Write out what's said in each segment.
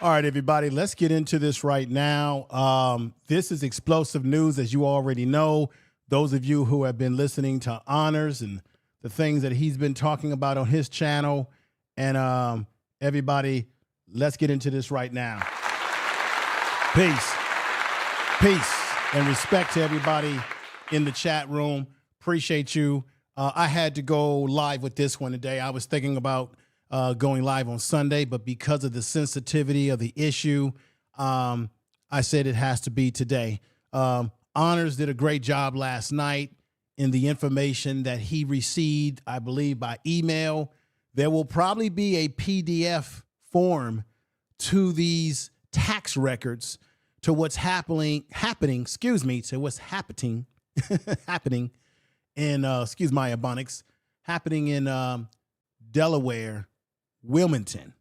All right, everybody, let's get into this right now. This is explosive news, as you already know. Those of you who have been listening to Honors and the things that he's been talking about on his channel. And everybody, let's get into this right now. Peace. Peace and respect to everybody in the chat room. Appreciate you. I had to go live with this one today. I was thinking about going live on Sunday, but because of the sensitivity of the issue, I said it has to be today. Honors did a great job last night in the information that he received, I believe, by email. There will probably be a PDF form to these tax records to what's happening, to what's happening in, excuse my ebonics, happening in Delaware, Wilmington.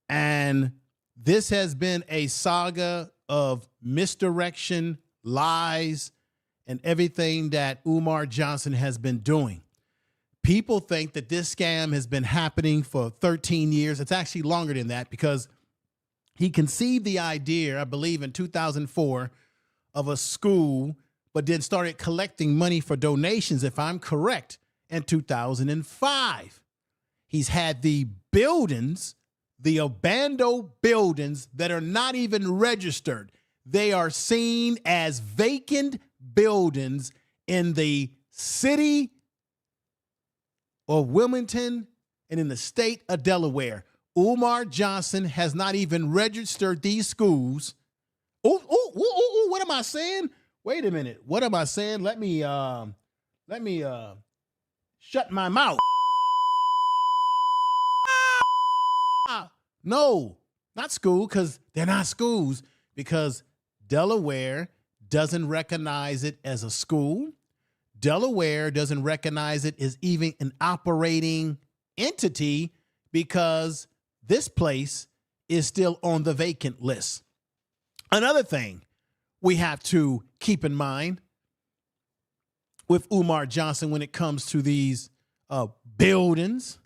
And this has been a saga of misdirection, lies, and everything that Umar Johnson has been doing. People think that this scam has been happening for 13 years. It's actually longer than that, because he conceived the idea, I believe, in 2004 of a school, but then started collecting money for donations, if I'm correct, in 2005. He's had the buildings, the abandoned buildings that are not even registered. They are seen as vacant buildings in the city of Wilmington and in the state of Delaware. Umar Johnson has not even registered these schools. What am I saying? Wait a minute. What am I saying? Let me shut my mouth. No, not school, because they're not schools, because Delaware doesn't recognize it as a school. Delaware doesn't recognize it as even an operating entity, because this place is still on the vacant list. Another thing we have to keep in mind with Umar Johnson when it comes to these buildings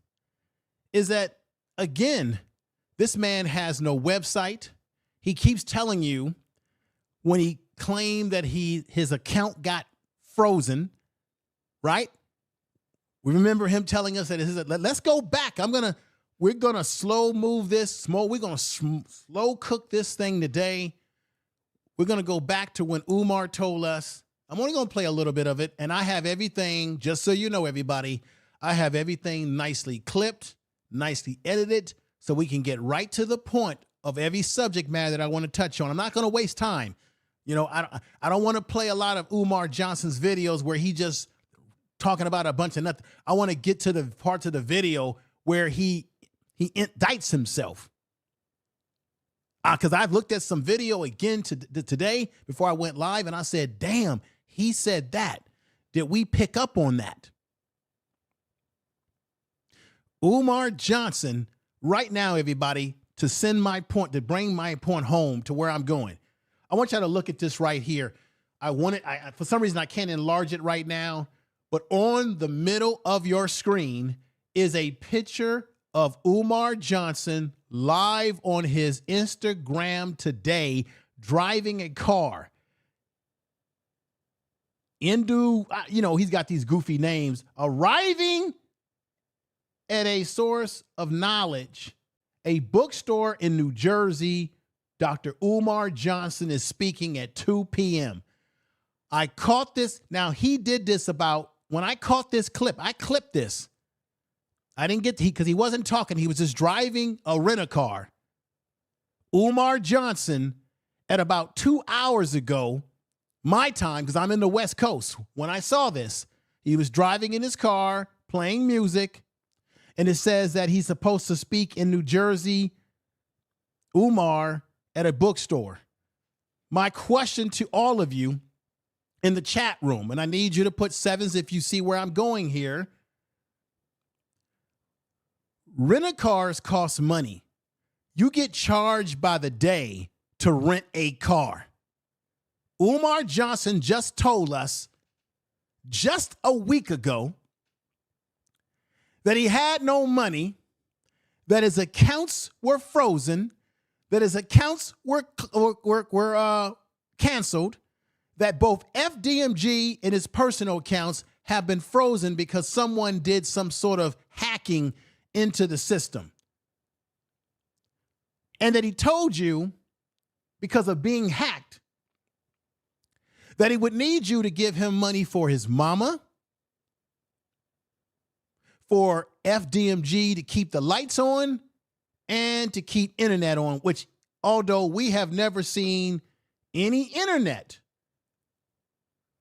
is that, again, this man has no website. He keeps telling you, when he claimed that his account got frozen, right? We remember him telling us that let's go back. We're gonna slow move this. We're gonna slow cook this thing today. We're gonna go back to when Umar told us. I'm only gonna play a little bit of it, and I have everything, just so you know, everybody, I have everything nicely clipped, nicely edited, so we can get right to the point of every subject matter that I want to touch on. I'm not gonna waste time. You know, I don't want to play a lot of Umar Johnson's videos where he just talking about a bunch of nothing. I want to get to the parts of the video where he indicts himself. Because I've looked at some video again today before I went live, and I said, damn, he said that. Did we pick up on that? Umar Johnson, right now, everybody, to send my point, to bring my point home to where I'm going. I want y'all to look at this right here. For some reason, I can't enlarge it right now, but on the middle of your screen is a picture of Umar Johnson live on his Instagram today, driving a car. He's got these goofy names, arriving at a source of knowledge, a bookstore in New Jersey. Dr. Umar Johnson is speaking at 2 p.m. I caught this. Now, he did this when I caught this clip, I clipped this. I didn't get to, because he wasn't talking. He was just driving a rent-a-car. Umar Johnson, at about 2 hours ago, my time, because I'm in the West Coast, when I saw this, he was driving in his car, playing music, and it says that he's supposed to speak in New Jersey, Umar, at a bookstore. My question to all of you in the chat room, and I need you to put sevens if you see where I'm going here. Rent-a-cars cost money. You get charged by the day to rent a car. Umar Johnson just told us just a week ago that he had no money, that his accounts were frozen, that his accounts were canceled, that both FDMG and his personal accounts have been frozen because someone did some sort of hacking into the system. And that he told you, because of being hacked, that he would need you to give him money for his mama, for FDMG to keep the lights on, and to keep internet on, which, although we have never seen any internet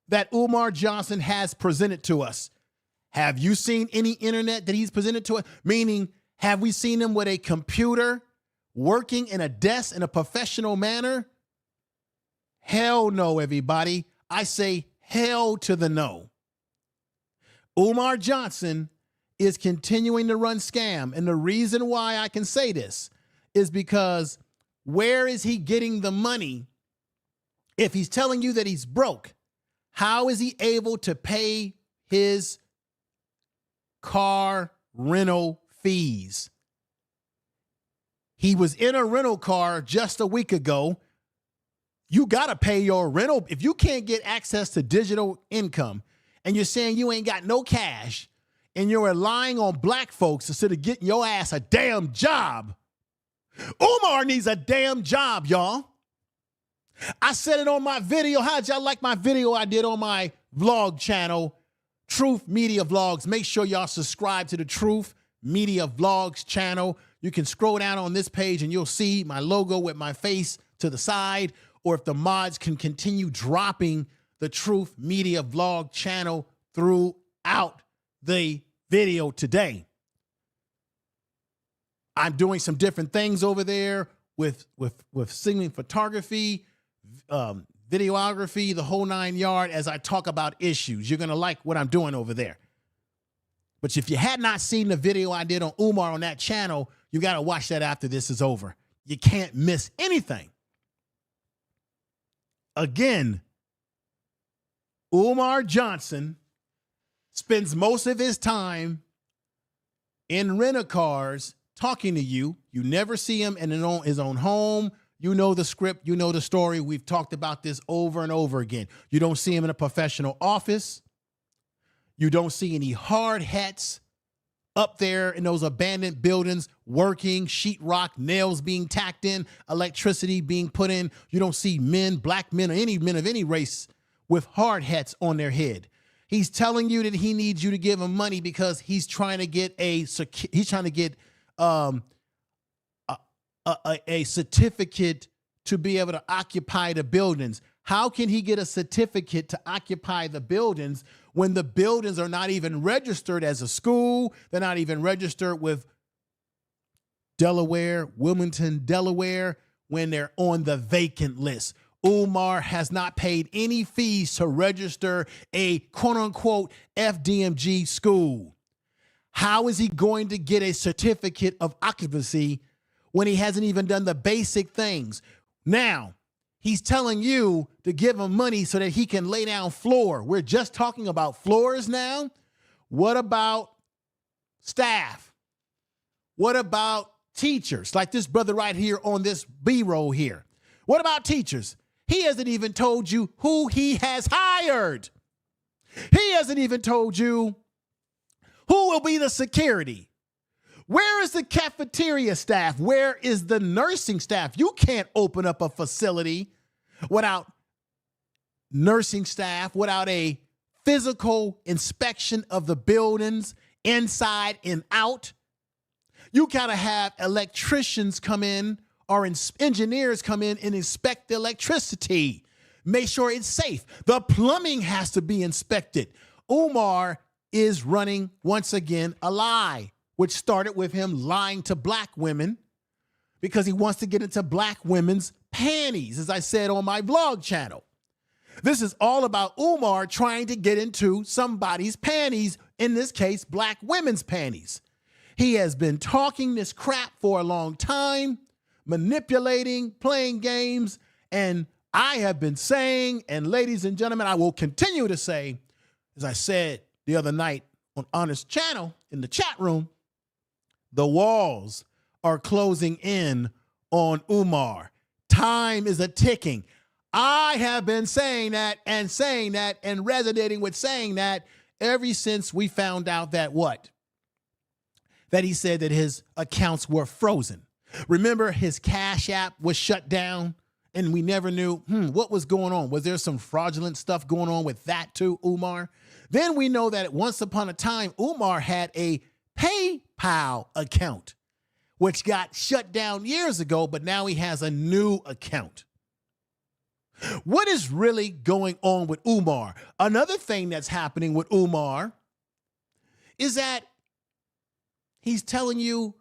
that Umar Johnson has presented to us. Have you seen any internet that he's presented to us? Meaning, have we seen him with a computer working in a desk in a professional manner? Hell no, everybody. I say hell to the no. Umar Johnson is continuing to run scam. And the reason why I can say this is because where is he getting the money? If he's telling you that he's broke, how is he able to pay his car rental fees? He was in a rental car just a week ago. You got to pay your rental. If you can't get access to digital income and you're saying you ain't got no cash and you're relying on black folks instead of getting your ass a damn job, Umar needs a damn job, y'all. I said it on my video. How'd y'all like my video I did on my vlog channel, Truth Media Vlogs? Make sure y'all subscribe to the Truth Media Vlogs channel. You can scroll down on this page and you'll see my logo with my face to the side. Or if the mods can continue dropping the Truth Media Vlog channel throughout the video today. I'm doing some different things over there with singing photography, videography, the whole 9 yard as I talk about issues. You're going to like what I'm doing over there. But if you had not seen the video I did on Umar on that channel, you got to watch that after this is over. You can't miss anything. Again, Umar Johnson spends most of his time in rent-a-cars talking to you. You never see him in his own home. You know the script. You know the story. We've talked about this over and over again. You don't see him in a professional office. You don't see any hard hats up there in those abandoned buildings working, sheetrock, nails being tacked in, electricity being put in. You don't see men, black men, or any men of any race with hard hats on their head. He's telling you that he needs you to give him money because he's trying to get a certificate to be able to occupy the buildings. How can he get a certificate to occupy the buildings when the buildings are not even registered as a school? They're not even registered with Delaware, Wilmington, Delaware, when they're on the vacant list. Umar has not paid any fees to register a quote-unquote FDMG school. How is he going to get a certificate of occupancy when he hasn't even done the basic things? Now, he's telling you to give him money so that he can lay down floor. We're just talking about floors now. What about staff? What about teachers? Like this brother right here on this B-roll here. What about teachers? He hasn't even told you who he has hired. He hasn't even told you who will be the security. Where is the cafeteria staff? Where is the nursing staff? You can't open up a facility without nursing staff, without a physical inspection of the buildings inside and out. You gotta have electricians come in or engineers come in and inspect the electricity. Make sure it's safe. The plumbing has to be inspected. Umar is running, once again, a lie, which started with him lying to black women because he wants to get into black women's panties, as I said on my vlog channel. This is all about Umar trying to get into somebody's panties, in this case, black women's panties. He has been talking this crap for a long time, manipulating, playing games, and I have been saying, and ladies and gentlemen, I will continue to say, as I said the other night on Honest Channel in the chat room, the walls are closing in on Umar. Time is a ticking. I have been saying that and resonating with saying that ever since we found out that what? That he said that his accounts were frozen. Remember, his Cash App was shut down and we never knew what was going on. Was there some fraudulent stuff going on with that too, Umar? Then we know that once upon a time, Umar had a PayPal account, which got shut down years ago, but now he has a new account. What is really going on with Umar? Another thing that's happening with Umar is that he's telling you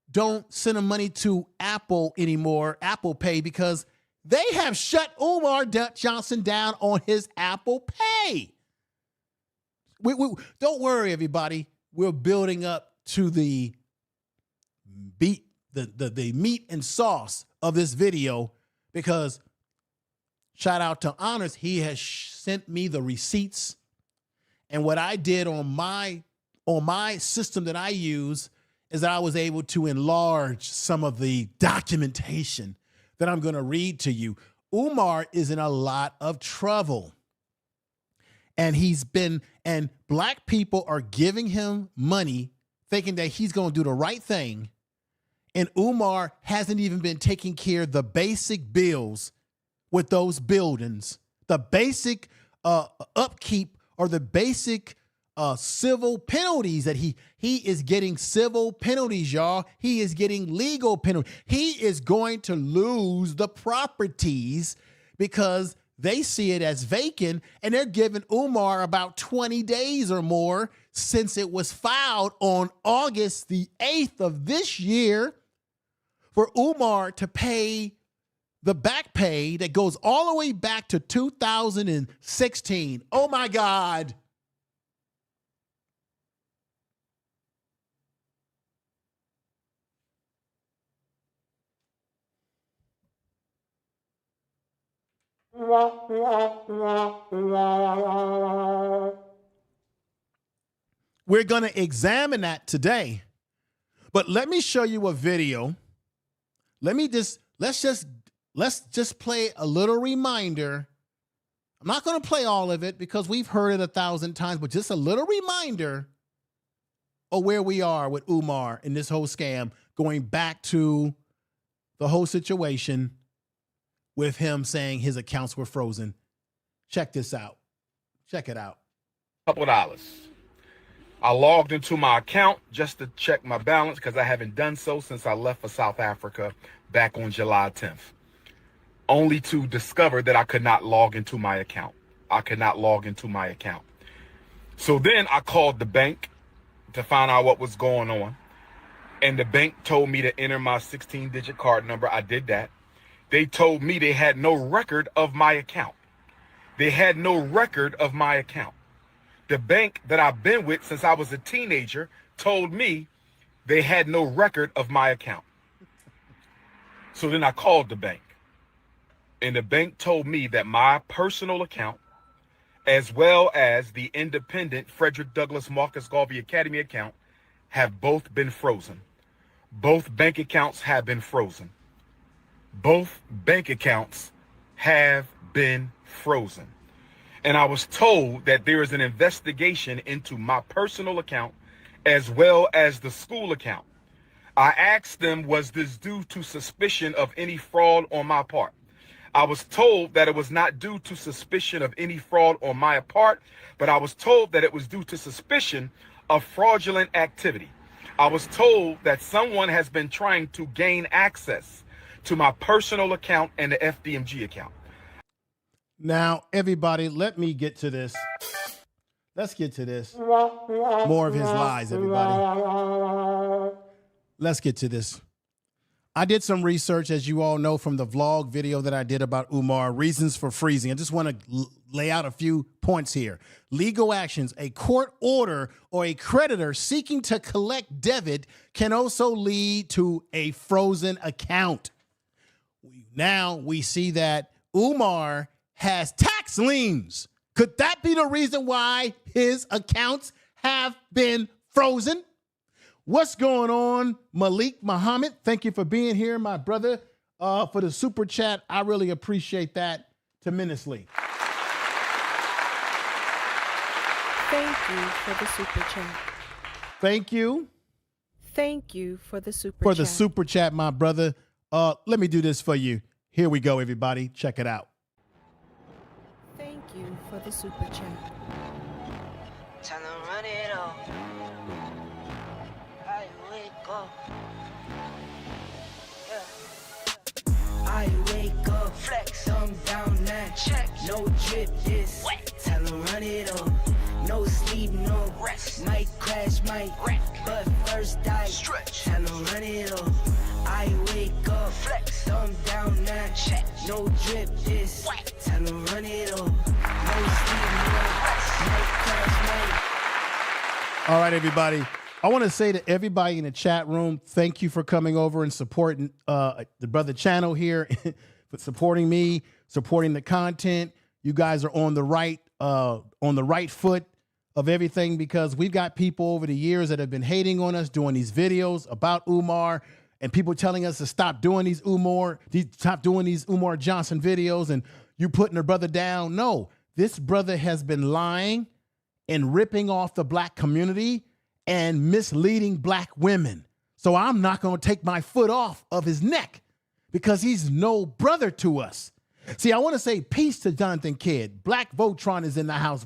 don't send him money to Apple anymore, Apple Pay, because they have shut Umar Johnson down on his Apple Pay. Don't worry, everybody. We're building up to the meat and sauce of this video, because shout out to Honors, he has sent me the receipts, and what I did on my system that I use is that I was able to enlarge some of the documentation that I'm going to read to you. Umar is in a lot of trouble, and and black people are giving him money thinking that he's going to do the right thing. And Umar hasn't even been taking care of the basic bills with those buildings, the basic upkeep or the basic civil penalties that he is getting civil penalties, y'all. He is getting legal penalties. He is going to lose the properties because they see it as vacant, and they're giving Umar about 20 days or more since it was filed on August the 8th of this year for Umar to pay the back pay that goes all the way back to 2016. Oh my God. We're going to examine that today. But let me show you a video. Let's just play a little reminder. I'm not going to play all of it because we've heard it 1,000 times, but just a little reminder of where we are with Umar in this whole scam, going back to the whole situation with him saying his accounts were frozen. Check this out. Check it out. Couple dollars. I logged into my account just to check my balance because I haven't done so since I left for South Africa back on July 10th. Only to discover that I could not log into my account. So then I called the bank to find out what was going on. And the bank told me to enter my 16-digit card number. I did that. They told me they had no record of my account. The bank that I've been with since I was a teenager told me they had no record of my account. So then I called the bank. And the bank told me that my personal account, as well as the independent Frederick Douglass Marcus Garvey Academy account, have both been frozen. Both bank accounts have been frozen. And I was told that there is an investigation into my personal account as well as the school account. I asked them, was this due to suspicion of any fraud on my part? I was told that it was not due to suspicion of any fraud on my part, but I was told that it was due to suspicion of fraudulent activity. I was told that someone has been trying to gain access to my personal account and the FDMG account. Now, everybody, let me get to this. Let's get to this. More of his lies, everybody. Let's get to this. I did some research, as you all know, from the vlog video that I did about Umar, reasons for freezing. I just want to lay out a few points here. Legal actions, a court order or a creditor seeking to collect debit can also lead to a frozen account. Now we see that Umar has tax liens. Could that be the reason why his accounts have been frozen? What's going on, Malik Muhammad? Thank you for being here, my brother. for the super chat. I really appreciate that tremendously. Thank you for the super chat. Thank you. Thank you for the super For chat. the super chat, my brother. Let me do this for you. Here we go, everybody. Check it out. Thank you for the super chat. Time to run it up. I wake up. Yeah. I wake up. Flex. Thumb down now. Check. No drip this. Wet. Time to run it up. No sleep, no rest. Might crash, might wreck. But first I stretch. Time to run it up. I wake up. Flex. Thumb down now. Check. No drip this. Wet. Time to run it up. No sleep, no rest. Might crash, might. All right, everybody. I want to say to everybody in the chat room, thank you for coming over and supporting the brother channel here, for supporting me, supporting the content. You guys are on the right foot of everything, because we've got people over the years that have been hating on us, doing these videos about Umar, and people telling us to stop doing these Umar Johnson videos, and you putting the brother down. No, this brother has been lying and ripping off the black community and misleading black women. So I'm not going to take my foot off of his neck, because he's no brother to us. See, I want to say peace to Jonathan Kidd. Black Votron is in the house.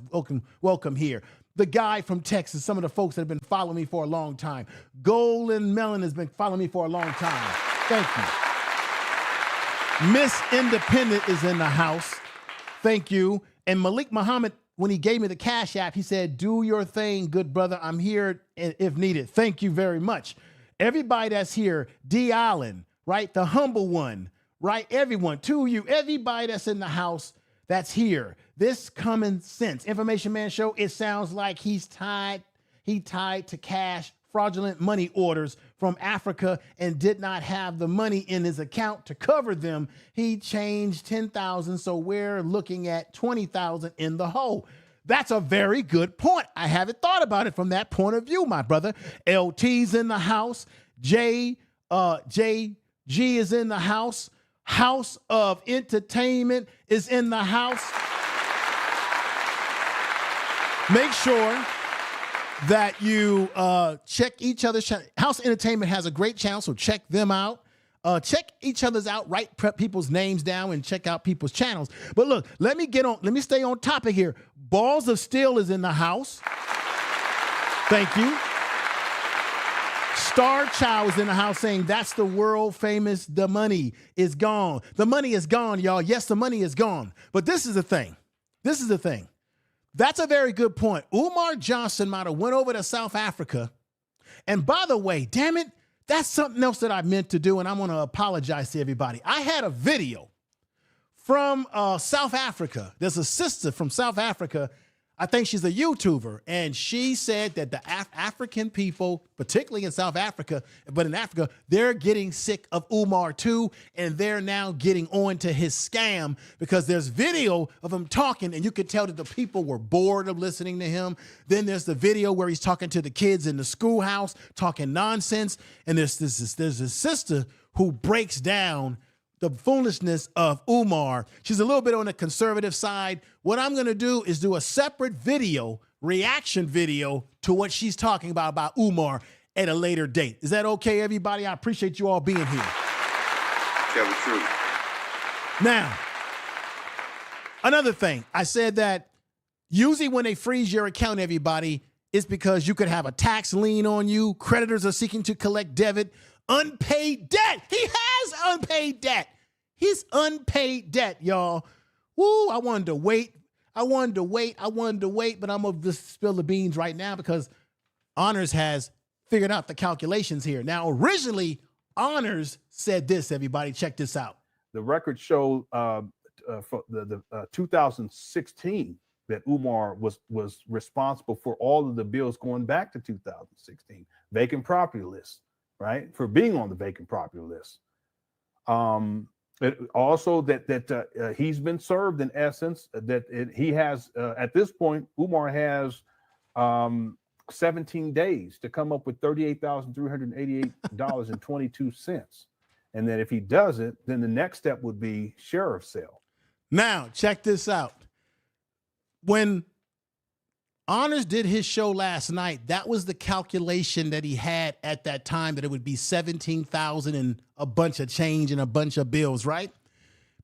Welcome here. The guy from Texas, some of the folks that have been following me for a long time. Golden Melon has been following me for a long time. Thank you. Miss Independent is in the house. Thank you. And Malik Muhammad, when he gave me the Cash App, he said, do your thing, good brother. I'm here if needed. Thank you very much. Everybody that's here, D. Allen, right? The humble one, right? Everyone, to you, everybody that's in the house that's here. This Common Sense Information Man Show, it sounds like he tied to cash fraudulent money orders from Africa and did not have the money in his account to cover them. He changed 10,000, so we're looking at 20,000 in the hole. That's a very good point. I haven't thought about it from that point of view, my brother. LT's in the house. JG is in the house. House of Entertainment is in the house. Make sure that you check each other's channel. House of Entertainment has a great channel, so check them out. Check each other's out, write people's names down, and check out people's channels. But look, let me stay on topic here. Balls of Steel is in the house. Thank you. Star Child is in the house saying that's the world famous, the money is gone. The money is gone, y'all. Yes, the money is gone. But this is the thing. That's a very good point. Umar Johnson might have went over to South Africa. And by the way, damn it, that's something else that I meant to do, and I'm going to apologize to everybody. I had a video from South Africa. There's a sister from South Africa. I think she's a YouTuber, and she said that the African people, particularly in South Africa, but in Africa, they're getting sick of Umar too, and they're now getting on to his scam, because there's video of him talking, and you could tell that the people were bored of listening to him. Then there's the video where he's talking to the kids in the schoolhouse, talking nonsense, and there's a sister who breaks down the foolishness of Umar. She's a little bit on the conservative side. What I'm going to do is do a separate video, reaction video, to what she's talking about Umar at a later date. Is that okay, everybody? I appreciate you all being here. Tell the truth. Now, another thing, I said that usually when they freeze your account, everybody, it's because you could have a tax lien on you. Creditors are seeking to collect debit. Unpaid debt. He has unpaid debt. His unpaid debt, y'all. Woo, I wanted to wait, but I'm going to just spill the beans right now, because Honors has figured out the calculations here. Now, originally, Honors said this, everybody. Check this out. The record showed for the 2016 that Umar was responsible for all of the bills going back to 2016. Vacant property list. Right, for being on the vacant property list. It also that he's been served, in essence, he has at this point, Umar has 17 days to come up with $38,388.22. And then if he doesn't, then the next step would be sheriff's sale. Now, check this out. When Honors did his show last night, that was the calculation that he had at that time, that it would be 17,000 and a bunch of change and a bunch of bills, right?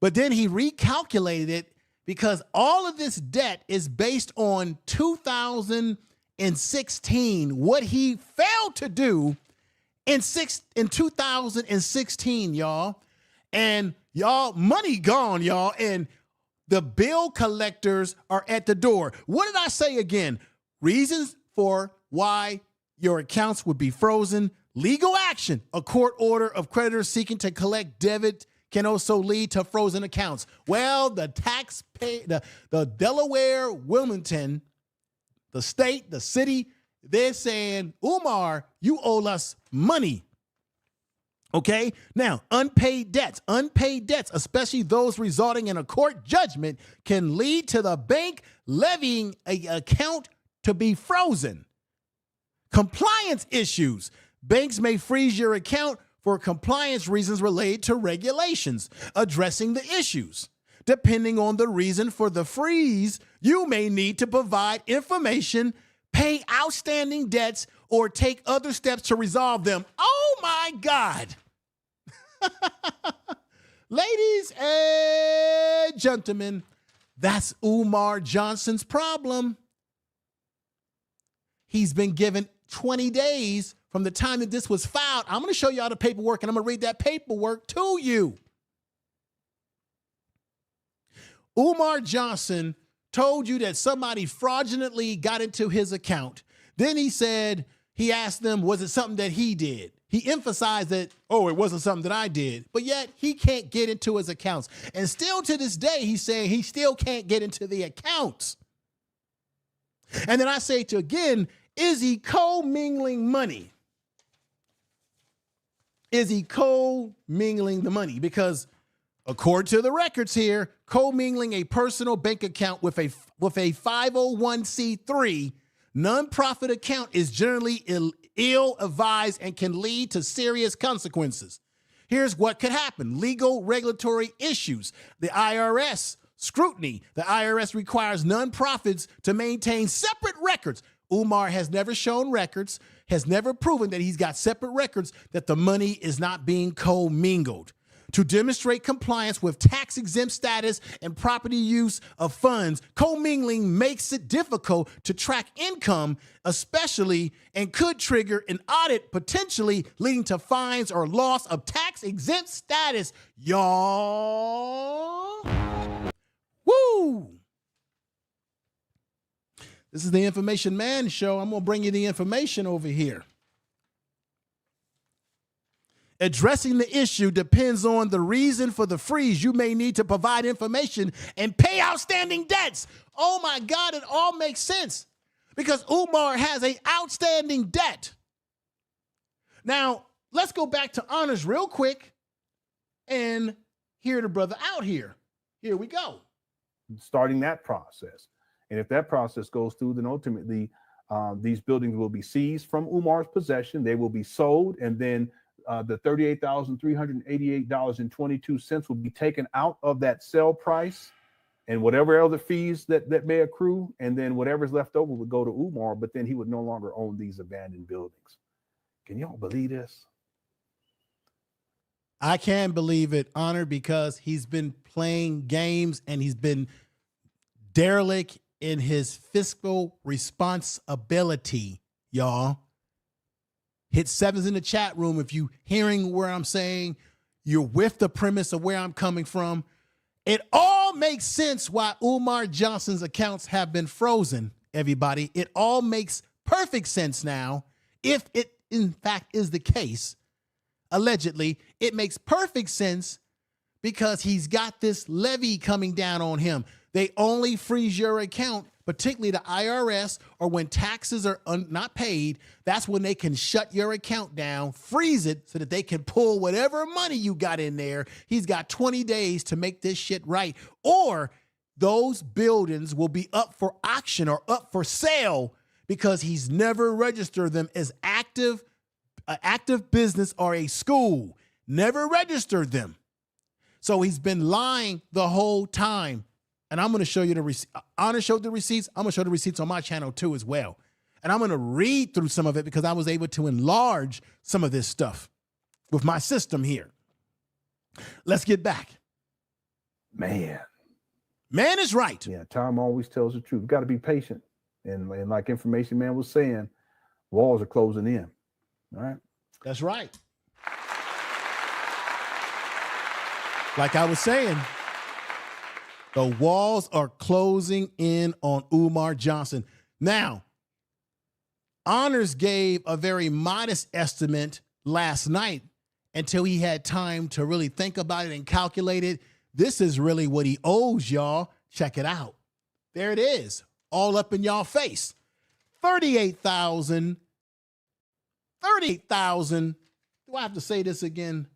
But then he recalculated it because all of this debt is based on 2016, what he failed to do in 2016, y'all. And y'all, money gone, y'all. And the bill collectors are at the door. What did I say again? Reasons for why your accounts would be frozen. Legal action. A court order of creditors seeking to collect debit can also lead to frozen accounts. Well, the Delaware, Wilmington, the state, the city, they're saying, Umar, you owe us money. Okay, now unpaid debts, especially those resulting in a court judgment, can lead to the bank levying an account to be frozen. Compliance issues. Banks may freeze your account for compliance reasons related to regulations. Addressing the issues. Depending on the reason for the freeze, you may need to provide information, pay outstanding debts, or take other steps to resolve them. Oh my God. Ladies and gentlemen, that's Umar Johnson's problem. He's been given 20 days from the time that this was filed. I'm going to show y'all the paperwork, and I'm going to read that paperwork to you. Umar Johnson told you that somebody fraudulently got into his account. Then he asked them, was it something that he did? He emphasized that, oh, it wasn't something that I did. But yet he can't get into his accounts. And still to this day, he's saying he still can't get into the accounts. And then I say to again, is he co-mingling money? Is he co-mingling the money? Because according to the records here, co-mingling a personal bank account with a 501c3 nonprofit account is generally ill-advised and can lead to serious consequences. Here's what could happen. Legal regulatory issues. The IRS scrutiny. The IRS requires nonprofits to maintain separate records. Umar has never shown records, has never proven that he's got separate records, that the money is not being co-mingled. To demonstrate compliance with tax-exempt status and property use of funds, commingling makes it difficult to track income, especially, and could trigger an audit, potentially leading to fines or loss of tax-exempt status. Y'all. Woo! This is the Information Man Show. I'm going to bring you the information over here. Addressing the issue depends on the reason for the freeze. You may need to provide information and pay outstanding debts. Oh my God, it all makes sense because Umar has an outstanding debt. Now, let's go back to honors real quick and hear the brother out here. Here we go. Starting that process. And if that process goes through, then ultimately these buildings will be seized from Umar's possession. They will be sold, and then the $38,388.22 will be taken out of that sale price and whatever other fees that may accrue. And then whatever's left over would go to Umar, but then he would no longer own these abandoned buildings. Can y'all believe this? I can't believe it, Honor, because he's been playing games and he's been derelict in his fiscal responsibility, y'all. Hit sevens in the chat room if you hearing where I'm saying, you're with the premise of where I'm coming from. It all makes sense why Umar Johnson's accounts have been frozen, everybody. It all makes perfect sense now. If it in fact is the case, allegedly, it makes perfect sense because he's got this levy coming down on him. They only freeze your account, particularly the IRS, or when taxes are not paid. That's when they can shut your account down, freeze it so that they can pull whatever money you got in there. He's got 20 days to make this shit right, or those buildings will be up for auction or up for sale because he's never registered them as active business or a school. never registered them. So he's been lying the whole time. And I'm going to show you the receipts. Honor showed the receipts. I'm going to show the receipts on my channel too as well. And I'm going to read through some of it because I was able to enlarge some of this stuff with my system here. Let's get back. Man is right. Yeah, time always tells the truth. We've got to be patient. And like Information Man was saying, walls are closing in. All right. That's right. Like I was saying, the walls are closing in on Umar Johnson. Now, Honors gave a very modest estimate last night until he had time to really think about it and calculate it. This is really what he owes y'all. Check it out. There it is, all up in y'all face. 38,000. Do I have to say this again?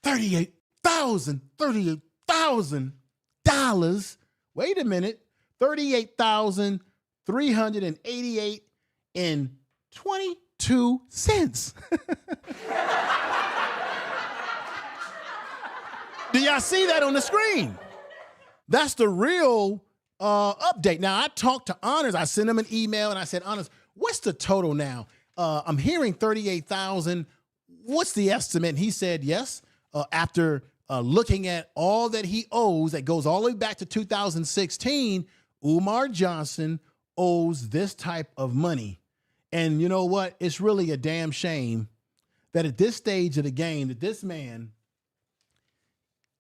$38,000. Wait a minute. 38,388 and 22 cents. Do y'all see that on the screen? That's the real update. Now, I talked to Honors. I sent him an email and I said, Honors, what's the total now? I'm hearing 38,000. What's the estimate? And he said, yes. After looking at all that he owes, that goes all the way back to 2016, Umar Johnson owes this type of money. And you know what? It's really a damn shame that at this stage of the game that this man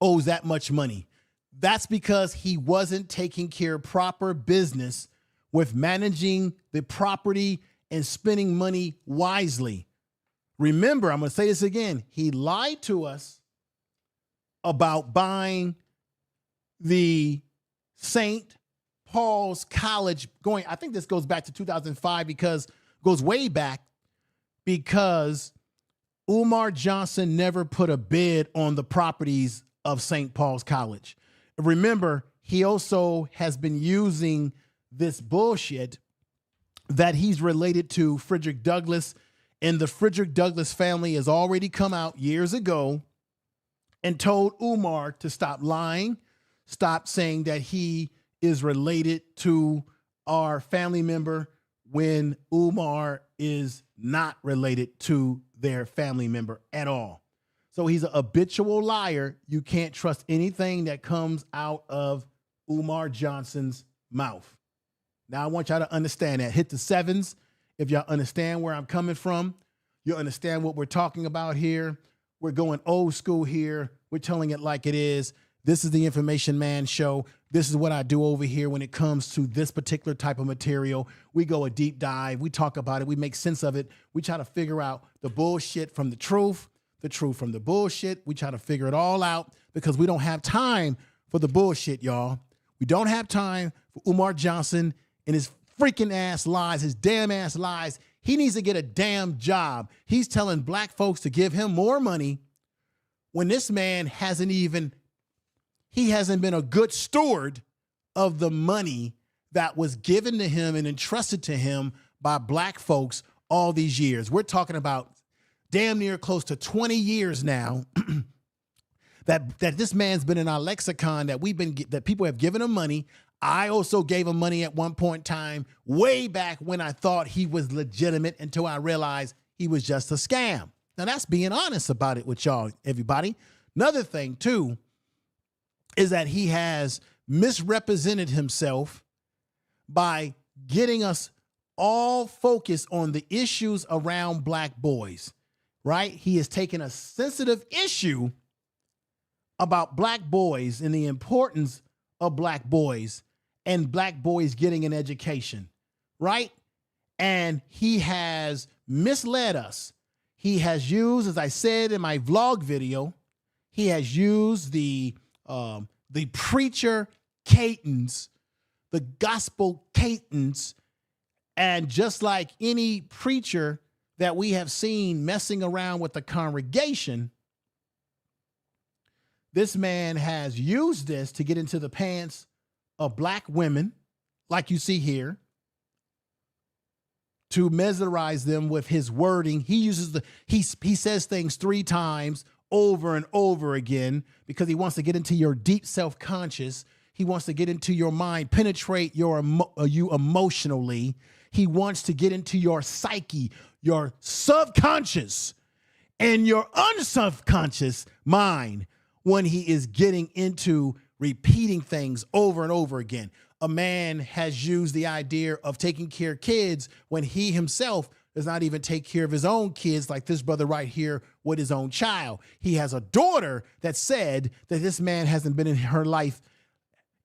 owes that much money. That's because he wasn't taking care of proper business with managing the property and spending money wisely. Remember, I'm going to say this again. He lied to us about buying the St. Paul's College going. I think this goes back to 2005 because goes way back because Umar Johnson never put a bid on the properties of St. Paul's College. Remember, he also has been using this bullshit that he's related to Frederick Douglass, and the Frederick Douglass family has already come out years ago and told Umar to stop lying, stop saying that he is related to our family member when Umar is not related to their family member at all. So he's an habitual liar. You can't trust anything that comes out of Umar Johnson's mouth. Now, I want y'all to understand that. Hit the sevens if y'all understand where I'm coming from. You understand what we're talking about here. We're going old school here. We're telling it like it is. This is the Information Man Show. This is what I do over here when it comes to this particular type of material. We go a deep dive. We talk about it. We make sense of it. We try to figure out the bullshit from the truth from the bullshit. We try to figure it all out because we don't have time for the bullshit, y'all. We don't have time for Umar Johnson and his freaking ass lies, his damn ass lies. He needs to get a damn job. He's telling black folks to give him more money when this man hasn't been a good steward of the money that was given to him and entrusted to him by black folks all these years. We're talking about damn near close to 20 years now that this man's been in our lexicon, that people have given him money. I also gave him money at one point in time, way back when I thought he was legitimate until I realized he was just a scam. Now that's being honest about it with y'all, everybody. Another thing too is that he has misrepresented himself by getting us all focused on the issues around black boys, right? He has taken a sensitive issue about black boys and the importance of black boys and black boys getting an education, right? And he has misled us. He has used, as I said in my vlog video, he has used the preacher Catons, the gospel Catons, and just like any preacher that we have seen messing around with the congregation, this man has used this to get into the pants of black women, like you see here, to mesmerize them with his wording. He uses he says things 3 times over and over again because he wants to get into your deep self-conscious. He wants to get into your mind, penetrate you emotionally. He wants to get into your psyche, your subconscious and your unsubconscious mind when he is getting into repeating things over and over again. A man has used the idea of taking care of kids when he himself does not even take care of his own kids, like this brother right here with his own child. He has a daughter that said that this man hasn't been in her life,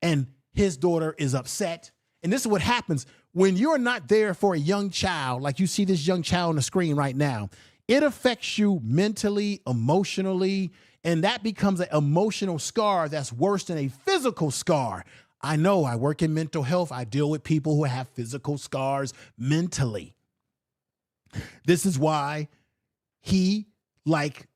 and his daughter is upset. And this is what happens when you're not there for a young child, like you see this young child on the screen right now. It affects you mentally, emotionally, and that becomes an emotional scar that's worse than a physical scar. I know, I work in mental health. I deal with people who have physical scars mentally. This is why he, like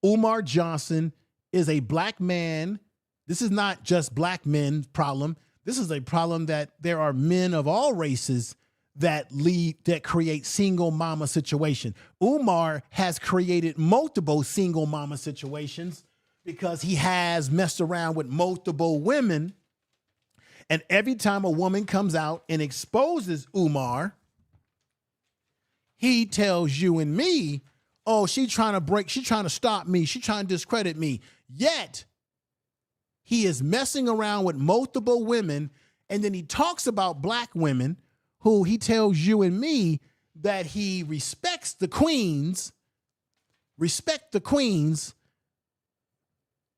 Umar Johnson, is a black man. This is not just black men's problem. This is a problem that there are men of all races that create single mama situation. Umar has created multiple single mama situations because he has messed around with multiple women. And every time a woman comes out and exposes Umar, he tells you and me, oh, she's trying to stop me. She's trying to discredit me. Yet he is messing around with multiple women. And then he talks about black women who he tells you and me that he respects the queens,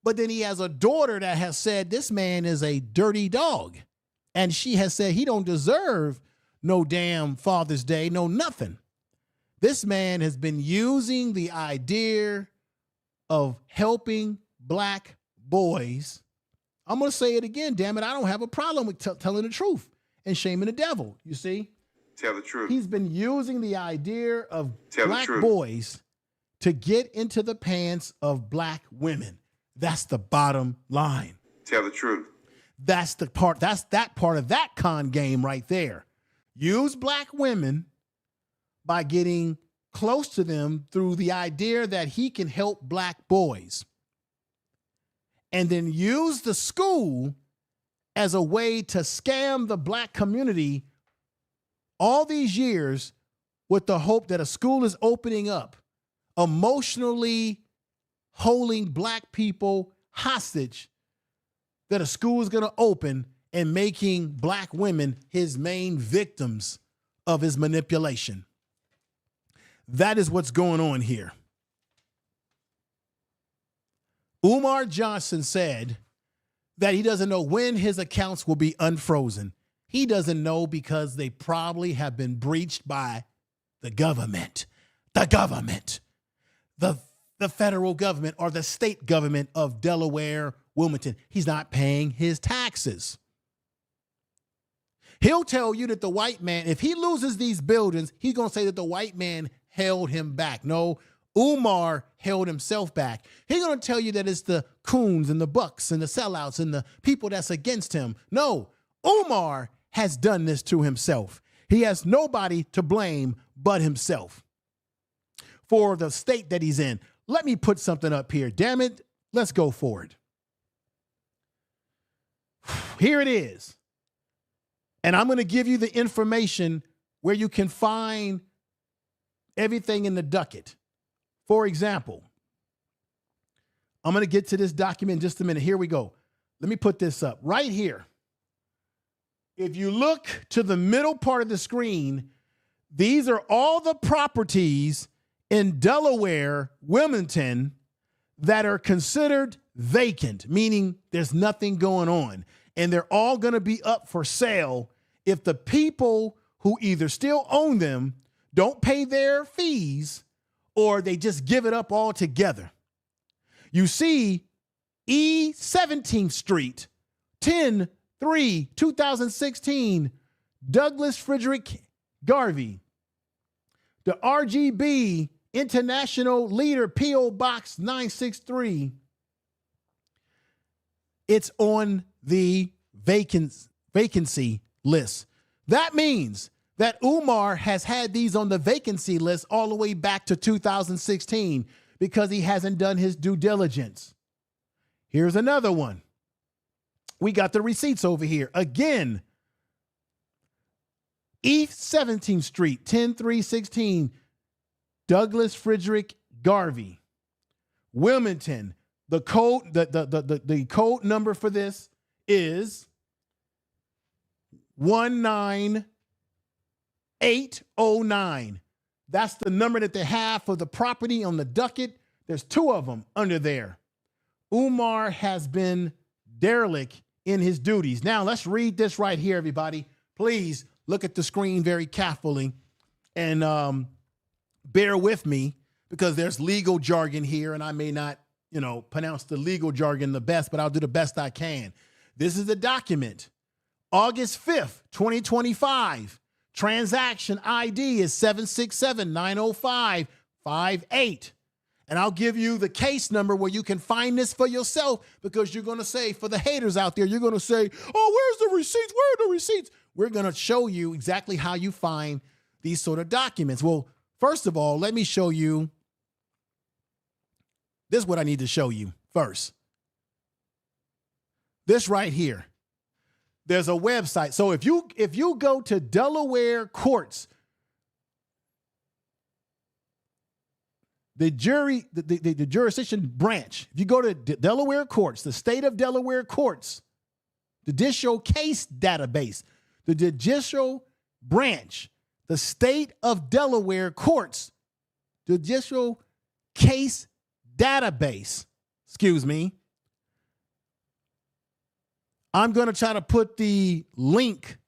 but then he has a daughter that has said this man is a dirty dog. And she has said he don't deserve no damn Father's Day, no nothing. This man has been using the idea of helping black boys. I'm going to say it again, damn it. I don't have a problem with telling the truth and shaming the devil, you see? Tell the truth. He's been using the idea of black boys to get into the pants of black women. That's the bottom line. Tell the truth. That's that part of that con game right there. Use black women by getting close to them through the idea that he can help black boys. And then use the school as a way to scam the black community all these years with the hope that a school is opening up, emotionally holding black people hostage, that a school is going to open and making black women his main victims of his manipulation. That is what's going on here. Umar Johnson said that he doesn't know when his accounts will be unfrozen. He doesn't know because they probably have been breached by the government, the federal government or the state government of Delaware, Wilmington. He's not paying his taxes. He'll tell you that the white man, if he loses these buildings, he's going to say that the white man held him back. No, Umar held himself back. He's going to tell you that it's the coons and the bucks and the sellouts and the people that's against him. No, Umar has done this to himself. He has nobody to blame but himself for the state that he's in. Let me put something up here. Damn it. Let's go forward. Here it is. And I'm going to give you the information where you can find everything in the docket. For example, I'm going to get to this document in just a minute. Here we go. Let me put this up right here. If you look to the middle part of the screen, these are all the properties in Delaware, Wilmington, that are considered vacant, meaning there's nothing going on. And they're all going to be up for sale if the people who either still own them don't pay their fees or they just give it up altogether. You see, E 17th Street, 10/3/2016, Douglas Frederick Garvey, the RGB International Leader, P.O. Box 963. It's on the vacancy list. That means that Umar has had these on the vacancy list all the way back to 2016 because he hasn't done his due diligence. Here's another one. We got the receipts over here. Again, East 17th Street, 10316, Douglas Frederick Garvey, Wilmington. The code, the code number for this is 19809. That's the number that they have for the property on the docket. There's two of them under there. Umar has been derelict in his duties. Now let's read this right here, everybody. Please look at the screen very carefully and bear with me because there's legal jargon here and I may not, pronounce the legal jargon the best, but I'll do the best I can. This is the document. August 5th, 2025. Transaction ID is 767-905-58. And I'll give you the case number where you can find this for yourself because you're going to say, for the haters out there, you're going to say, oh, where's the receipts? Where are the receipts? We're going to show you exactly how you find these sort of documents. Well, first of all, let me show you. This is what I need to show you first. This right here. There's a website. So if you go to Delaware courts, the jurisdiction branch, if you go to Delaware courts, the state of Delaware courts, judicial case database, the judicial branch, the state of Delaware courts, judicial case database, I'm going to try to put the link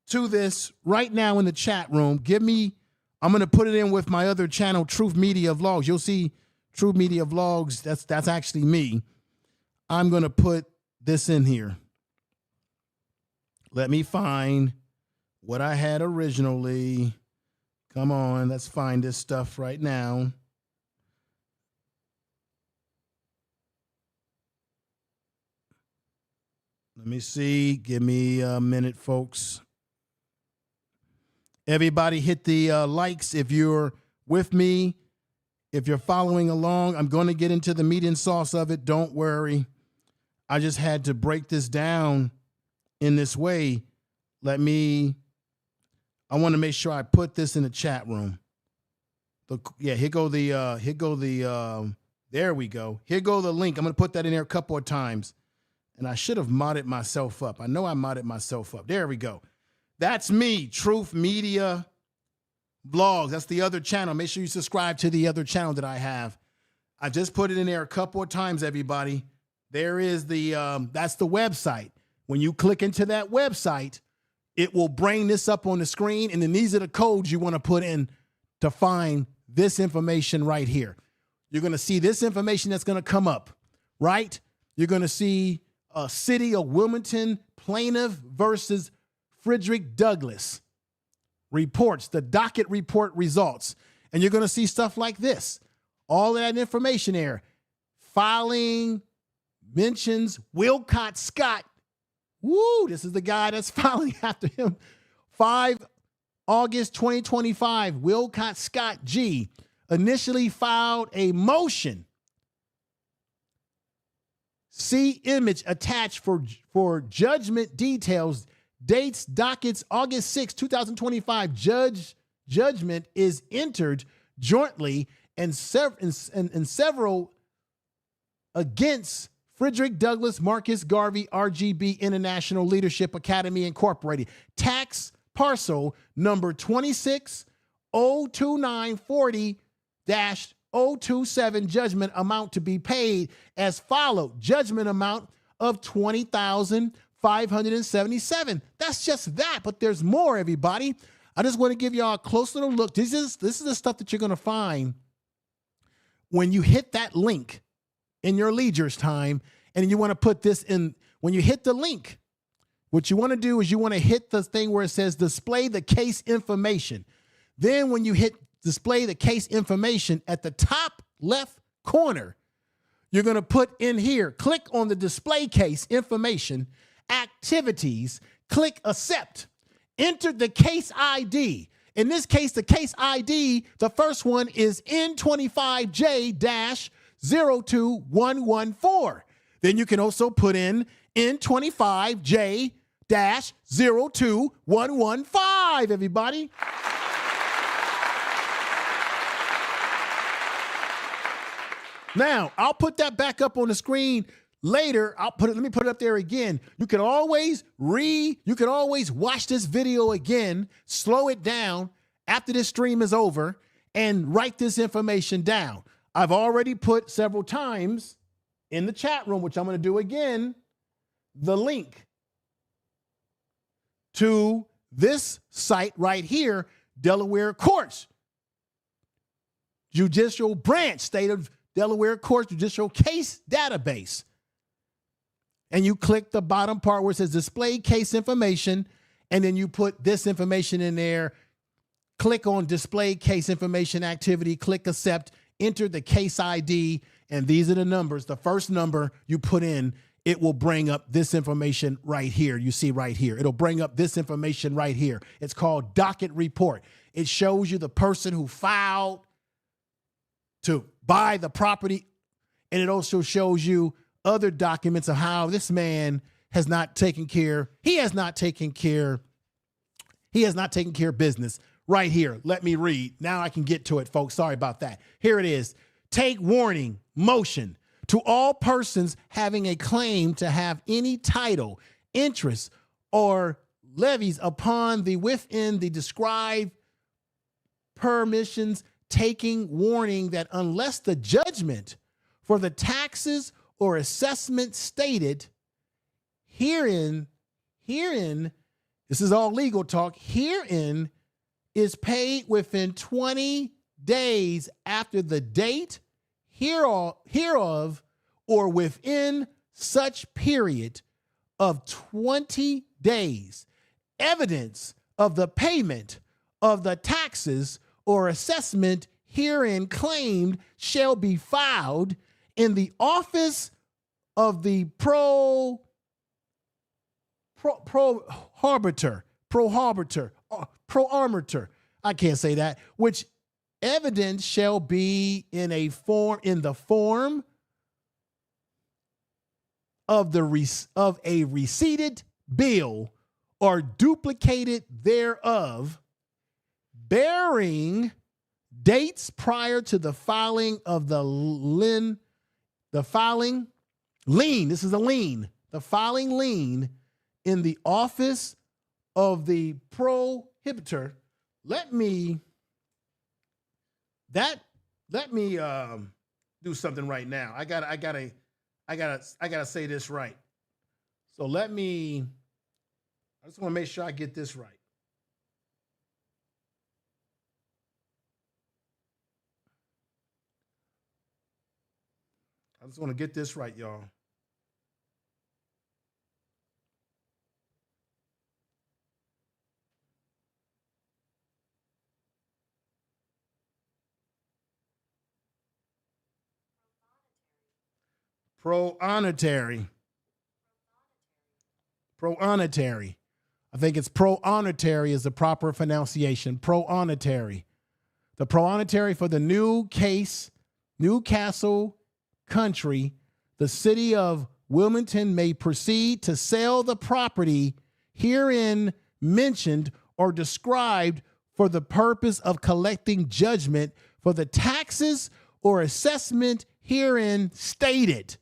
to this right now in the chat room. I'm going to put it in with my other channel, Truth Media Vlogs. You'll see Truth Media Vlogs. That's actually me. I'm going to put this in here. Let me find what I had originally. Come on, let's find this stuff right now. Let me see. Give me a minute, folks. Everybody hit the likes if you're with me. If you're following along, I'm going to get into the meat and sauce of it. Don't worry. I just had to break this down in this way. I want to make sure I put this in the chat room. There we go. Here go the link. I'm going to put that in there a couple of times. And I should have modded myself up. I know I modded myself up. There we go. That's me, Truth Media Vlogs. That's the other channel. Make sure you subscribe to the other channel that I have. I just put it in there a couple of times, everybody. There is that's the website. When you click into that website, it will bring this up on the screen. And then these are the codes you want to put in to find this information right here. You're going to see this information that's going to come up, right? You're going to see City of Wilmington plaintiff versus Frederick Douglass reports, the docket report results. And you're going to see stuff like this. All of that information there. Filing mentions Wilcott Scott. Woo, this is the guy that's filing after him. 5 August 2025, Wilcott Scott G. initially filed a motion. See image attached for judgment details. Dates, dockets, August 6, 2025. Judgment is entered jointly and several against Frederick Douglass, Marcus Garvey, RGB International Leadership Academy Incorporated. Tax parcel number 2602940-027. Judgment amount to be paid as followed. Judgment amount of $20,577. That's just that, but there's more, everybody. I just want to give y'all a close little look. This is the stuff that you're going to find when you hit that link in your leisure's time, and you want to put this in. When you hit the link, what you want to do is you want to hit the thing where it says display the case information. Then when you hit display the case information at the top left corner, you're going to put in here, click on the display case information, activities, click accept, enter the case ID. In this case, the case ID, the first one is N25J-02114. Then you can also put in N25J-02115, everybody. Now, I'll put that back up on the screen later. Let me put it up there again. You can always watch this video again, slow it down after this stream is over, and write this information down. I've already put several times in the chat room, which I'm going to do again, the link to this site right here, Delaware Courts, Judicial Branch, State of Delaware Courts Judicial Case Database. And you click the bottom part where it says display case information, and then you put this information in there. Click on display case information activity, click accept, enter the case ID, and these are the numbers. The first number you put in, it will bring up this information right here. You see right here. It'll bring up this information right here. It's called docket report. It shows you the person who filed to buy the property, and it also shows you other documents of how this man has not taken care. He has not taken care of business right here. Let me read. Now I can get to it, folks. Sorry about that. Here it is. Take warning, motion to all persons having a claim to have any title, interest, or levies upon the within the described permissions, taking warning that unless the judgment for the taxes or assessment stated herein, this is all legal talk, herein is paid within 20 days after the date hereof, or within such period of 20 days, evidence of the payment of the taxes or assessment herein claimed shall be filed in the office of the proharbitor. I can't say that. Which evidence shall be in the form of a receipted bill or duplicated thereof, bearing dates prior to the filing of the lien. The filing lien. This is a lien. The filing lien in the office of the prohibitor. Let me do something right now. I gotta say this right. So I just want to make sure I get this right. I just want to get this right, y'all. Pro-honetary. I think it's pro-honetary is the proper pronunciation. Pro-honetary. The pro-honetary for the new case, Newcastle Country, the city of Wilmington may proceed to sell the property herein mentioned or described for the purpose of collecting judgment for the taxes or assessment herein stated,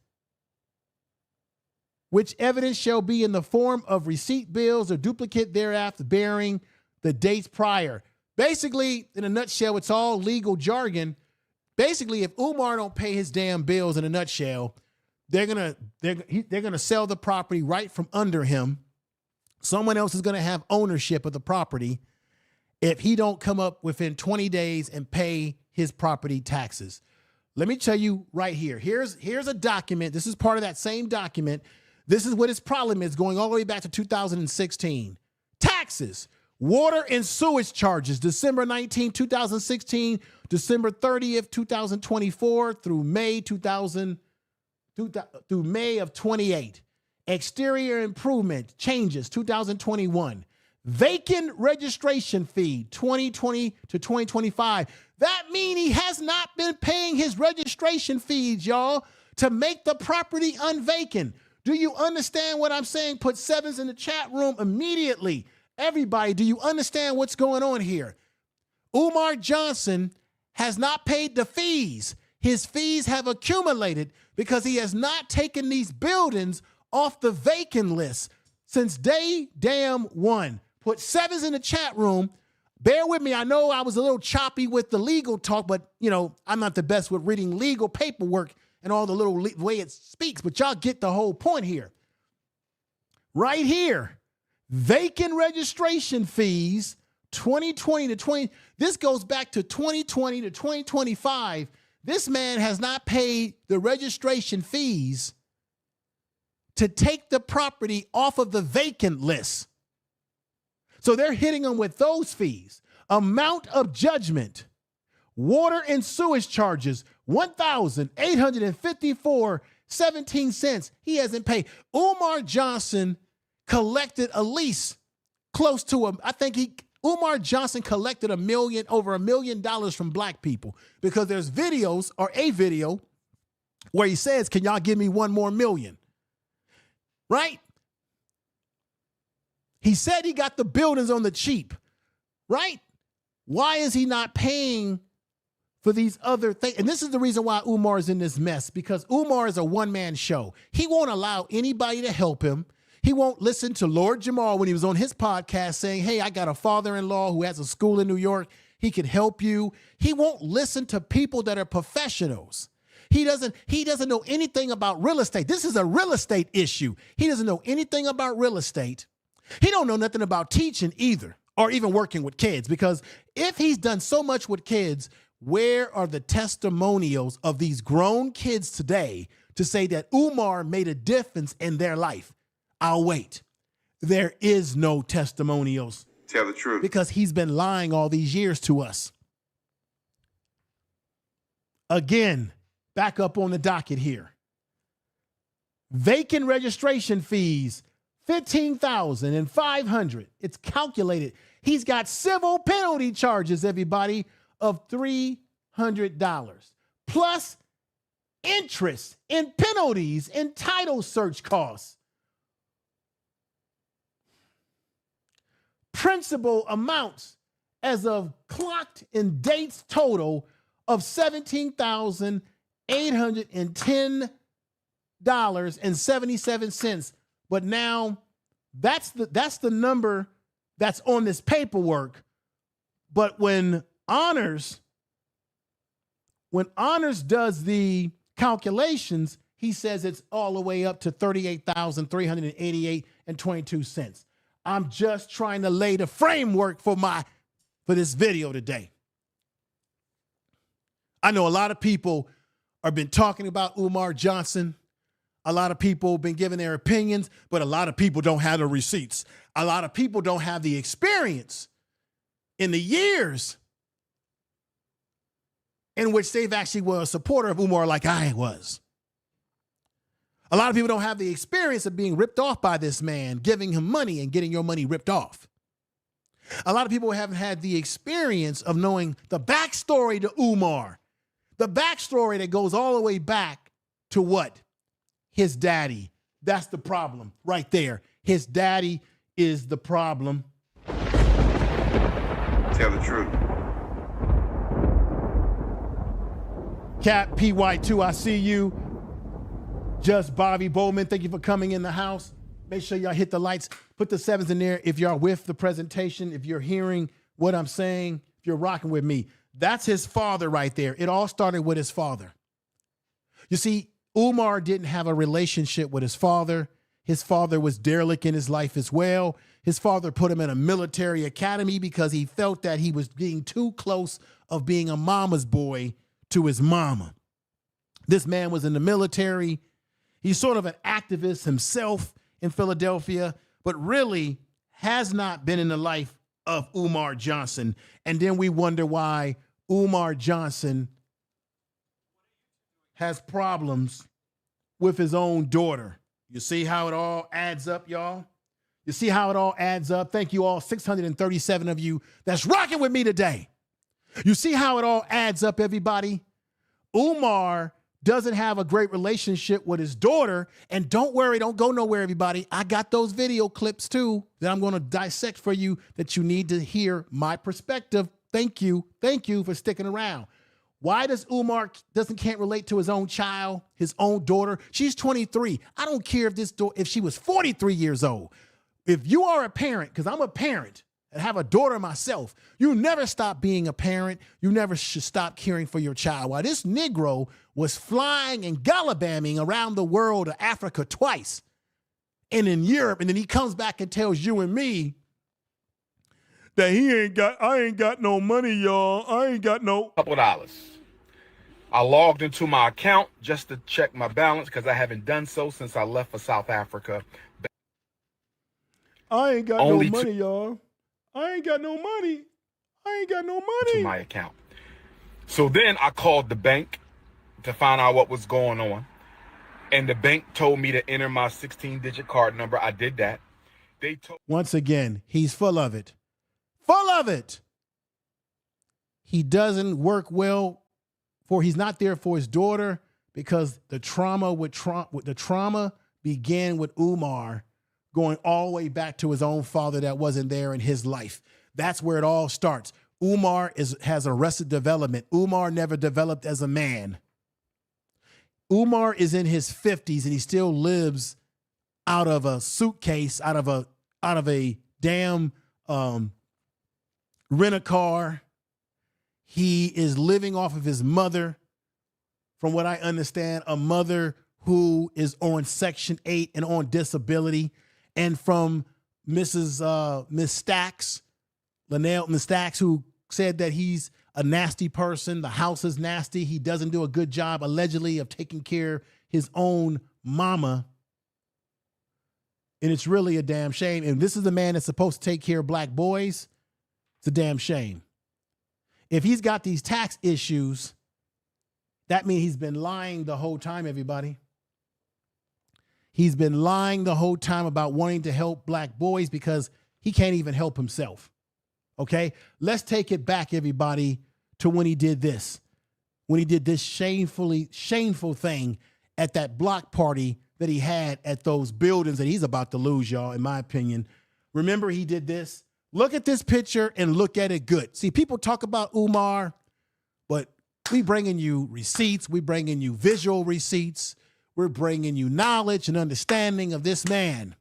which evidence shall be in the form of receipt bills or duplicate thereafter bearing the dates prior. Basically, in a nutshell, it's all legal jargon. Basically, if Umar don't pay his damn bills, in a nutshell, they're gonna sell the property right from under him. Someone else is gonna have ownership of the property if he don't come up within 20 days and pay his property taxes. Let me tell you right here. Here's a document. This is part of that same document. This is what his problem is, going all the way back to 2016. Taxes. Water and sewage charges, December 19, 2016, December 30th, 2024 through May of 28. Exterior improvement changes, 2021. Vacant registration fee 2020 to 2025. That means he has not been paying his registration fees, y'all, to make the property unvacant. Do you understand what I'm saying? Put sevens in the chat room immediately. Everybody, do you understand what's going on here? Umar Johnson has not paid the fees. His fees have accumulated because he has not taken these buildings off the vacant list since day damn one. Put sevens in the chat room. Bear with me. I know I was a little choppy with the legal talk, but, you know, I'm not the best with reading legal paperwork and all the little way it speaks, but y'all get the whole point here. Right here, vacant registration fees, 2020 to 20. This goes back to 2020 to 2025. This man has not paid the registration fees to take the property off of the vacant list. So they're hitting him with those fees. Amount of judgment, water and sewage charges, $1,854.17. He hasn't paid. Umar Johnson collected a lease close to Umar Johnson collected over $1 million from black people because there's videos or a video where he says, can y'all give me $1 more million? Right? He said he got the buildings on the cheap, right? Why is he not paying for these other things? And this is the reason why Umar is in this mess, because Umar is a one-man show. He won't allow anybody to help him. He won't listen to Lord Jamal when he was on his podcast saying, hey, I got a father-in-law who has a school in New York. He can help you. He won't listen to people that are professionals. He doesn't know anything about real estate. This is a real estate issue. He doesn't know anything about real estate. He don't know nothing about teaching either, or even working with kids, because if he's done so much with kids, where are the testimonials of these grown kids today to say that Umar made a difference in their life? I'll wait. There is no testimonials. Tell the truth. Because he's been lying all these years to us. Again, back up on the docket here. Vacant registration fees, $15,500. It's calculated. He's got civil penalty charges, everybody, of $300, plus interest and penalties and title search costs. Principal amounts as of clocked in dates total of $17,810.77. But now that's the number that's on this paperwork. But when Honors does the calculations, he says it's all the way up to $38,388.22. I'm just trying to lay the framework for this video today. I know a lot of people have been talking about Umar Johnson. A lot of people have been giving their opinions, but a lot of people don't have the receipts. A lot of people don't have the experience in the years in which they've actually were a supporter of Umar like I was. A lot of people don't have the experience of being ripped off by this man, giving him money and getting your money ripped off. A lot of people haven't had the experience of knowing the backstory to Umar, the backstory that goes all the way back to what? His daddy. That's the problem right there. His daddy is the problem. Tell the truth. Cap PY2, I see you. Just Bobby Bowman, thank you for coming in the house. Make sure y'all hit the lights. Put the sevens in there if y'all with the presentation, if you're hearing what I'm saying, if you're rocking with me. That's his father right there. It all started with his father. You see, Umar didn't have a relationship with his father. His father was derelict in his life as well. His father put him in a military academy because he felt that he was getting too close of being a mama's boy to his mama. This man was in the military. He's sort of an activist himself in Philadelphia, but really has not been in the life of Umar Johnson. And then we wonder why Umar Johnson has problems with his own daughter. You see how it all adds up, y'all? You see how it all adds up? Thank you all, 637 of you that's rocking with me today. You see how it all adds up, everybody? Umar doesn't have a great relationship with his daughter. And don't worry, don't go nowhere, everybody. I got those video clips too that I'm going to dissect for you that you need to hear my perspective. Thank you. Thank you for sticking around. Why does Umar can't relate to his own child, his own daughter? She's 23. I don't care if she was 43 years old. If you are a parent, because I'm a parent and have a daughter myself, you never stop being a parent. You never should stop caring for your child. While this Negro was flying and gallivanting around the world to Africa twice and in Europe, and then he comes back and tells you and me that I ain't got no money, y'all. I ain't got no couple of dollars. I logged into my account just to check my balance because I haven't done so since I left for South Africa. I ain't got no money, y'all. I ain't got no money. I ain't got no money. To my account. So then I called the bank to find out what was going on. And the bank told me to enter my 16-digit card number. I did that. They told Once again, he's full of it. Full of it. He doesn't work well he's not there for his daughter because the trauma began with Umar going all the way back to his own father that wasn't there in his life. That's where it all starts. Umar has arrested development. Umar never developed as a man. Umar is in his 50s and he still lives out of a suitcase, out of a damn rent-a-car. He is living off of his mother, from what I understand, a mother who is on Section 8 and on disability. And from Miss Stacks, Linnell Miss Stacks, who said that he's a nasty person. The house is nasty. He doesn't do a good job, allegedly, of taking care of his own mama. And it's really a damn shame. And this is the man that's supposed to take care of black boys. It's a damn shame. If he's got these tax issues, that means he's been lying the whole time, everybody. He's been lying the whole time about wanting to help black boys because he can't even help himself. Okay? Let's take it back, everybody, to when he did this. When he did this shameful thing at that block party that he had at those buildings that he's about to lose, y'all, in my opinion. Remember he did this? Look at this picture and look at it good. See, people talk about Umar, but we bringing you receipts. We bringing you visual receipts. We're bringing you knowledge and understanding of this man.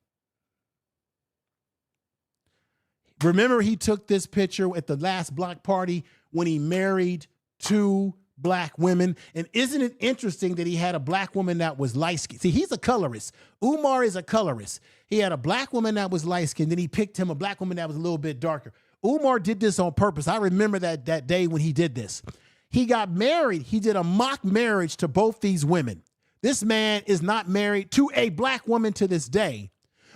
Remember, he took this picture at the last block party when he married 2 black women. And isn't it interesting that he had a black woman that was light-skinned? See, he's a colorist. Umar is a colorist. He had a black woman that was light-skinned. Then he picked him a black woman that was a little bit darker. Umar did this on purpose. I remember that day when he did this. He got married. He did a mock marriage to both these women. This man is not married to a black woman to this day,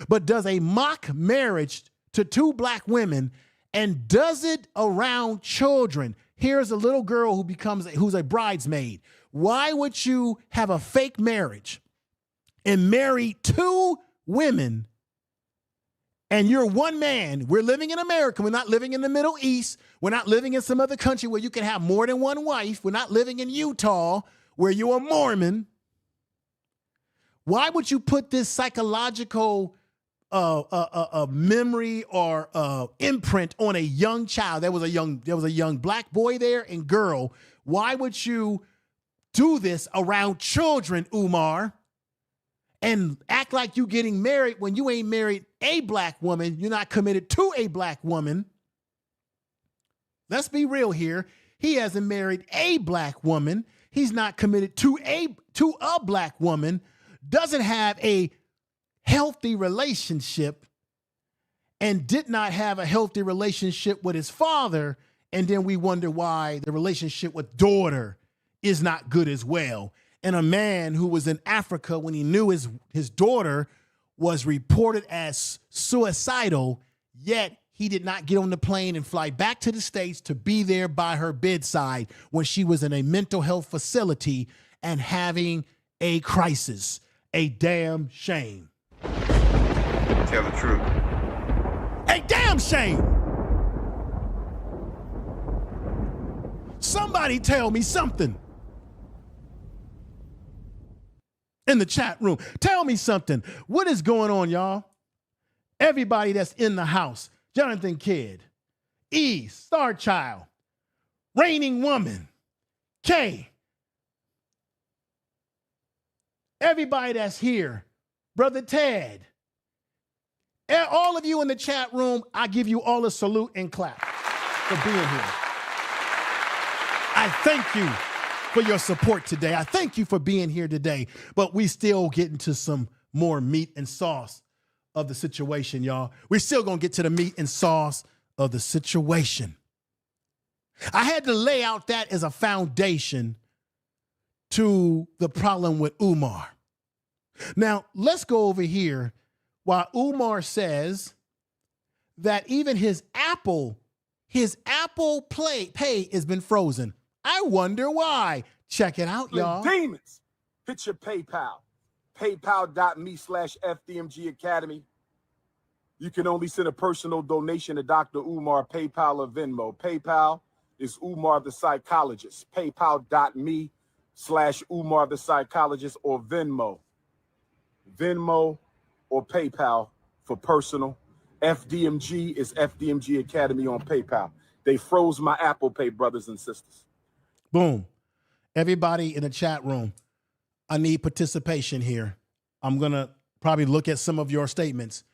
but does a mock marriage to 2 black women and does it around children. Here's a little girl who's a bridesmaid. Why would you have a fake marriage and marry 2 women and you're one man? We're living in America. We're not living in the Middle East. We're not living in some other country where you can have more than one wife. We're not living in Utah where you're a Mormon. Why would you put this psychological memory or imprint on a young child? There was a young black boy there and girl. Why would you do this around children, Umar, and act like you getting married when you ain't married a black woman? You're not committed to a black woman. Let's be real here. He hasn't married a black woman. He's not committed to a black woman. Doesn't have a healthy relationship and did not have a healthy relationship with his father. And then we wonder why the relationship with daughter is not good as well. And a man who was in Africa when he knew his daughter was reported as suicidal, yet he did not get on the plane and fly back to the States to be there by her bedside when she was in a mental health facility and having a crisis. A damn shame. Tell the truth. A damn shame. Somebody tell me something. In the chat room, tell me something. What is going on, y'all? Everybody that's in the house, Jonathan Kidd, E, Star Child, Reigning Woman, K, everybody that's here, Brother Ted, all of you in the chat room, I give you all a salute and clap for being here. I thank you for your support today. I thank you for being here today, but we still get into some more meat and sauce of the situation, y'all. We're still gonna get to the meat and sauce of the situation. I had to lay out that as a foundation to the problem with Umar. Now, let's go over here while Umar says that even his Apple Pay has been frozen. I wonder why. Check it out, y'all. Demons, hit your PayPal. PayPal.me/FDMG Academy. You can only send a personal donation to Dr. Umar, PayPal or Venmo. PayPal is Umar the Psychologist. PayPal.me/Umar the Psychologist or Venmo. Venmo or PayPal for personal. FDMG is FDMG Academy on PayPal. They froze my Apple Pay, brothers and sisters. Boom. Everybody in the chat room, I need participation here. I'm going to probably look at some of your statements.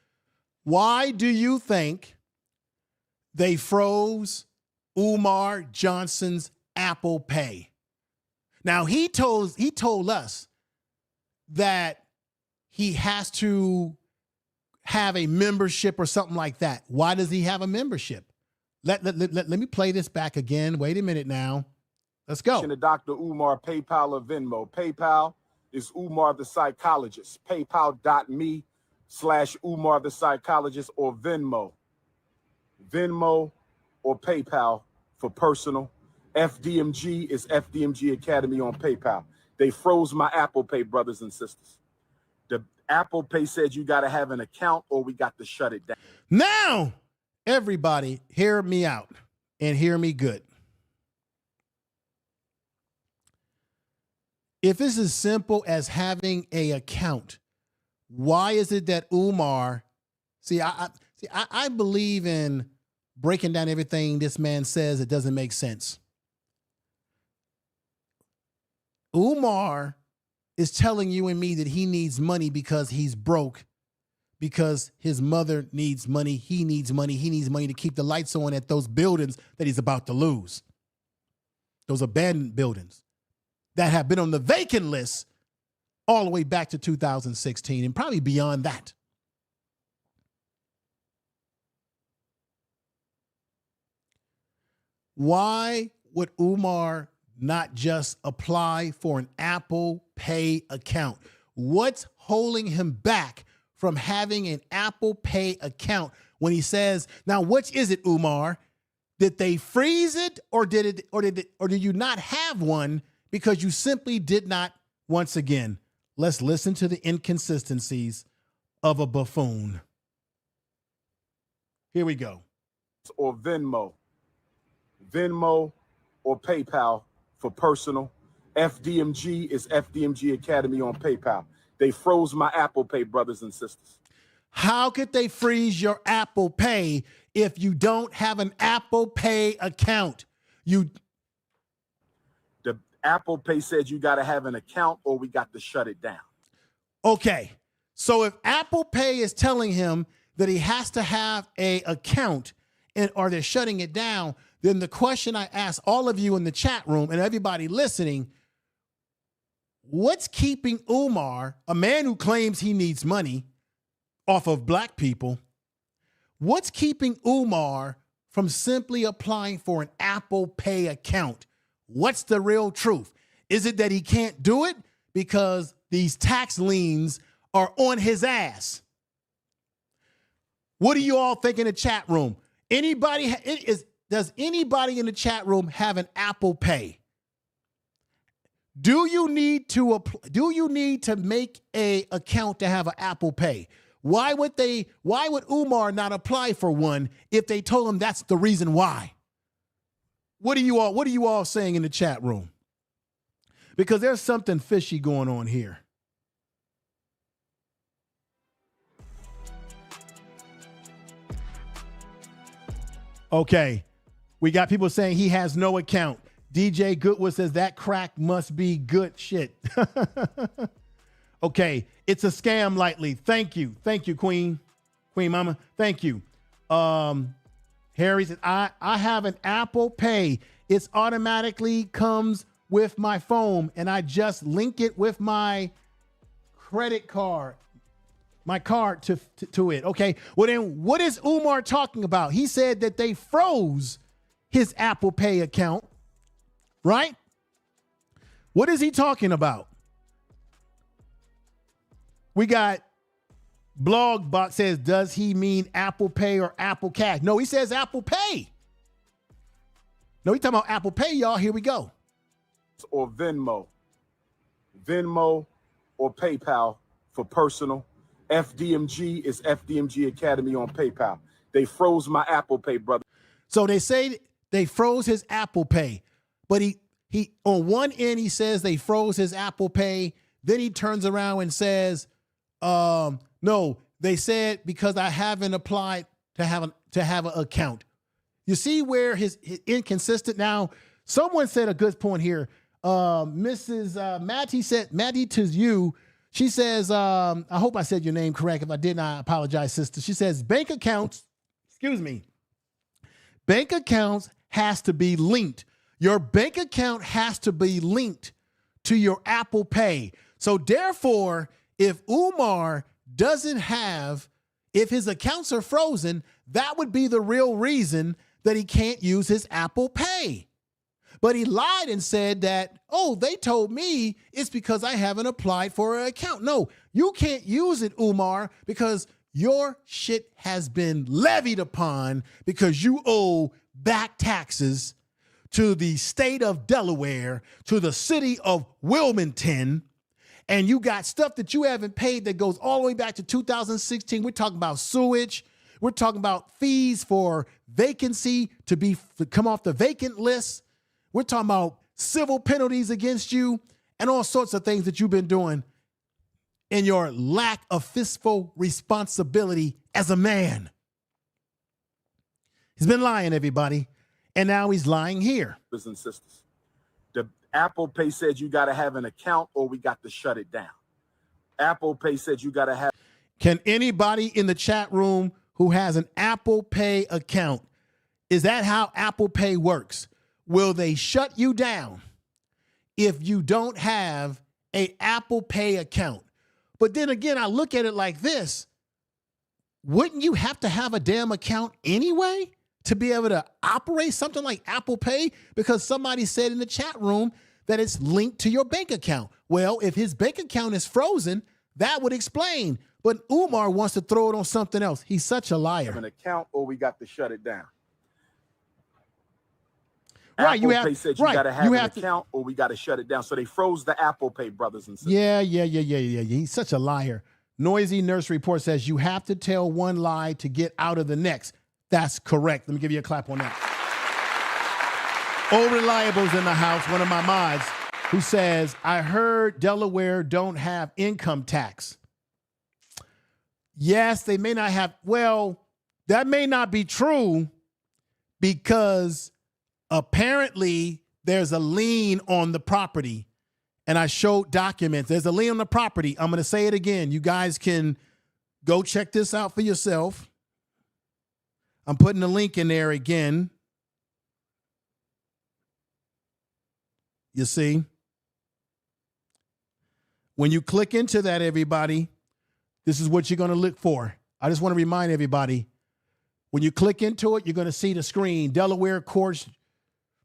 Why do you think they froze Umar Johnson's Apple Pay? Now, he told us that he has to have a membership or something like that. Why does he have a membership? Let me play this back again. Wait a minute now. Let's go. To Dr. Umar, PayPal or Venmo. PayPal is Umar the Psychologist. PayPal.me/Umar the Psychologist or Venmo. Venmo or PayPal for personal. FDMG is FDMG Academy on PayPal. They froze my Apple Pay, brothers and sisters. The Apple Pay said you got to have an account or we got to shut it down. Now, everybody, hear me out and hear me good. If it's as simple as having an account, why is it that Umar, I believe in breaking down everything this man says. It doesn't make sense. Umar is telling you and me that he needs money because he's broke, because his mother needs money. He needs money. He needs money to keep the lights on at those buildings that he's about to lose. Those abandoned buildings that have been on the vacant list all the way back to 2016 and probably beyond that. Why would Umar not just apply for an Apple Pay account? What's holding him back from having an Apple Pay account when he says, now, which is it, Umar? Did they freeze it or did you not have one because you simply did not? Once again, let's listen to the inconsistencies of a buffoon. Here we go. Or Venmo. Venmo or PayPal for personal. FDMG is FDMG Academy on PayPal. They froze my Apple Pay, brothers and sisters. How could they freeze your Apple Pay if you don't have an Apple Pay account? The Apple Pay said you got to have an account or we got to shut it down. Okay. So if Apple Pay is telling him that he has to have an account or they're shutting it down, then the question I ask all of you in the chat room and everybody listening, what's keeping Umar, a man who claims he needs money off of black people, what's keeping Umar from simply applying for an Apple Pay account? What's the real truth? Is it that he can't do it because these tax liens are on his ass? What do you all think in the chat room? Does anybody in the chat room have an Apple Pay? Do you need to make an account to have an Apple Pay? Why would Umar not apply for one if they told him that's the reason why? What are you all saying in the chat room? Because there's something fishy going on here. Okay. We got people saying he has no account. DJ Goodwood says that crack must be good shit. Okay. It's a scam lightly. Thank you. Thank you, Queen Mama. Thank you. Harry said, I have an Apple Pay. It's automatically comes with my phone and I just link it with my credit card, my card to it. Okay. Well, then what is Umar talking about? He said that they froze his Apple Pay account, right? What is he talking about? We got Blogbox says, does he mean Apple Pay or Apple Cash? No, he says Apple Pay. No, he's talking about Apple Pay, y'all. Here we go. Or Venmo or PayPal for personal. FDMG is FDMG Academy on PayPal. They froze my Apple Pay, brother. So they say they froze his Apple Pay, but he on one end he says they froze his Apple Pay. Then he turns around and says, no, they said because I haven't applied to have an account. You see where his inconsistent. Now, someone said a good point here. Mrs. Matty to you. She says, I hope I said your name correct. If I didn't, I apologize, sister. She says bank accounts has to be linked. Your bank account has to be linked to your Apple Pay. So therefore, if Umar doesn't have, if his accounts are frozen, that would be the real reason that he can't use his Apple Pay. But he lied and said that, oh, they told me it's because I haven't applied for an account. No, you can't use it, Umar, because your shit has been levied upon because you owe back taxes to the state of Delaware, to the city of Wilmington, and you got stuff that you haven't paid that goes all the way back to 2016. We're talking about sewage. We're talking about fees for vacancy to come off the vacant list. We're talking about civil penalties against you and all sorts of things that you've been doing in your lack of fiscal responsibility as a man. He's been lying, everybody. And now he's lying here. Brothers and sisters, the Apple Pay said you got to have an account or we got to shut it down. Apple Pay said you got to have. Can anybody in the chat room who has an Apple Pay account, is that how Apple Pay works? Will they shut you down if you don't have an Apple Pay account? But then again, I look at it like this. Wouldn't you have to have a damn account anyway to be able to operate something like Apple Pay? Because somebody said in the chat room that it's linked to your bank account. Well, if his bank account is frozen, that would explain. But Umar wants to throw it on something else. He's such a liar. An account or we got to shut it down. Right, Apple Pay said you got to have an account or we got to shut it down. So they froze the Apple Pay, brothers and sisters. Yeah. He's such a liar. Noisy Nurse Report says you have to tell one lie to get out of the next. That's correct. Let me give you a clap on that. Old Reliable's in the house, one of my mods, who says, I heard Delaware don't have income tax. Yes, they may not have. Well, that may not be true because apparently there's a lien on the property. And I showed documents. There's a lien on the property. I'm going to say it again. You guys can go check this out for yourself. I'm putting a link in there again. You see? When you click into that, everybody, this is what you're going to look for. I just want to remind everybody, when you click into it, you're going to see the screen, Delaware Courts,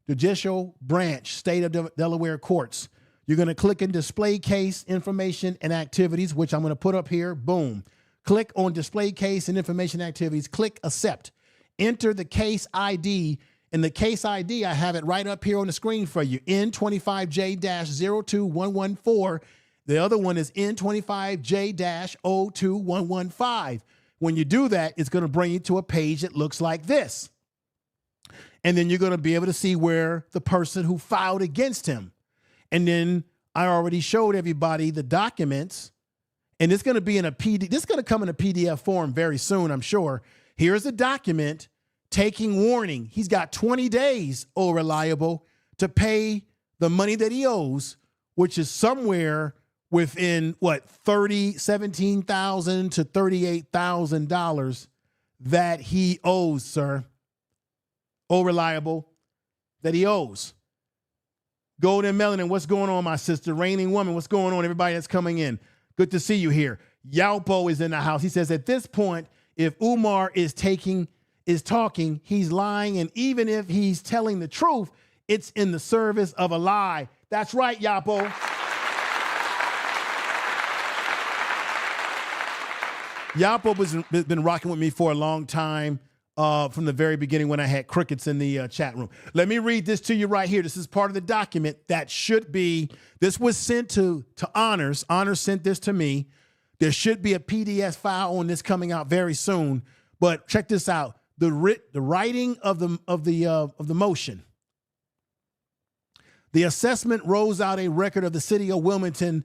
Judicial Branch, State of Delaware Courts. You're going to click in Display Case Information and Activities, which I'm going to put up here. Boom. Click on Display Case and Information Activities. Click Accept. Enter the case ID. In the case ID, I have it right up here on the screen for you, N25J-02114. The other one is N25J-02115. When you do that, it's going to bring you to a page that looks like this. And then you're going to be able to see where the person who filed against him. And then I already showed everybody the documents. And it's going to be in a PDF. This is going to come in a PDF form very soon, I'm sure. Here's a document taking warning. He's got 20 days, oh reliable, to pay the money that he owes, which is somewhere within $17,000 to $38,000 that he owes, sir. Oh reliable, that he owes. Golden Melanin, what's going on, my sister? Reigning Woman, what's going on? Everybody that's coming in. Good to see you here. Yaupo is in the house. He says, at this point, if Umar is talking, he's lying. And even if he's telling the truth, it's in the service of a lie. That's right, Yaupo. Yaupo has been rocking with me for a long time, from the very beginning when I had crickets in the chat room. Let me read this to you right here. This is part of the document that should be, this was sent to Honors. Honors sent this to me. There should be a PDF file on this coming out very soon. But check this out: the writing of the motion. The assessment rolls out a record of the city of Wilmington.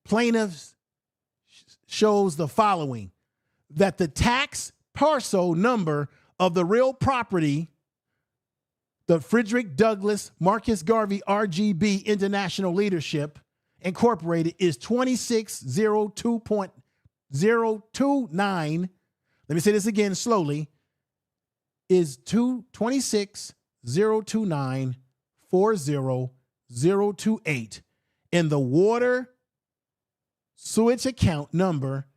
Plaintiffs shows the following: that the tax parcel number of the real property, the Frederick Douglass Marcus Garvey RGB International Leadership Incorporated, is 2602.029. Let me say this again slowly. Is 2602940028. And the water sewage account number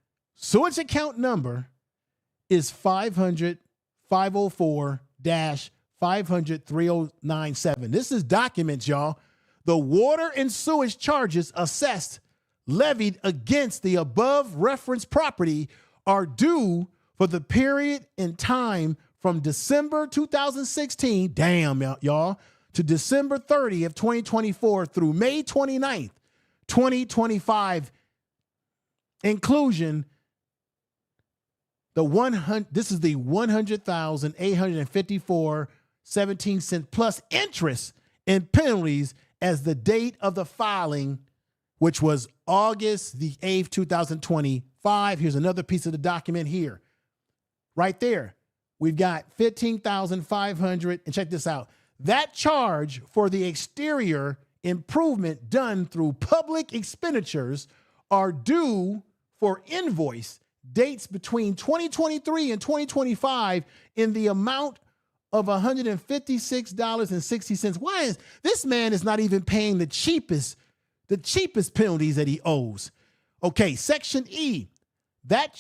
is 500-504-500-3097. This is documents, y'all. The water and sewage charges assessed, levied against the above referenced property are due for the period in time from December 2016, damn, y'all, to December 30th, 2024 through May 29th, 2025, inclusion. This is the $100,854.17 plus interest and penalties as the date of the filing, which was August the 8th, 2025. Here's another piece of the document here. Right there. We've got $15,500. And check this out. That charge for the exterior improvement done through public expenditures are due for invoice dates between 2023 and 2025 in the amount of $156.60. Why is this man is not even paying the cheapest penalties that he owes? Okay, Section E, that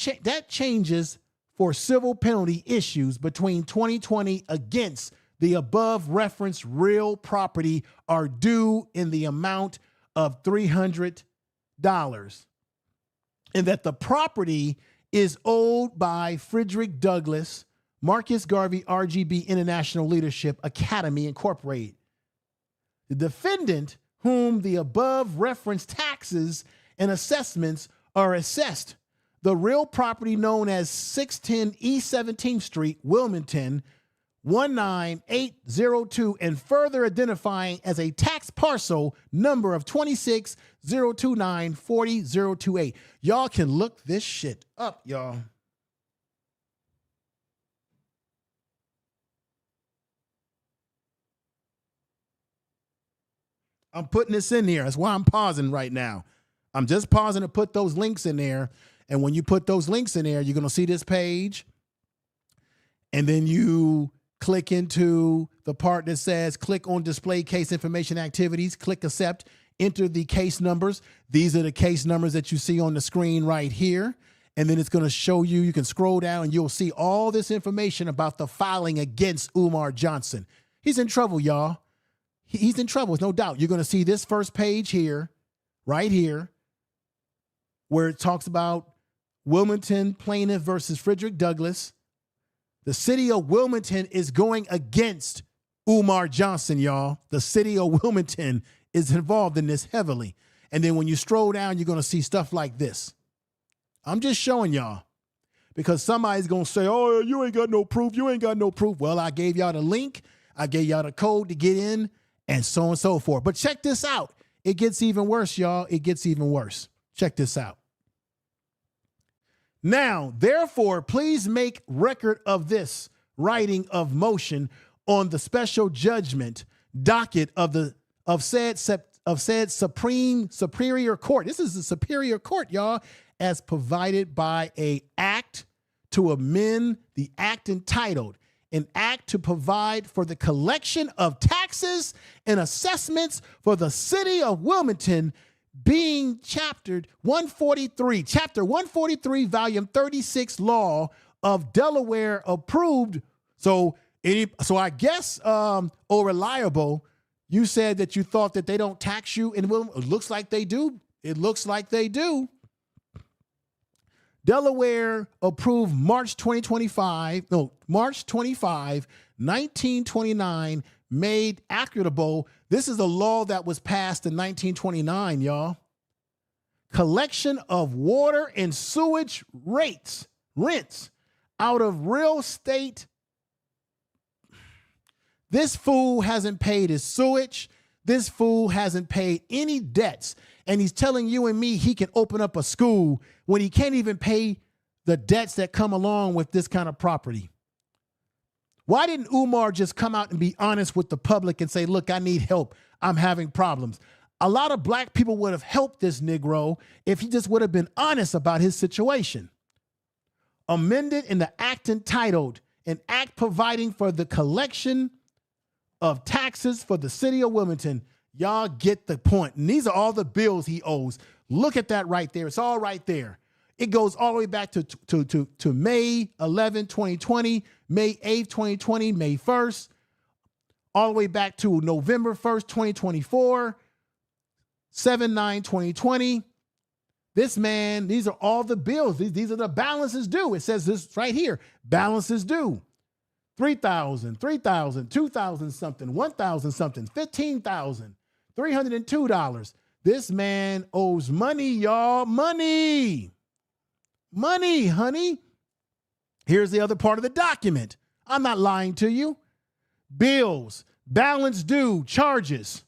changes for civil penalty issues between 2020 against the above referenced real property are due in the amount of $300, and that the property is owed by Frederick Douglass Marcus Garvey RGB International Leadership Academy Incorporated. The defendant, whom the above referenced taxes and assessments are assessed, the real property known as 610 East 17th Street, Wilmington, 19802, and further identifying as a tax parcel number of 2602940028. Y'all can look this shit up, y'all. I'm putting this in here. That's why I'm pausing right now. I'm just pausing to put those links in there. And when you put those links in there, you're going to see this page. And then you click into the part that says click on display case information activities, click accept, enter the case numbers. These are the case numbers that you see on the screen right here. And then it's going to show you, you can scroll down and you'll see all this information about the filing against Umar Johnson. He's in trouble, y'all. He's in trouble, no doubt. You're going to see this first page here, right here, where it talks about Wilmington plaintiff versus Frederick Douglass. The city of Wilmington is going against Umar Johnson, y'all. The city of Wilmington is involved in this heavily. And then when you scroll down, you're going to see stuff like this. I'm just showing y'all because somebody's going to say, oh, you ain't got no proof. You ain't got no proof. Well, I gave y'all the link. I gave y'all the code to get in and so forth. But check this out. It gets even worse, y'all. It gets even worse. Check this out. Now, therefore, please make record of this writing of motion on the special judgment docket of said superior court. This is the superior court, y'all, as provided by a act to amend the act entitled an act to provide for the collection of taxes and assessments for the city of Wilmington, being chapter 143, volume 36 law of Delaware approved. So I guess, reliable, you said that you thought that they don't tax you in Wilmington. It looks like they do. It looks like they do. Delaware approved March 25, 1929, made equitable. This is a law that was passed in 1929, y'all. Collection of water and sewage rents out of real estate. This fool hasn't paid his sewage. This fool hasn't paid any debts. And he's telling you and me he can open up a school when he can't even pay the debts that come along with this kind of property. Why didn't Umar just come out and be honest with the public and say, look, I need help. I'm having problems. A lot of black people would have helped this Negro if he just would have been honest about his situation. Amended in the act entitled, an act providing for the collection of taxes for the city of Wilmington. Y'all get the point. And these are all the bills he owes. Look at that right there. It's all right there. It goes all the way back to May 11, 2020, May 8th, 2020, May 1st, all the way back to November 1st, 2024, 7/9/2020. This man, these are all the bills. These are the balances due. It says this right here, balances due. $3,000, $2,000 something, $1,000 something, $15,302. This man owes money, y'all. Money, honey. Here's the other part of the document. I'm not lying to you. Bills, balance due, charges,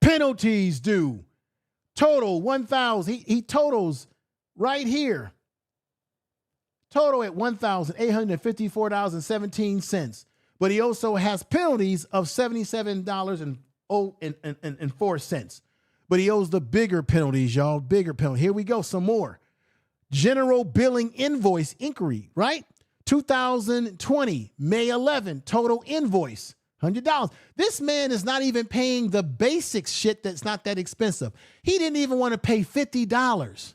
penalties due, total 1,000. He totals right here. Total at $1,854.17. But he also has penalties of $77.04. But he owes the bigger penalties, y'all. Bigger penalty. Here we go. Some more. General billing invoice inquiry, right? 2020, May 11, total invoice, $100. This man is not even paying the basic shit that's not that expensive. He didn't even want to pay $50,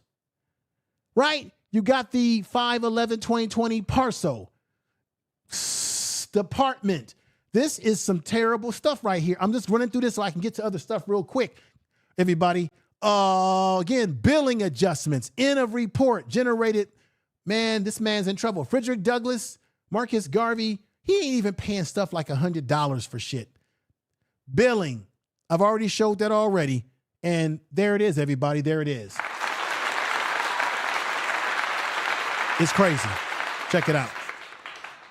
right? You got the 5/11/2020 parcel department. This is some terrible stuff right here. I'm just running through this so I can get to other stuff real quick. Everybody, again, billing adjustments, end of report generated. Man, this man's in trouble. Frederick Douglass, Marcus Garvey, he ain't even paying stuff like $100 for shit. Billing, I've already showed that already. And there it is, everybody. There it is. It's crazy. Check it out.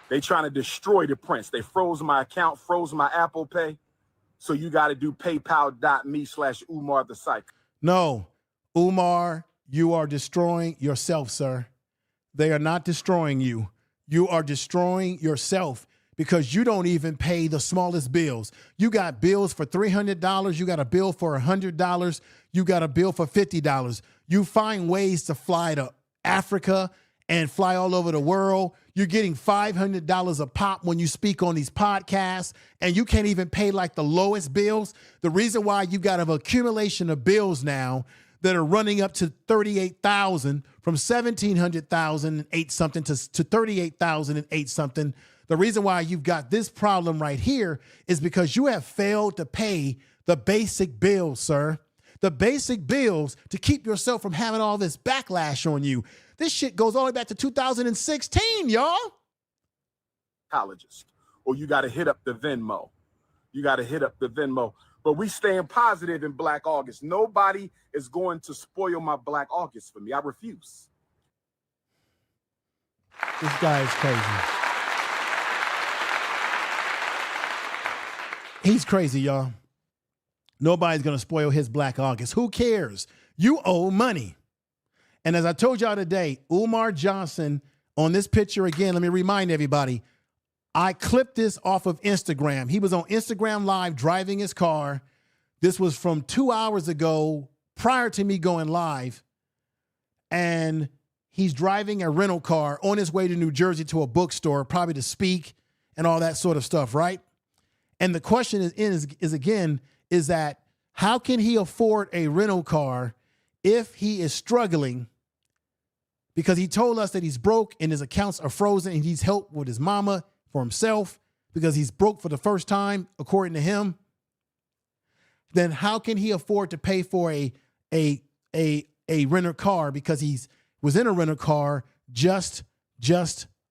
They trying to destroy the prince. They froze my account, froze my Apple Pay. So you got to do paypal.me/Umar the Psych. No, Umar, you are destroying yourself, sir. They are not destroying you. You are destroying yourself because you don't even pay the smallest bills. You got bills for $300. You got a bill for $100. You got a bill for $50. You find ways to fly to Africa and fly all over the world. You're getting $500 a pop when you speak on these podcasts, and you can't even pay like the lowest bills. The reason why you got an accumulation of bills now that are running up to $38,000 from $1,708 something to $38,008 something. The reason why you've got this problem right here is because you have failed to pay the basic bills, sir. The basic bills to keep yourself from having all this backlash on you. This shit goes all the way back to 2016, y'all. Or you got to hit up the Venmo. But we staying positive in Black August. Nobody is going to spoil my Black August for me. I refuse. This guy is crazy. He's crazy, y'all. Nobody's going to spoil his Black August. Who cares? You owe money. And as I told y'all today, Umar Johnson on this picture again, let me remind everybody, I clipped this off of Instagram. He was on Instagram Live driving his car. This was from 2 hours ago prior to me going live. And he's driving a rental car on his way to New Jersey to a bookstore, probably to speak and all that sort of stuff, right? And the question is that how can he afford a rental car if he is struggling? Because he told us that he's broke and his accounts are frozen and he's helped with his mama for himself because he's broke for the first time, according to him. Then how can he afford to pay for a rental car because he's was in a rental car just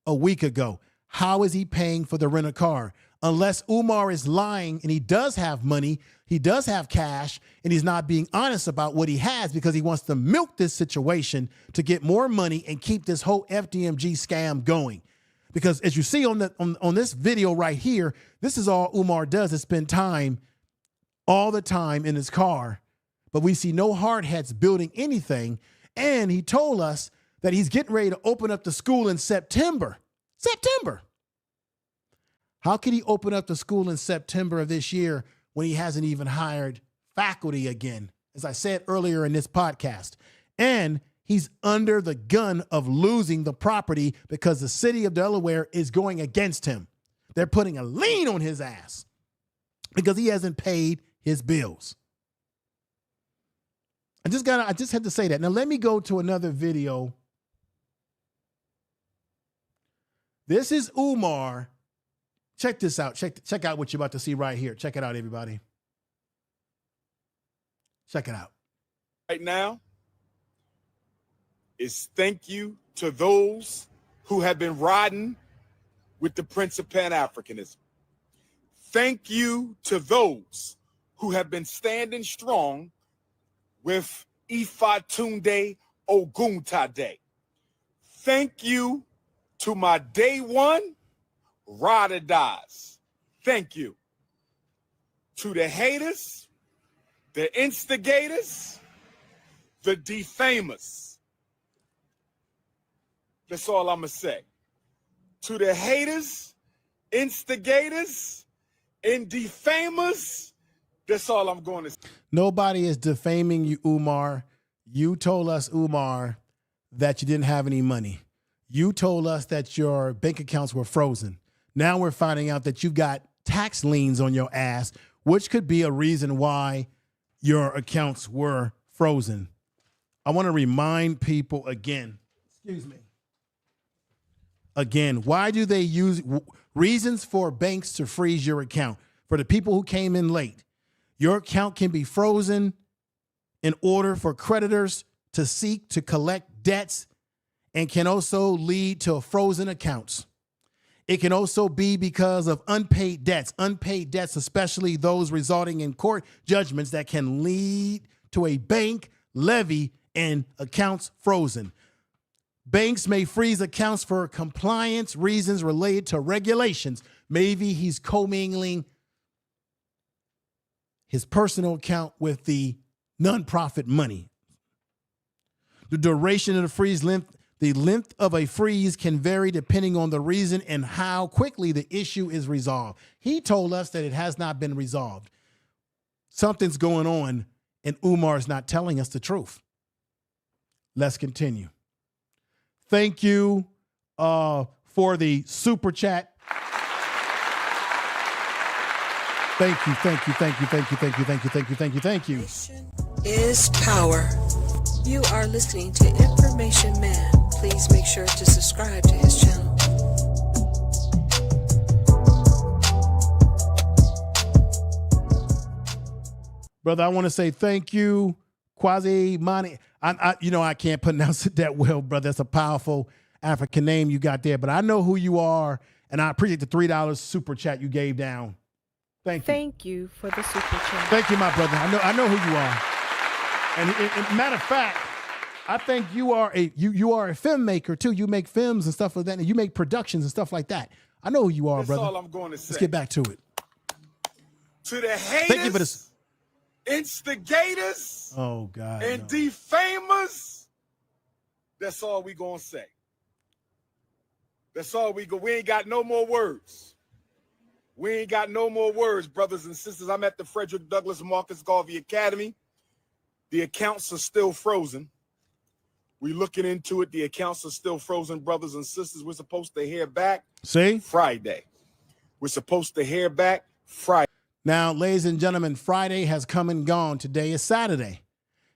a week ago? How is he paying for the rental car? Unless Umar is lying and he does have money, he does have cash, and he's not being honest about what he has because he wants to milk this situation to get more money and keep this whole FDMG scam going. Because as you see on this video right here, this is all Umar does is spend time all the time in his car. But we see no hard hats building anything. And he told us that he's getting ready to open up the school in September. How can he open up the school in September of this year when he hasn't even hired faculty again, as I said earlier in this podcast? And he's under the gun of losing the property because the city of Delaware is going against him. They're putting a lien on his ass because he hasn't paid his bills. I just had to say that. Now let me go to another video. This is Umar. Check this out. Check out what you're about to see right here. Check it out, everybody. Check it out. Right now is thank you to those who have been riding with the Prince of Pan-Africanism. Thank you to those who have been standing strong with Ifatunde Oguntade. Thank you to my day one ride or dies. Thank you to the haters, the instigators, the defamers. That's all I'm going to say. To the haters, instigators, and defamers, that's all I'm going to say. Nobody is defaming you, Umar. You told us, Umar, that you didn't have any money. You told us that your bank accounts were frozen. Now we're finding out that you've got tax liens on your ass, which could be a reason why your accounts were frozen. I want to remind people again, why do they use reasons for banks to freeze your account? For the people who came in late, your account can be frozen in order for creditors to seek to collect debts and can also lead to frozen accounts. It can also be because of unpaid debts, especially those resulting in court judgments that can lead to a bank levy and accounts frozen. Banks may freeze accounts for compliance reasons related to regulations. Maybe he's commingling his personal account with the nonprofit money. The duration of the freeze length, the length of a freeze can vary depending on the reason and how quickly the issue is resolved. He told us that it has not been resolved. Something's going on, and Umar's not telling us the truth. Let's continue. Thank you for the super chat. Thank you. Is power. You are listening to Information Man. Please make sure to subscribe to his channel. Brother, I want to say thank you, Kwazi Mani. I can't pronounce it that well, brother. That's a powerful African name you got there, but I know who you are, and I appreciate the $3 super chat you gave down. Thank you. Thank you for the super chat. Thank you, my brother. I know who you are. And matter of fact, I think you are a film maker too. You make films and stuff like that, and you make productions and stuff like that. I know who you are, That's brother. all I'm going to say. Let's get back to it. To the haters, Thank you for this. Instigators, Oh God. and no. defamers, that's all we gonna say. That's all we ain't got no more words. We ain't got no more words, brothers and sisters. I'm at the Frederick Douglass Marcus Garvey Academy. The accounts are still frozen. We're looking into it. The accounts are still frozen, brothers and sisters. We're supposed to hear back See? Friday. We're supposed to hear back Friday. Now, ladies and gentlemen, Friday has come and gone. Today is Saturday.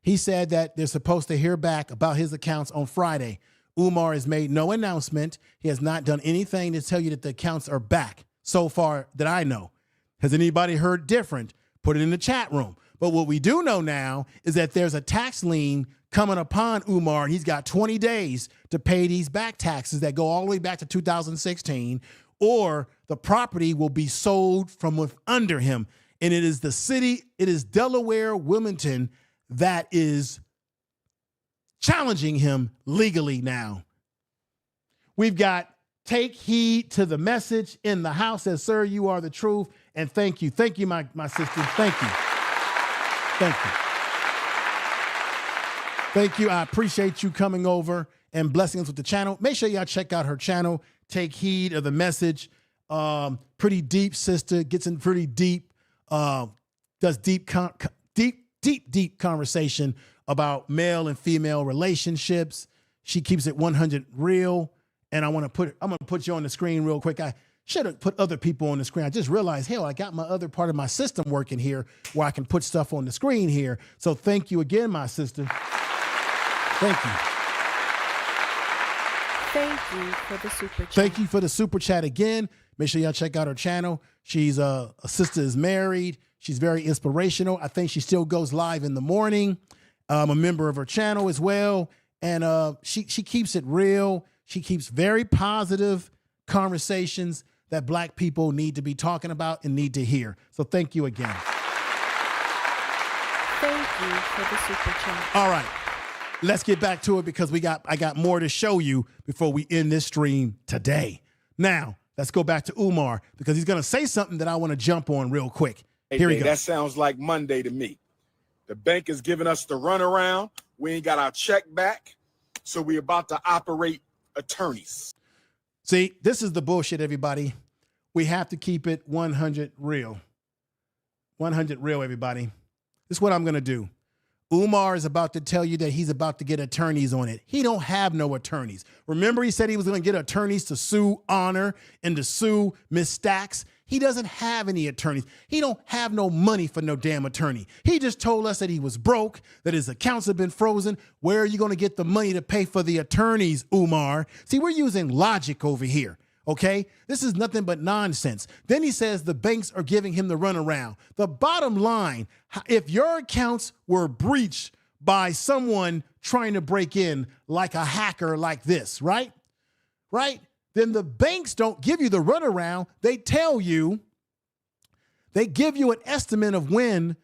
He said that they're supposed to hear back about his accounts on Friday. Umar has made no announcement. He has not done anything to tell you that the accounts are back so far that I know. Has anybody heard different? Put it in the chat room. But what we do know now is that there's a tax lien coming upon Umar, and he's got 20 days to pay these back taxes that go all the way back to 2016, or the property will be sold from under him. And it is the city, it is Delaware, Wilmington, that is challenging him legally now. We've got take heed to the message in the house that, sir, you are the truth. And thank you. Thank you, my sister. Thank you. Thank you. Thank you. I appreciate you coming over and blessing us with the channel. Make sure y'all check out her channel. Take heed of the message. Pretty deep sister. Gets in pretty deep. Does deep conversation about male and female relationships. She keeps it 100 real. And I'm gonna put you on the screen real quick. I should have put other people on the screen. I just realized, hell, I got my other part of my system working here where I can put stuff on the screen here. So thank you again, my sister. Thank you. Thank you for the super chat. Thank you for the super chat again. Make sure y'all check out her channel. She's a sister is married. She's very inspirational. I think she still goes live in the morning. I'm a member of her channel as well. And she keeps it real. She keeps very positive conversations that Black people need to be talking about and need to hear. So thank you again. Thank you for the super chat. All right, let's get back to it because I got more to show you before we end this stream today. Now, let's go back to Umar because he's going to say something that I want to jump on real quick. Here we go. That sounds like Monday to me. The bank is giving us the runaround. We ain't got our check back, so we're about to operate attorneys. See, this is the bullshit, everybody. We have to keep it 100 real. 100 real, everybody. This is what I'm going to do. Umar is about to tell you that he's about to get attorneys on it. He don't have no attorneys. Remember, he said he was going to get attorneys to sue Honor and to sue Miss Stacks. He doesn't have any attorneys. He don't have no money for no damn attorney. He just told us that he was broke, that his accounts have been frozen. Where are you going to get the money to pay for the attorneys, Umar? See, we're using logic over here, okay? This is nothing but nonsense. Then he says the banks are giving him the runaround. The bottom line, if your accounts were breached by someone trying to break in like a hacker like this, right? Then the banks don't give you the runaround. They tell you, they give you an estimate of when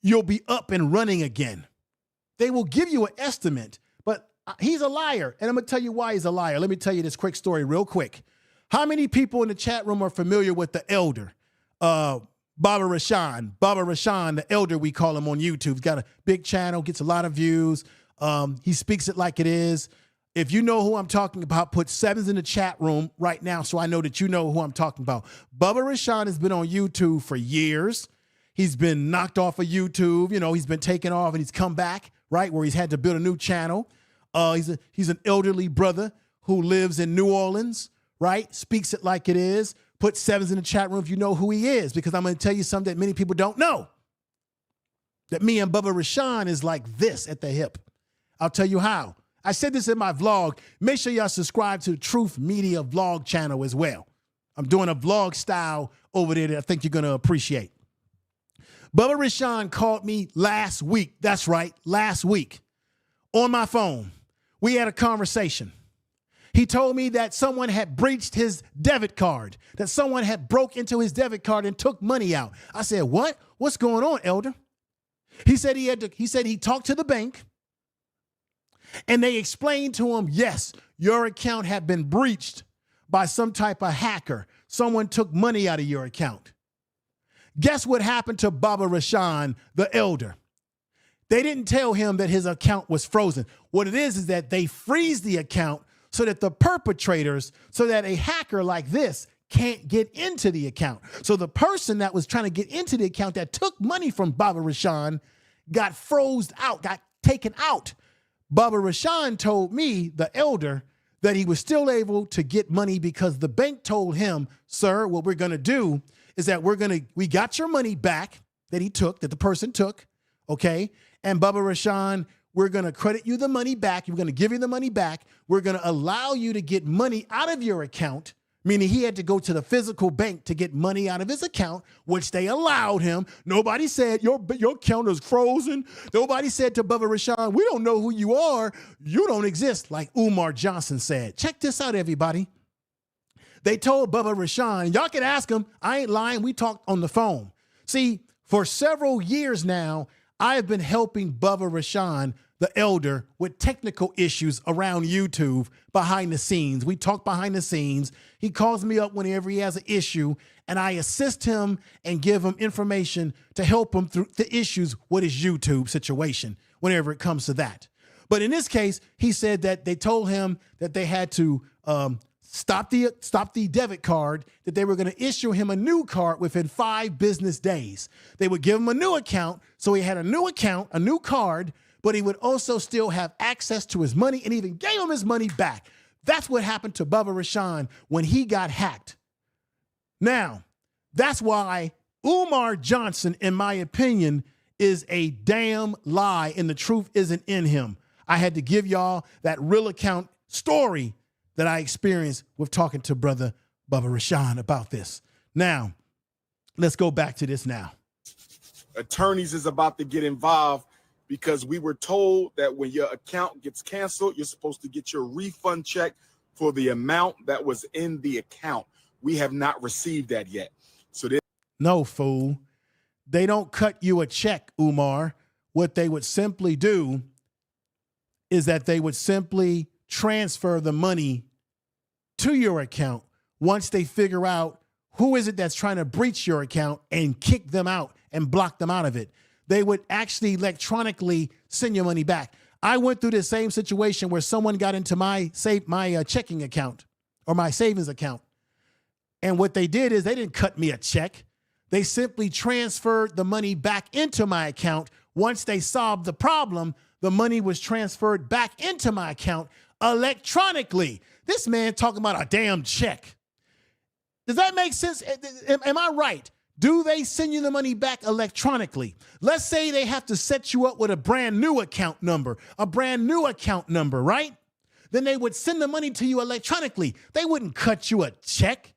you'll be up and running again. They will give you an estimate, but he's a liar. And I'm going to tell you why he's a liar. Let me tell you this quick story real quick. How many people in the chat room are familiar with the elder? Baba Rashan, the elder, we call him on YouTube. He's got a big channel, gets a lot of views. He speaks it like it is. If you know who I'm talking about, put sevens in the chat room right now so I know that you know who I'm talking about. Bubba Rashan has been on YouTube for years. He's been knocked off of YouTube. You know, he's been taken off and he's come back, right, where he's had to build a new channel. He's an elderly brother who lives in New Orleans, right, speaks it like it is. Put sevens in the chat room if you know who he is, because I'm going to tell you something that many people don't know. That me and Bubba Rashan is like this at the hip. I'll tell you how. I said this in my vlog. Make sure y'all subscribe to the Truth Media vlog channel as well. I'm doing a vlog style over there that I think you're going to appreciate. Bubba Rashan called me last week. That's right, last week. On my phone. We had a conversation. He told me that someone had breached his debit card, that someone had broke into his debit card and took money out. I said, what? What's going on, elder? He said he talked to the bank and they explained to him, yes, your account had been breached by some type of hacker. Someone took money out of your account. Guess what happened to Baba Rashan, the elder? They didn't tell him that his account was frozen. What it is that they freeze the account so that the perpetrators, so that a hacker like this can't get into the account. So the person that was trying to get into the account that took money from Baba Rashan got froze out, got taken out. Baba Rashan told me, the elder, that he was still able to get money because the bank told him, sir, what we're going to do is that we got your money back that he took, that the person took, okay? And Baba Rashan, we're going to credit you the money back. We're going to give you the money back. We're going to allow you to get money out of your account, meaning he had to go to the physical bank to get money out of his account, which they allowed him. Nobody said, your account is frozen. Nobody said to Baba Rashan, we don't know who you are. You don't exist, like Umar Johnson said. Check this out, everybody. They told Baba Rashan, y'all can ask him, I ain't lying, we talked on the phone. See, for several years now, I have been helping Baba Rashan, the elder, with technical issues around YouTube behind the scenes. We talk behind the scenes. He calls me up whenever he has an issue, and I assist him and give him information to help him through the issues with his YouTube situation whenever it comes to that. But in this case, he said that they told him that they had to stop the debit card, that they were going to issue him a new card within 5 business days. They would give him a new account. So he had a new account, a new card, but he would also still have access to his money and even gave him his money back. That's what happened to Baba Rashan when he got hacked. Now, that's why Umar Johnson, in my opinion, is a damn lie and the truth isn't in him. I had to give y'all that real account story that I experienced with talking to brother Baba Rashan about this. Now, let's go back to this now. Attorneys is about to get involved because we were told that when your account gets canceled, you're supposed to get your refund check for the amount that was in the account. We have not received that yet. So no, fool. They don't cut you a check, Umar. What they would simply do is that they would simply transfer the money to your account once they figure out who is it that's trying to breach your account and kick them out and block them out of it. They would actually electronically send your money back. I went through the same situation where someone got into my checking account or my savings account. And what they did is they didn't cut me a check. They simply transferred the money back into my account. Once they solved the problem, the money was transferred back into my account electronically. This man talking about a damn check. Does that make sense? Am I right? Do they send you the money back electronically? Let's say they have to set you up with a brand new account number, right? Then they would send the money to you electronically. They wouldn't cut you a check.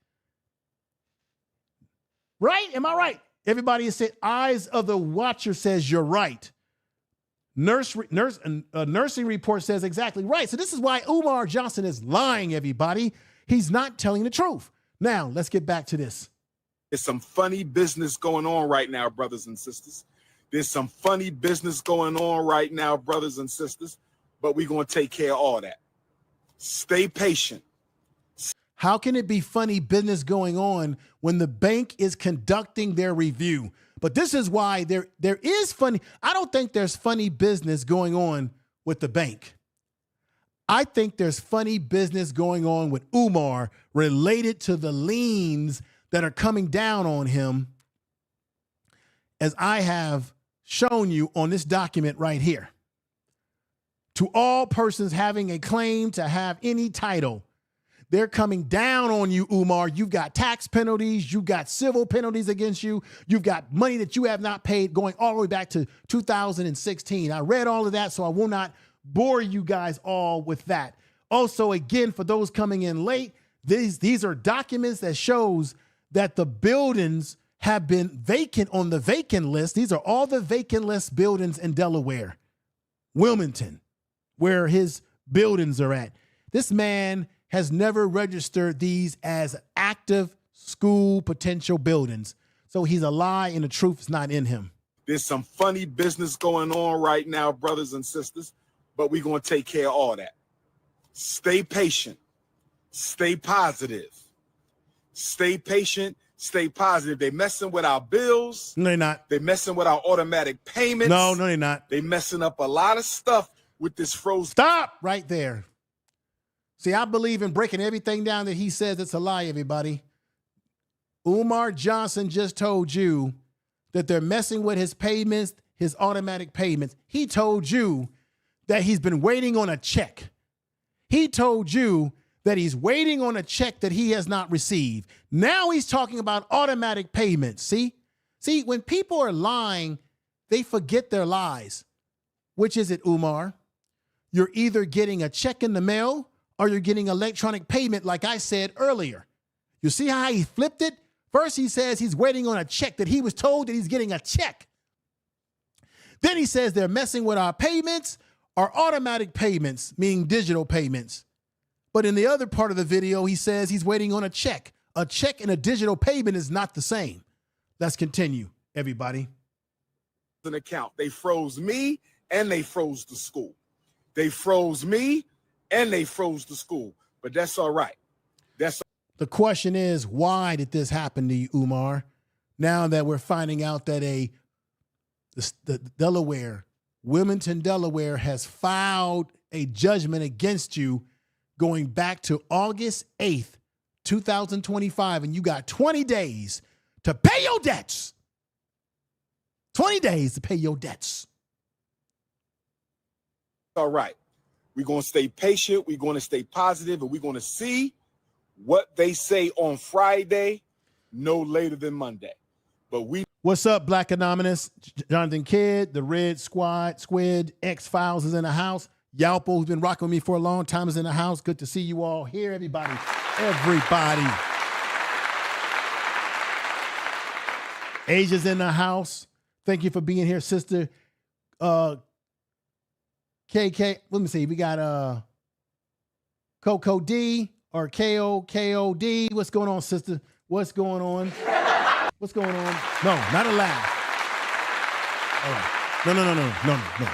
Right? Am I right? Everybody has said, eyes of the watcher says you're right. Nursing report says exactly right. So this is why Umar Johnson is lying, everybody. He's not telling the truth. Now, let's get back to this. There's some funny business going on right now, brothers and sisters. There's some funny business going on right now, brothers and sisters, but we're going to take care of all that. Stay patient. How can it be funny business going on when the bank is conducting their review? But this is why there is funny. I don't think there's funny business going on with the bank. I think there's funny business going on with Umar related to the liens that are coming down on him, as I have shown you on this document right here. To all persons having a claim to have any title, they're coming down on you, Umar. You've got tax penalties. You've got civil penalties against you. You've got money that you have not paid going all the way back to 2016. I read all of that, so I will not bore you guys all with that. Also, again, for those coming in late, these are documents that shows that the buildings have been vacant on the vacant list. These are all the vacant list buildings in Delaware, Wilmington, where his buildings are at. This man has never registered these as active school potential buildings. So he's a lie and the truth is not in him. There's some funny business going on right now, brothers and sisters, but we're going to take care of all that. Stay patient. Stay positive. Stay patient. Stay positive. They messing with our bills. No, they're not. They messing with our automatic payments. No, they're not. They messing up a lot of stuff with this frozen. Stop right there. See, I believe in breaking everything down that he says it's a lie, everybody. Umar Johnson just told you that they're messing with his payments, his automatic payments. He told you that he's been waiting on a check. He told you that he's waiting on a check that he has not received. Now he's talking about automatic payments. See, when people are lying, they forget their lies. Which is it, Umar? You're either getting a check in the mail or you're getting electronic payment, like I said earlier. You see how he flipped it? First, he says he's waiting on a check, that he was told that he's getting a check. Then he says they're messing with our payments, our automatic payments, meaning digital payments. But in the other part of the video, he says he's waiting on a check. A check and a digital payment is not the same. Let's continue, everybody. An account. They froze me and they froze the school. They froze me and they froze the school. But that's all right. The question is, why did this happen to you, Umar? Now that we're finding out that the Delaware, Wilmington, Delaware, has filed a judgment against you going back to August 8th, 2025, and you got 20 days to pay your debts. 20 days to pay your debts. All right. We're going to stay patient. We're going to stay positive, and we're going to see what they say on Friday, no later than Monday. But What's up, Black Anonymous? Jonathan Kidd, the Red Squid, X-Files is in the house. Yalpo, who's been rocking with me for a long time, is in the house. Good to see you all here, everybody. Everybody. Asia's in the house. Thank you for being here, sister. KK, let me see. We got Coco D or KOD. What's going on, sister? What's going on? What's going on? No, not a laugh. All right. No.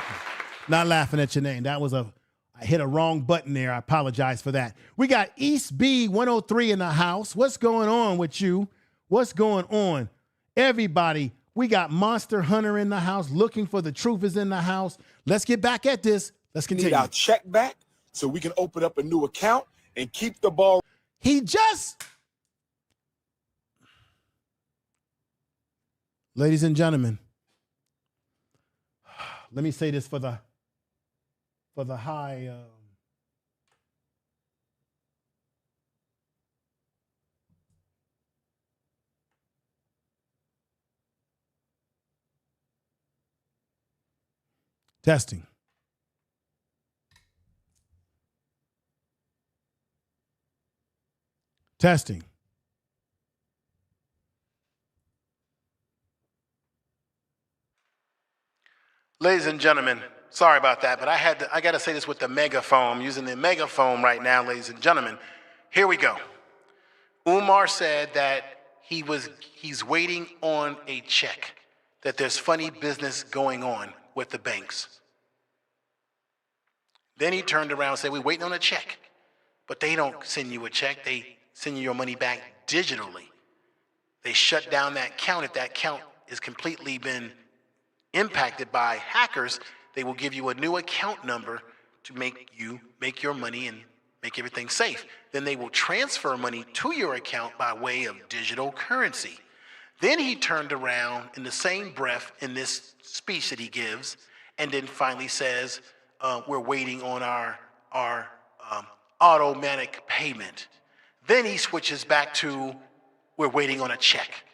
Not laughing at your name. That was I hit a wrong button there. I apologize for that. We got East B 103 in the house. What's going on with you? What's going on? Everybody, we got Monster Hunter in the house. Looking for the Truth is in the house. Let's get back at this. Let's continue. Need our check back so we can open up a new account and keep the ball. Ladies and gentlemen, let me say this for the high. Testing. Testing. Ladies and gentlemen, sorry about that, but I got to say this with the megaphone. I'm using the megaphone right now, ladies and gentlemen. Here we go. Umar said that he's waiting on a check, that there's funny business going on with the banks. Then he turned around and said, we're waiting on a check. But they don't send you a check. They send you your money back digitally. They shut down that account. If that account is completely been impacted by hackers, they will give you a new account number to make your money and make everything safe. Then they will transfer money to your account by way of digital currency. Then he turned around in the same breath in this speech that he gives, and then finally says, we're waiting on our automatic payment. Then he switches back to, we're waiting on a check.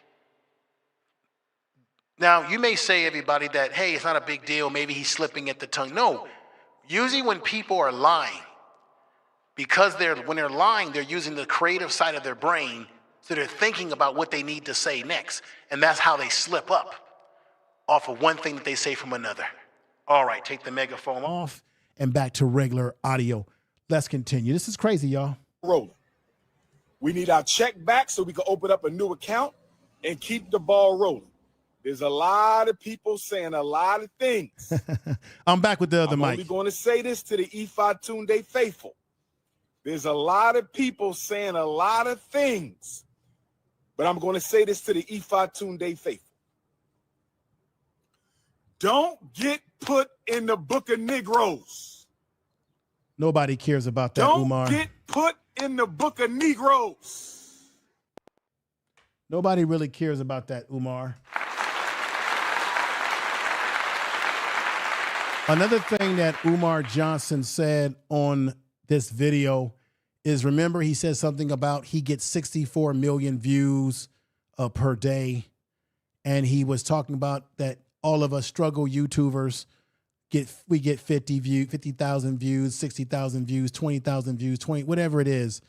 Now, you may say, everybody, that, hey, it's not a big deal. Maybe he's slipping at the tongue. No, usually when people are lying, because when they're lying, they're using the creative side of their brain, so they're thinking about what they need to say next. And that's how they slip up off of one thing that they say from another. All right, take the megaphone off and back to regular audio. Let's continue. This is crazy, y'all. rolling. We need our check back so we can open up a new account and keep the ball rolling. There's a lot of people saying a lot of things. I'm back with the other I'm mic. only going to say this to the Ifa Tunde faithful. There's a lot of people saying a lot of things, but I'm going to say this to the Ifa Tunde faithful. Don't get put in the book of Negroes. Nobody cares about that, Umar. Don't get put in the book of Negroes. Nobody really cares about that, Umar. Another thing that Umar Johnson said on this video is, remember, he said something about he gets 64 million views per day. And he was talking about that all of us struggle YouTubers we get 50,000 views, 60,000 views, 20,000 views, whatever it is.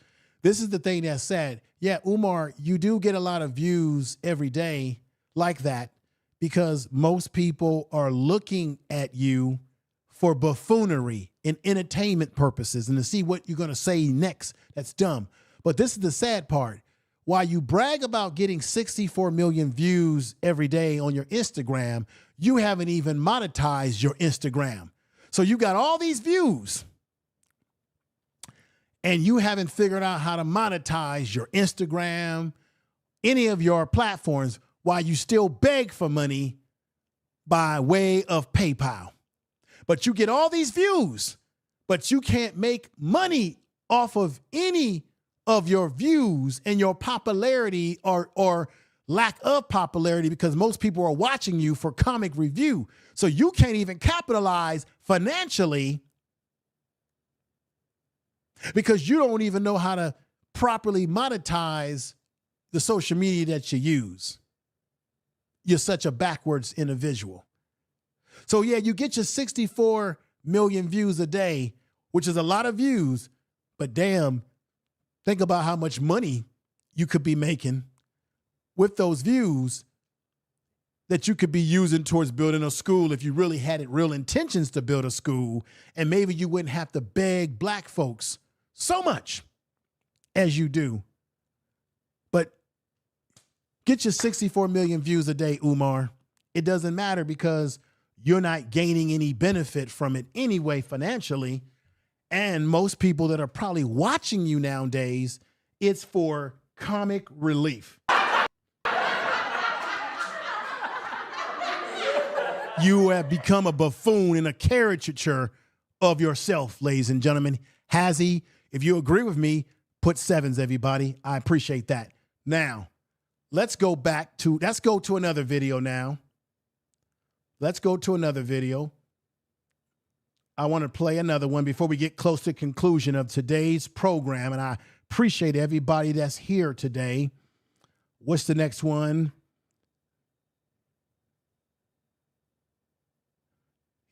This is the thing that's said. Yeah, Umar, you do get a lot of views every day like that because most people are looking at you for buffoonery and entertainment purposes and to see what you're going to say next. That's dumb. But this is the sad part. While you brag about getting 64 million views every day on your Instagram, you haven't even monetized your Instagram. So you got all these views and you haven't figured out how to monetize your Instagram, any of your platforms, while you still beg for money by way of PayPal. But you get all these views, but you can't make money off of any of your views and your popularity or lack of popularity because most people are watching you for comic review. So you can't even capitalize financially because you don't even know how to properly monetize the social media that you use. You're such a backwards individual. So yeah, you get your 64 million views a day, which is a lot of views, but damn, think about how much money you could be making with those views that you could be using towards building a school if you really had real intentions to build a school, and maybe you wouldn't have to beg black folks so much as you do. But get your 64 million views a day, Umar. It doesn't matter because you're not gaining any benefit from it anyway financially. And most people that are probably watching you nowadays, it's for comic relief. You have become a buffoon and a caricature of yourself, ladies and gentlemen. Has he? If you agree with me, put 7s, everybody. I appreciate that. Now, let's go to another video now. Let's go to another video. I want to play another one before we get close to conclusion of today's program. And I appreciate everybody that's here today. What's the next one?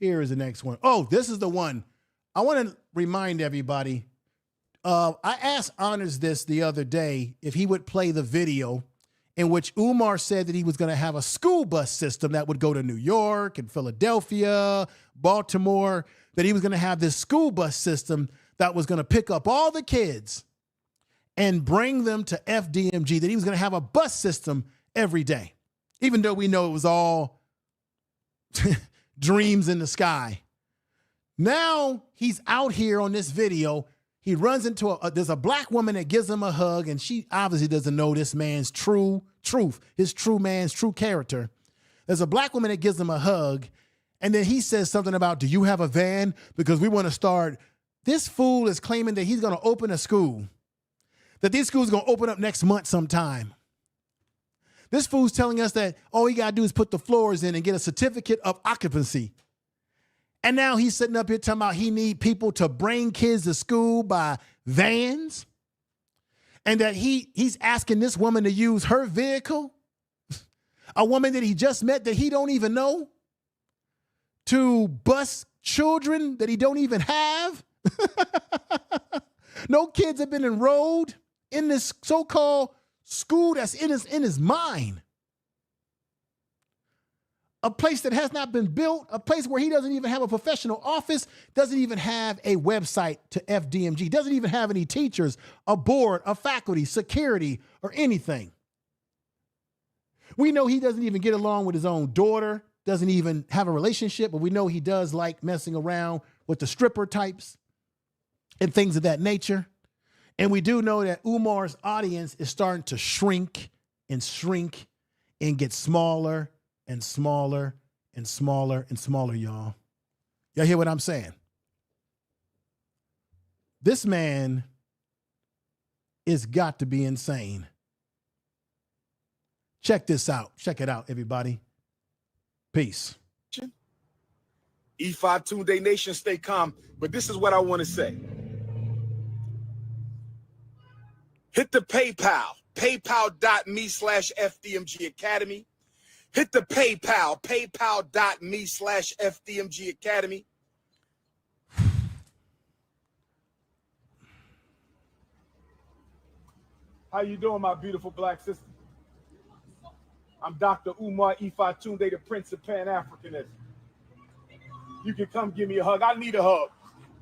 Here is the next one. Oh, this is the one. I want to remind everybody. I asked Honors this the other day if he would play the video in which Umar said that he was going to have a school bus system that would go to New York and Philadelphia, Baltimore, that he was going to have this school bus system that was going to pick up all the kids and bring them to FDMG, that he was going to have a bus system every day, even though we know it was all dreams in the sky. Now he's out here on this video. He runs into there's a black woman that gives him a hug, and she obviously doesn't know this man's truth, his true man's true character. There's a black woman that gives him a hug, and then he says something about, do you have a van? Because we want to start. This fool is claiming that he's going to open a school, that these schools are going to open up next month sometime. This fool's telling us that all he got to do is put the floors in and get a certificate of occupancy. And now he's sitting up here talking about he need people to bring kids to school by vans, and that he's asking this woman to use her vehicle, a woman that he just met that he don't even know, to bus children that he don't even have. No kids have been enrolled in this so-called school that's in his mind. a place that has not been built, a place where he doesn't even have a professional office, doesn't even have a website to FDMG, doesn't even have any teachers, a board, a faculty, security, or anything. We know he doesn't even get along with his own daughter, doesn't even have a relationship, but we know he does like messing around with the stripper types and things of that nature. And we do know that Umar's audience is starting to shrink and get smaller and smaller and smaller and smaller, y'all. Y'all hear what I'm saying? This man is got to be insane. Check this out. Check it out, everybody. Peace. E5 Tunde Nation, stay calm. But this is what I want to say. Hit the PayPal, paypal.me/FDMG Academy. Hit the PayPal, paypal.me/FDMG Academy. How you doing, my beautiful black sister? I'm Dr. Umar Tunde, the Prince of Pan-Africanism. You can come give me a hug. I need a hug.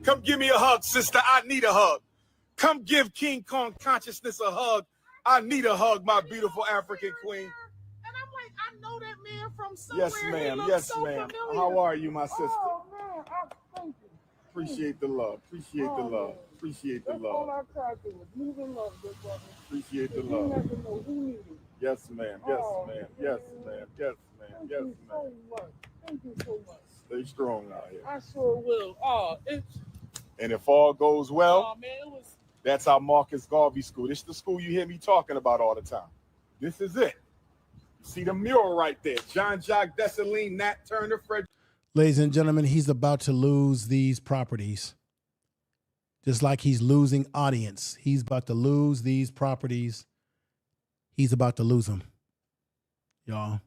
Come give me a hug, sister. I need a hug. Come give King Kong consciousness a hug. I need a hug, my beautiful African queen. And I'm like, I know that man from somewhere. Yes, ma'am. He Yes, so ma'am. familiar. How are you, my sister? Oh, man. Thank you. Appreciate the love. Appreciate the love. Man. Appreciate the That's all love. I tried to do was move in love, good brother. Appreciate the You love. never know who needed it. Yes, ma'am. Yes, Oh, ma'am. man. Yes, ma'am. Yes, ma'am. Thank Yes, you so ma'am. much. Thank you so much. Stay strong out here. I sure will. Oh, it's, And if all goes well, oh man, it was. that's our Marcus Garvey School. This is the school you hear me talking about all the time. This is it. You see the mural right there. John Jacques Dessalines, Nat Turner, Fred. Ladies and gentlemen, he's about to lose these properties. Just like he's losing audience. He's about to lose these properties. He's about to lose them. Y'all.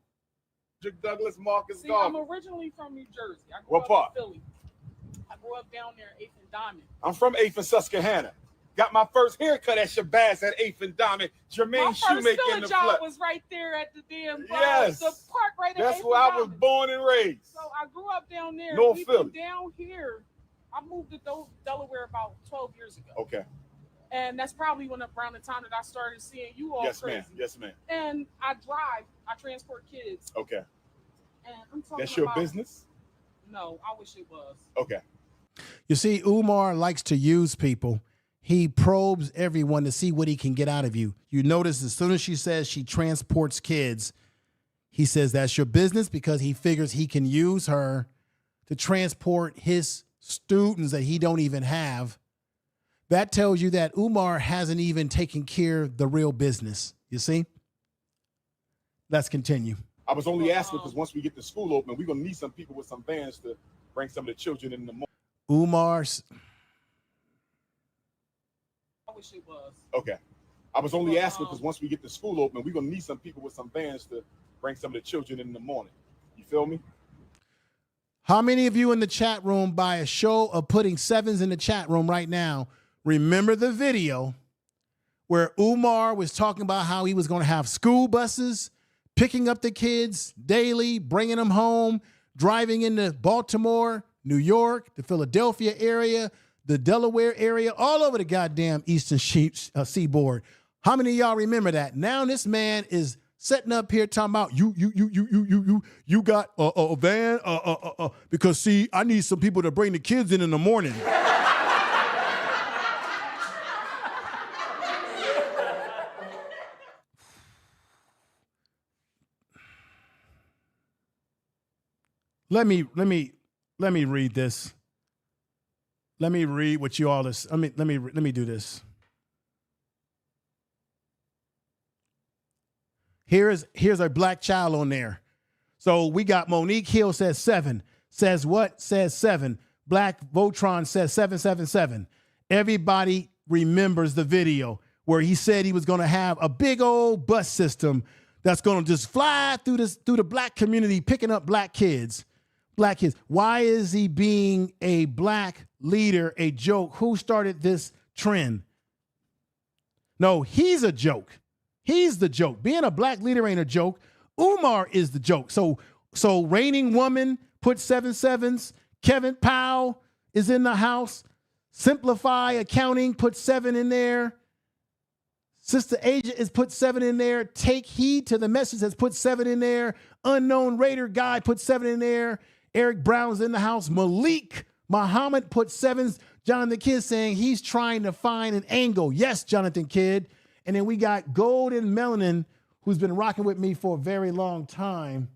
Douglas, Marcus See, Garvey. I'm originally from New Jersey. I grew What up part? in Philly. I grew up down there at 8th and Diamond. I'm from 8th and Susquehanna. Got my first haircut at Shabazz at 8th and Diamond. Jermaine My first Shoemaker in filling the job flesh. was right there at the damn Yes. the park right at That's 8th where and I was Diamond. born and raised. So I grew up down there. North We've Philly. been down here. I moved to Delaware about 12 years ago. Okay. And that's probably around the time that I started seeing you all Yes, crazy. ma'am. Yes, ma'am. And I transport kids. Okay. And I'm talking That's your about, business? No, I wish it was. Okay. You see, Umar likes to use people. He probes everyone to see what he can get out of you. You notice as soon as she says she transports kids, he says that's your business because he figures he can use her to transport his students that he don't even have. That tells you that Umar hasn't even taken care of the real business. You see? Let's continue. I was only asking because once we get the school open, we're going to need some people with some vans to bring some of the children in the morning. Umar's. I wish it was. Okay. I was only asking because once we get the school open, we're going to need some people with some vans to bring some of the children in the morning. You feel me? How many of you in the chat room, by a show of putting sevens in the chat room right now, remember the video where Umar was talking about how he was going to have school buses picking up the kids daily, bringing them home, driving into Baltimore, New York, the Philadelphia area, the Delaware area, all over the goddamn eastern seaboard. How many of y'all remember that? Now this man is sitting up here talking about you got a van because see, I need some people to bring the kids in the morning. Let me read this. Let me read what you all is. Let me do this. Here's a black child on there. So we got Monique Hill says 7. Says what? Says 7. Black Votron says 777. Everybody remembers the video where he said he was going to have a big old bus system that's going to just fly through the black community, picking up black kids. Black kids. Why is he being a black leader a joke? Who started this trend? No, he's a joke. He's the joke. Being a black leader ain't a joke. Umar is the joke. So So Reigning Woman put 7 sevens. Kevin Powell is in the house. Simplify Accounting put 7 in there. Sister Asia has put 7 in there. Take Heed to the Message has put 7 in there. Unknown Raider Guy put 7 in there. Eric Brown's in the house. Malik Muhammad put 7s. Jonathan Kidd saying he's trying to find an angle. Yes, Jonathan Kidd. And then we got Golden Melanin, who's been rocking with me for a very long time.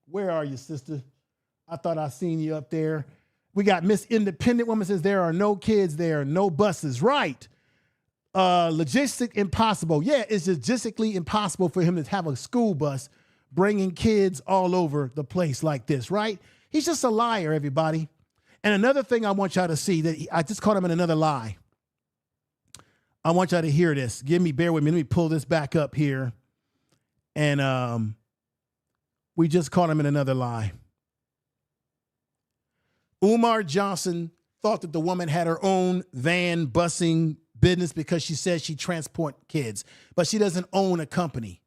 Where are you, sister? I thought I seen you up there. We got Miss Independent Woman says there are no kids there, no buses. Right. Logistic impossible. Yeah, it's logistically impossible for him to have a school bus bringing kids all over the place like this, right? He's just a liar, everybody. And another thing I want y'all to see, that I just caught him in another lie. I want y'all to hear this. Bear with me. Let me pull this back up here. And we just caught him in another lie. Umar Johnson thought that the woman had her own van busing business because she said she transport kids, but she doesn't own a company.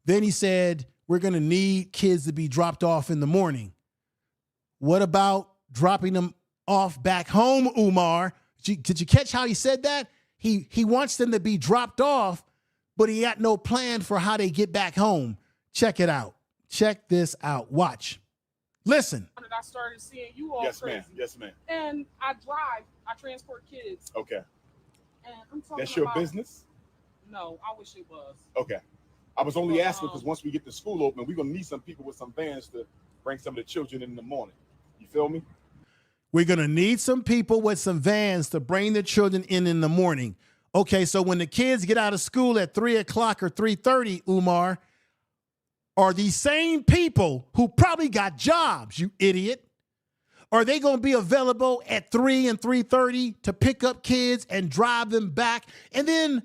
Then he said, we're going to need kids to be dropped off in the morning. What about dropping them off back home, Umar? Did you catch how he said that? He wants them to be dropped off, but he got no plan for how they get back home. Check it out. Check this out. Watch. Listen. I started seeing you all Yes, crazy. ma'am. Yes, ma'am. And I transport kids. Okay. And I'm talking That's your about, business? No, I wish it was. Okay. I was only asking because once we get the school open, we're going to need some people with some vans to bring some of the children in the morning. You feel me? We're going to need some people with some vans to bring the children in the morning. Okay, so when the kids get out of school at 3 o'clock or 3:30, Umar, are these same people who probably got jobs, you idiot, are they going to be available at 3 and 3:30 to pick up kids and drive them back? And then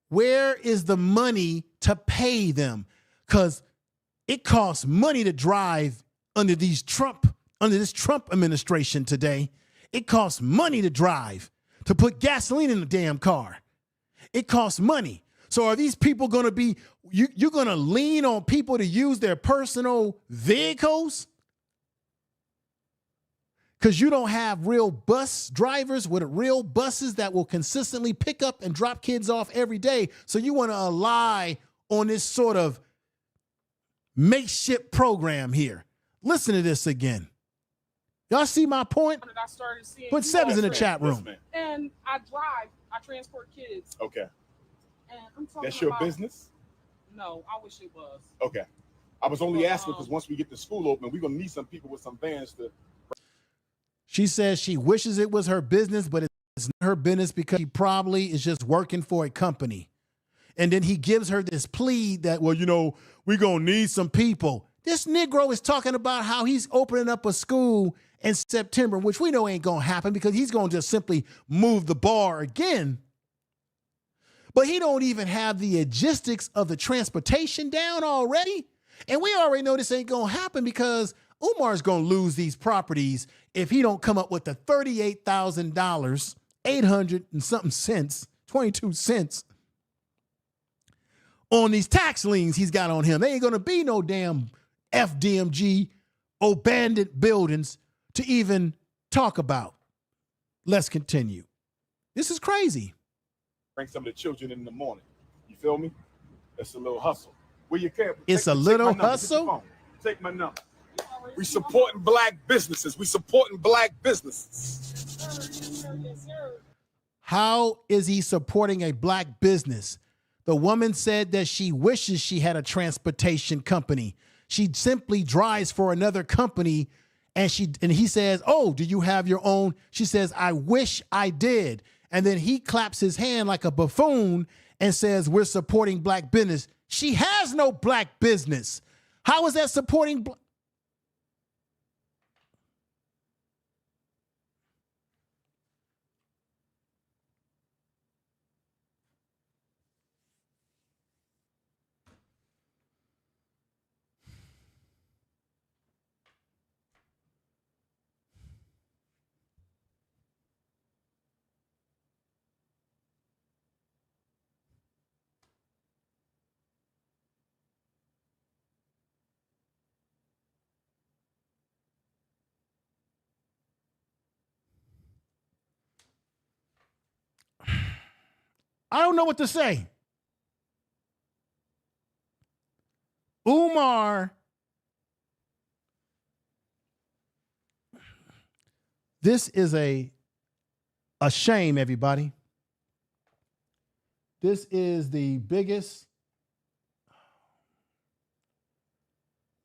where is the money to pay them? Because it costs money to drive under this Trump administration today. It costs money to drive, to put gasoline in the damn car. It costs money. So are these people going to be, you're going to lean on people to use their personal vehicles? Because you don't have real bus drivers with real buses that will consistently pick up and drop kids off every day. So you want to rely on this sort of makeshift program here. Listen to this again. Y'all see my point? I started seeing Put you 7s all in the crazy. chat room. Yes, And I transport kids. Okay. And I'm talking That's your about, business? No, I wish it was. Okay. I was only asking because once we get the school open, we're going to need some people with some vans to. She says she wishes it was her business, but it's not her business because she probably is just working for a company. And then he gives her this plea that, well, you know, we're going to need some people. This Negro is talking about how he's opening up a school in September, which we know ain't going to happen because he's going to just simply move the bar again. But he don't even have the logistics of the transportation down already. And we already know this ain't going to happen because Umar's going to lose these properties if he don't come up with the $38,000, 800 and something cents, 22 cents on these tax liens he's got on him. There ain't going to be no damn FDMG abandoned buildings to even talk about. Let's continue. This is crazy. Bring some of the children in the morning. You feel me? That's a little hustle. Where you can. It's a little hustle. Take my number. We supporting black businesses. We supporting black businesses. How is he supporting a black business? The woman said that she wishes she had a transportation company. She simply drives for another company, and he says, "Oh, do you have your own?" She says, "I wish I did." And then he claps his hand like a buffoon and says, "We're supporting black business." She has no black business. How is that supporting? I don't know what to say. Umar, this is a shame, everybody. This is the biggest.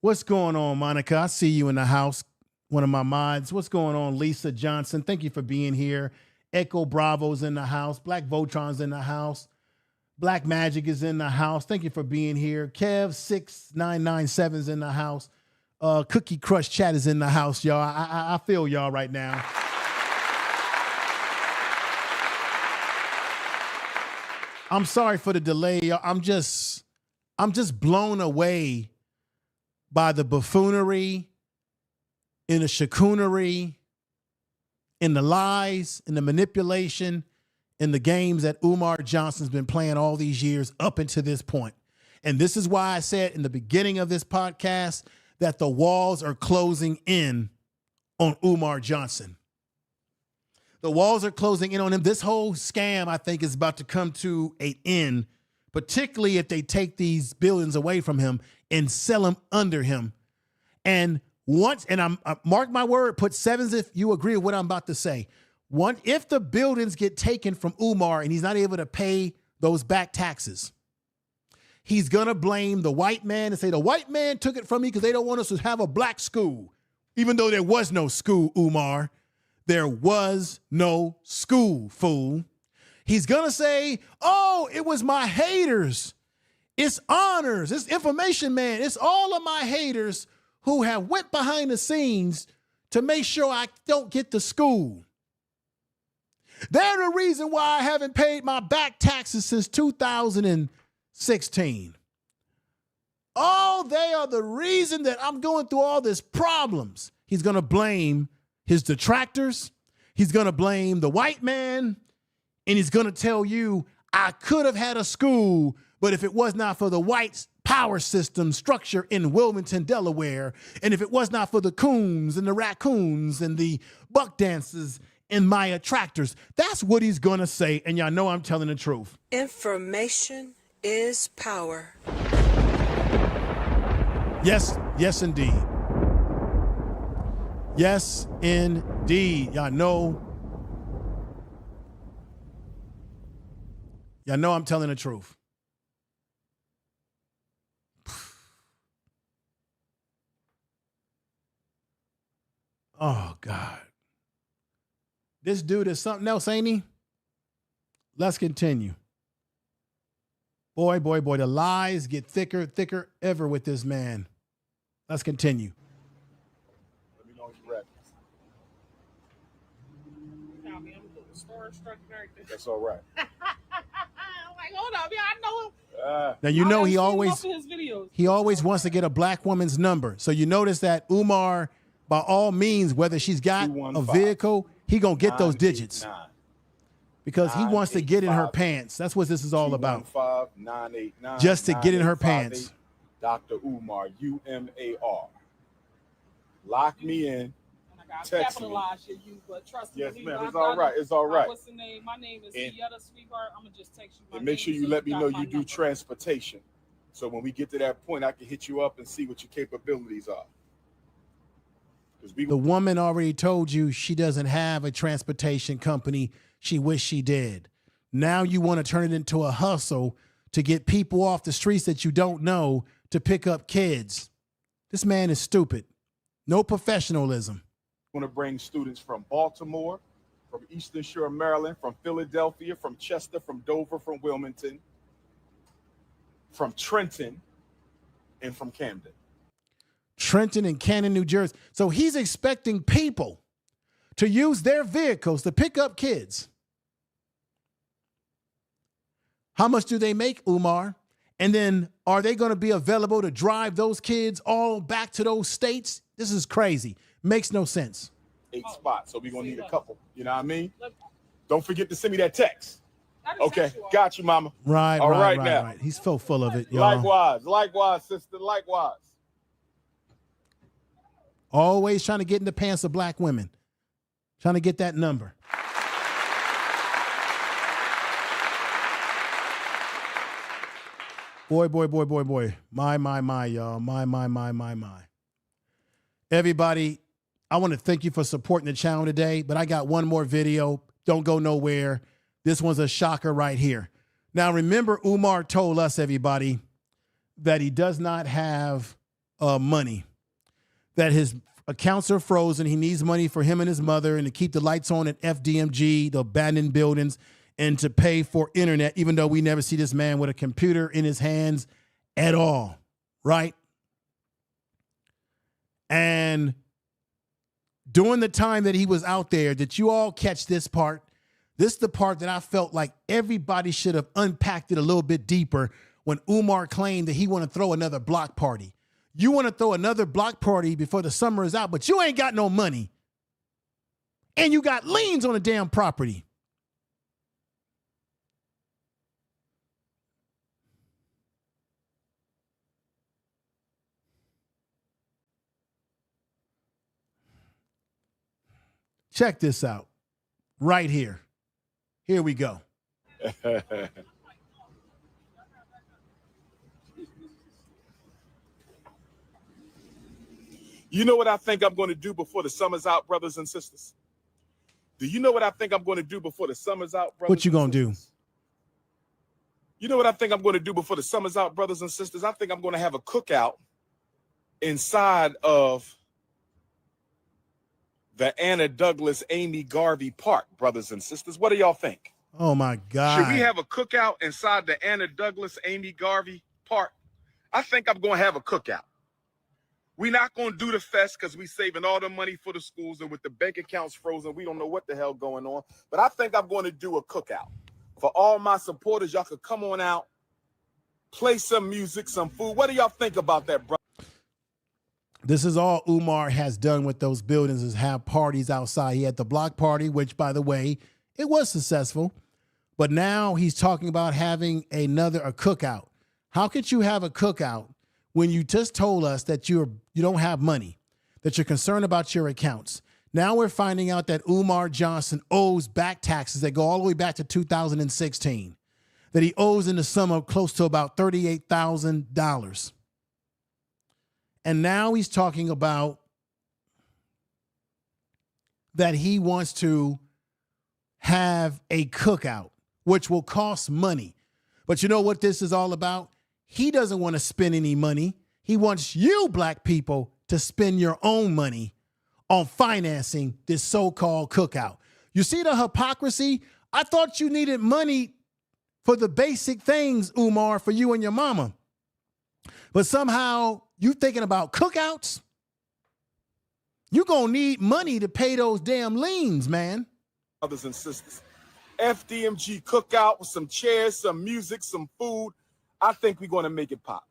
What's going on, Monica? I see you in the house, one of my mods. What's going on, Lisa Johnson? Thank you for being here. Echo Bravo's in the house. Black Voltron's in the house. Black Magic is in the house. Thank you for being here. Kev6997's in the house. Cookie Crush Chat is in the house, y'all. I feel y'all right now. I'm sorry for the delay, y'all. I'm just blown away by the buffoonery, in the chicoonery, in the lies, in the manipulation, in the games that Umar Johnson's been playing all these years up until this point. And this is why I said in the beginning of this podcast that the walls are closing in on Umar Johnson. The walls are closing in on him. This whole scam, I think, is about to come to an end, particularly if they take these billions away from him and sell them under him. And once, and I mark my word, put sevens if you agree with what I'm about to say. If the buildings get taken from Umar and he's not able to pay those back taxes, he's going to blame the white man and say, the white man took it from me because they don't want us to have a black school. Even though there was no school, Umar. There was no school, fool. He's going to say, oh, it was my haters. It's honors. It's information, man. It's all of my haters who have went behind the scenes to make sure I don't get to school. They're the reason why I haven't paid my back taxes since 2016. Oh, they are the reason that I'm going through all these problems. He's going to blame his detractors. He's going to blame the white man. And he's going to tell you, I could have had a school, but if it was not for the white power system structure in Wilmington, Delaware, and if it was not for the coons and the raccoons and the buck dancers and my attractors, that's what he's going to say. And y'all know I'm telling the truth. Information is power. Yes, yes, indeed. Yes, indeed. Y'all know I'm telling the truth. Oh, God. This dude is something else, ain't he? Let's continue. Boy, the lies get thicker ever with this man. Let's continue. Let me know when you're ready. Now, me, I'm a little starstruck and everything. That's all right. I'm like, hold up, yeah, I know him. Now, you know he always videos. wants to get a black woman's number. So you notice that Umar, by all means, whether she's got a vehicle, he gonna get those digits. Because he wants to get in her pants. That's what this is all about. 989 Just to get in her pants. Dr. Umar, UMAR. Lock me in. I Text me. capitalize your you, but trust me. Yes, ma'am. It's all right. It's all right. What's the name? My name is Yetta Sweetheart. I'm gonna just text you. And make sure you let me know you do transportation. So when we get to that point, I can hit you up and see what your capabilities are. The woman already told you she doesn't have a transportation company. She wished she did. Now you want to turn it into a hustle to get people off the streets that you don't know to pick up kids. This man is stupid. No professionalism. I want to bring students from Baltimore, from Eastern Shore, Maryland, from Philadelphia, from Chester, from Dover, from Wilmington, from Trenton, and from Camden. Trenton and Canton, New Jersey. So he's expecting people to use their vehicles to pick up kids. How much do they make, Umar? And then are they going to be available to drive those kids all back to those states? This is crazy. Makes no sense. 8 spots, so we're going to need a couple. You know what I mean? Don't forget to send me that text. Okay, got you, mama. Right, all right, now. Right. He's so full of it, y'all. Likewise, sister, likewise. Always trying to get in the pants of black women. Trying to get that number. Boy. My, y'all. My. Everybody, I want to thank you for supporting the channel today, but I got one more video. Don't go nowhere. This one's a shocker right here. Now, remember, Umar told us, everybody, that he does not have money, that his accounts are frozen. He needs money for him and his mother and to keep the lights on at FDMG, the abandoned buildings, and to pay for internet, even though we never see this man with a computer in his hands at all, right? And during the time that he was out there, did you all catch this part? This is the part that I felt like everybody should have unpacked it a little bit deeper when Umar claimed that he want to throw another block party. You want to throw another block party before the summer is out, but you ain't got no money. And you got liens on the damn property. Check this out right here. Here we go. You know what I think I'm going to do before the summer's out, brothers and sisters? Do you know what I think I'm going to do before the summer's out, brothers? What you going to do? You know what I think I'm going to do before the summer's out, brothers and sisters? I think I'm going to have a cookout inside of the Anna Douglas Amy Garvey Park, brothers and sisters. What do y'all think? Oh, my God. Should we have a cookout inside the Anna Douglas Amy Garvey Park? I think I'm going to have a cookout. We're not going to do the fest because we're saving all the money for the schools, and with the bank accounts frozen, we don't know what the hell going on. But I think I'm going to do a cookout. For all my supporters, y'all could come on out, play some music, some food. What do y'all think about that, bro? This is all Umar has done with those buildings, is have parties outside. He had the block party, which, by the way, it was successful. But now he's talking about having a cookout. How could you have a cookout when you just told us that you don't have money, that you're concerned about your accounts? Now we're finding out that Umar Johnson owes back taxes that go all the way back to 2016, that he owes in the sum of close to about $38,000. And now he's talking about that he wants to have a cookout, which will cost money. But you know what this is all about? He doesn't want to spend any money. He wants you, black people, to spend your own money on financing this so-called cookout. You see the hypocrisy? I thought you needed money for the basic things, Umar, for you and your mama. But somehow you thinking about cookouts? You're going to need money to pay those damn liens, man. Brothers and sisters, FDMG cookout with some chairs, some music, some food. I think we're going to make it pop.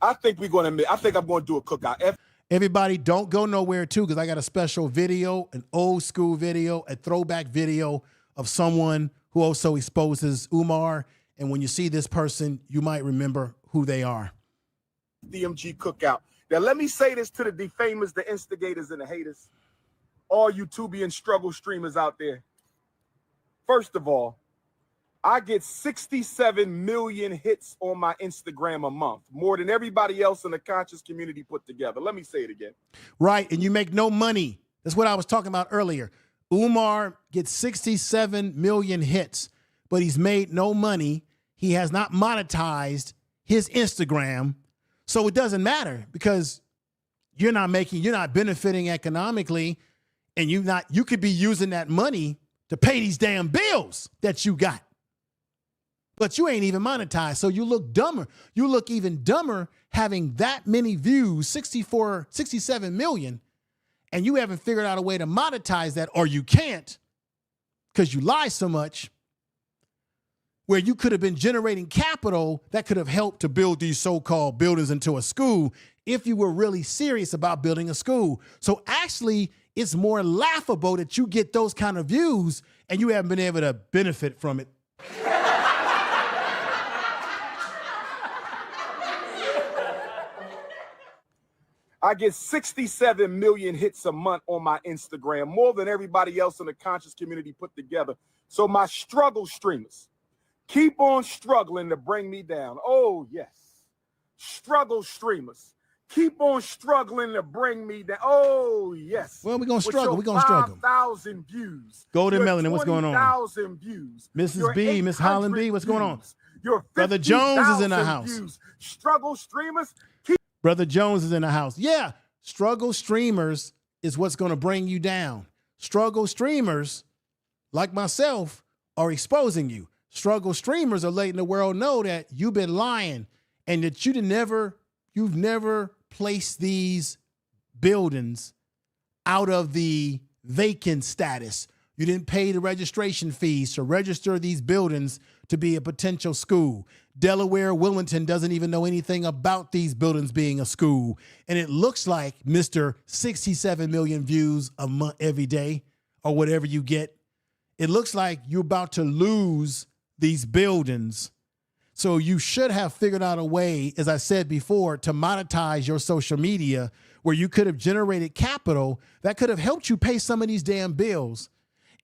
I think I'm going to do a cookout. Everybody, don't go nowhere, too, because I got a special video, an old school video, a throwback video of someone who also exposes Umar. And when you see this person, you might remember who they are. FDMG cookout. Now, let me say this to the defamers, the instigators, and the haters, all YouTubian struggle streamers out there. First of all, I get 67 million hits on my Instagram a month, more than everybody else in the conscious community put together. Let me say it again. Right, and you make no money. That's what I was talking about earlier. Umar gets 67 million hits, but he's made no money. He has not monetized his Instagram. So it doesn't matter because you're not benefiting economically, and you could be using that money to pay these damn bills that you got. But you ain't even monetized, so you look dumber. You look even dumber having that many views, 67 million, and you haven't figured out a way to monetize that, or you can't because you lie so much, where you could have been generating capital that could have helped to build these so-called buildings into a school if you were really serious about building a school. So actually, it's more laughable that you get those kind of views and you haven't been able to benefit from it. I get 67 million hits a month on my Instagram, more than everybody else in the conscious community put together. So my struggle streamers, keep on struggling to bring me down. Oh, yes. Struggle streamers. Keep on struggling to bring me down. Oh, yes. Well, we're going to struggle. We're going to struggle. 5,000 views. Golden Melanin, what's going on? 20,000 views. Mrs. B, Miss Holland B, what's going on? Your Brother Jones is in the house. Views. Struggle streamers. Brother Jones is in the house. Yeah, struggle streamers is what's going to bring you down. Struggle streamers, like myself, are exposing you. Struggle streamers are letting the world know that you've been lying and that you've never placed these buildings out of the vacant status. You didn't pay the registration fees to register these buildings to be a potential school. Delaware, Wilmington doesn't even know anything about these buildings being a school. And it looks like Mr. 67 million views a month every day or whatever you get. It looks like you're about to lose these buildings. So you should have figured out a way, as I said before, to monetize your social media where you could have generated capital that could have helped you pay some of these damn bills.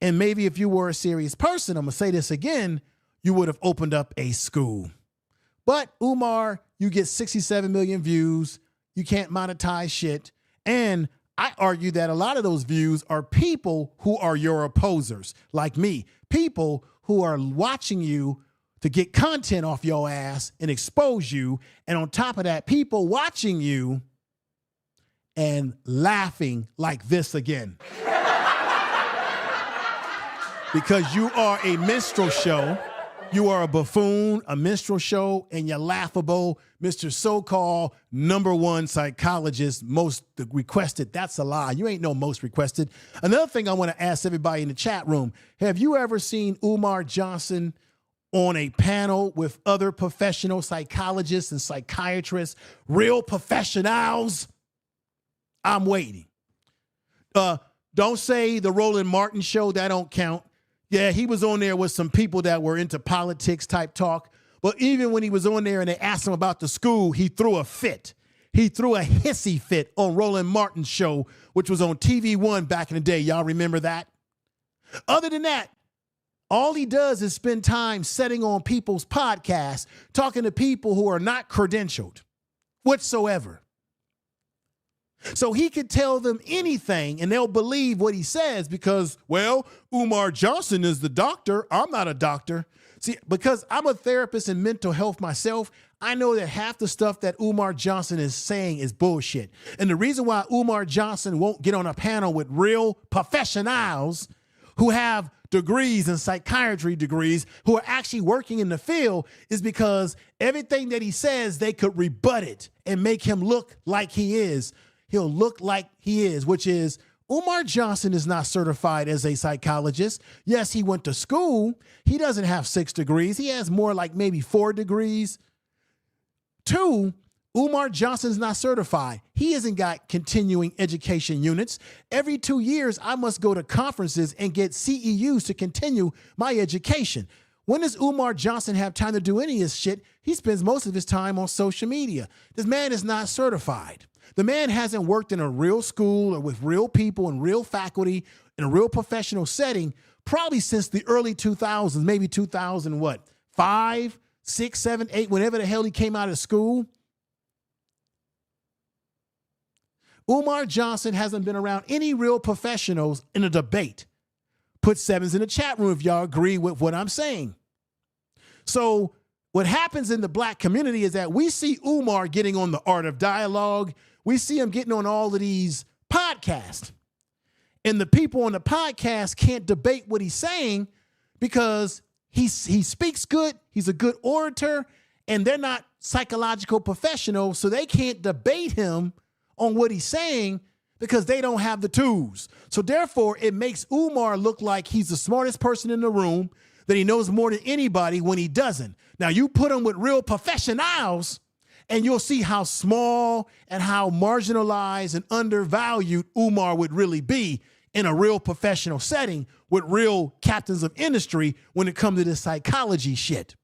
And maybe if you were a serious person, I'm going to say this again, you would have opened up a school. But Umar, you get 67 million views. You can't monetize shit. And I argue that a lot of those views are people who are your opposers, like me. People who are watching you to get content off your ass and expose you. And on top of that, people watching you and laughing like this again. Because you are a minstrel show. You are a buffoon, a minstrel show, and you're laughable. Mr. So-called #1 psychologist, most requested. That's a lie. You ain't no most requested. Another thing I want to ask everybody in the chat room, have you ever seen Umar Johnson on a panel with other professional psychologists and psychiatrists, real professionals? I'm waiting. Don't say the Roland Martin show, that don't count. Yeah, he was on there with some people that were into politics type talk. But even when he was on there and they asked him about the school, he threw a fit. He threw a hissy fit on Roland Martin's show, which was on TV1 back in the day. Y'all remember that? Other than that, all he does is spend time setting on people's podcasts, talking to people who are not credentialed whatsoever. So he could tell them anything and they'll believe what he says because, well, Umar Johnson is the doctor. I'm not a doctor. See, because I'm a therapist in mental health myself, I know that half the stuff that Umar Johnson is saying is bullshit. And the reason why Umar Johnson won't get on a panel with real professionals who have degrees and psychiatry degrees, who are actually working in the field, is because everything that he says, they could rebut it and make him look like he is. He'll look like he is, which is Umar Johnson is not certified as a psychologist. Yes, he went to school. He doesn't have 6 degrees. He has more like maybe 4 degrees. 2, Umar Johnson is not certified. He hasn't got continuing education units. Every 2 years, I must go to conferences and get CEUs to continue my education. When does Umar Johnson have time to do any of this shit? He spends most of his time on social media. This man is not certified. The man hasn't worked in a real school or with real people and real faculty in a real professional setting probably since the early 2000s, maybe 2005, 6, 7, 8, whenever the hell he came out of school. Umar Johnson hasn't been around any real professionals in a debate. Put 7s in the chat room if y'all agree with what I'm saying. So what happens in the black community is that we see Umar getting on the Art of Dialogue. We see him getting on all of these podcasts. And the people on the podcast can't debate what he's saying because he speaks good. He's a good orator, and they're not psychological professionals, so they can't debate him on what he's saying because they don't have the tools. So therefore, it makes Umar look like he's the smartest person in the room, that he knows more than anybody when he doesn't. Now, you put him with real professionals, and you'll see how small and how marginalized and undervalued Umar would really be in a real professional setting with real captains of industry when it comes to this psychology shit.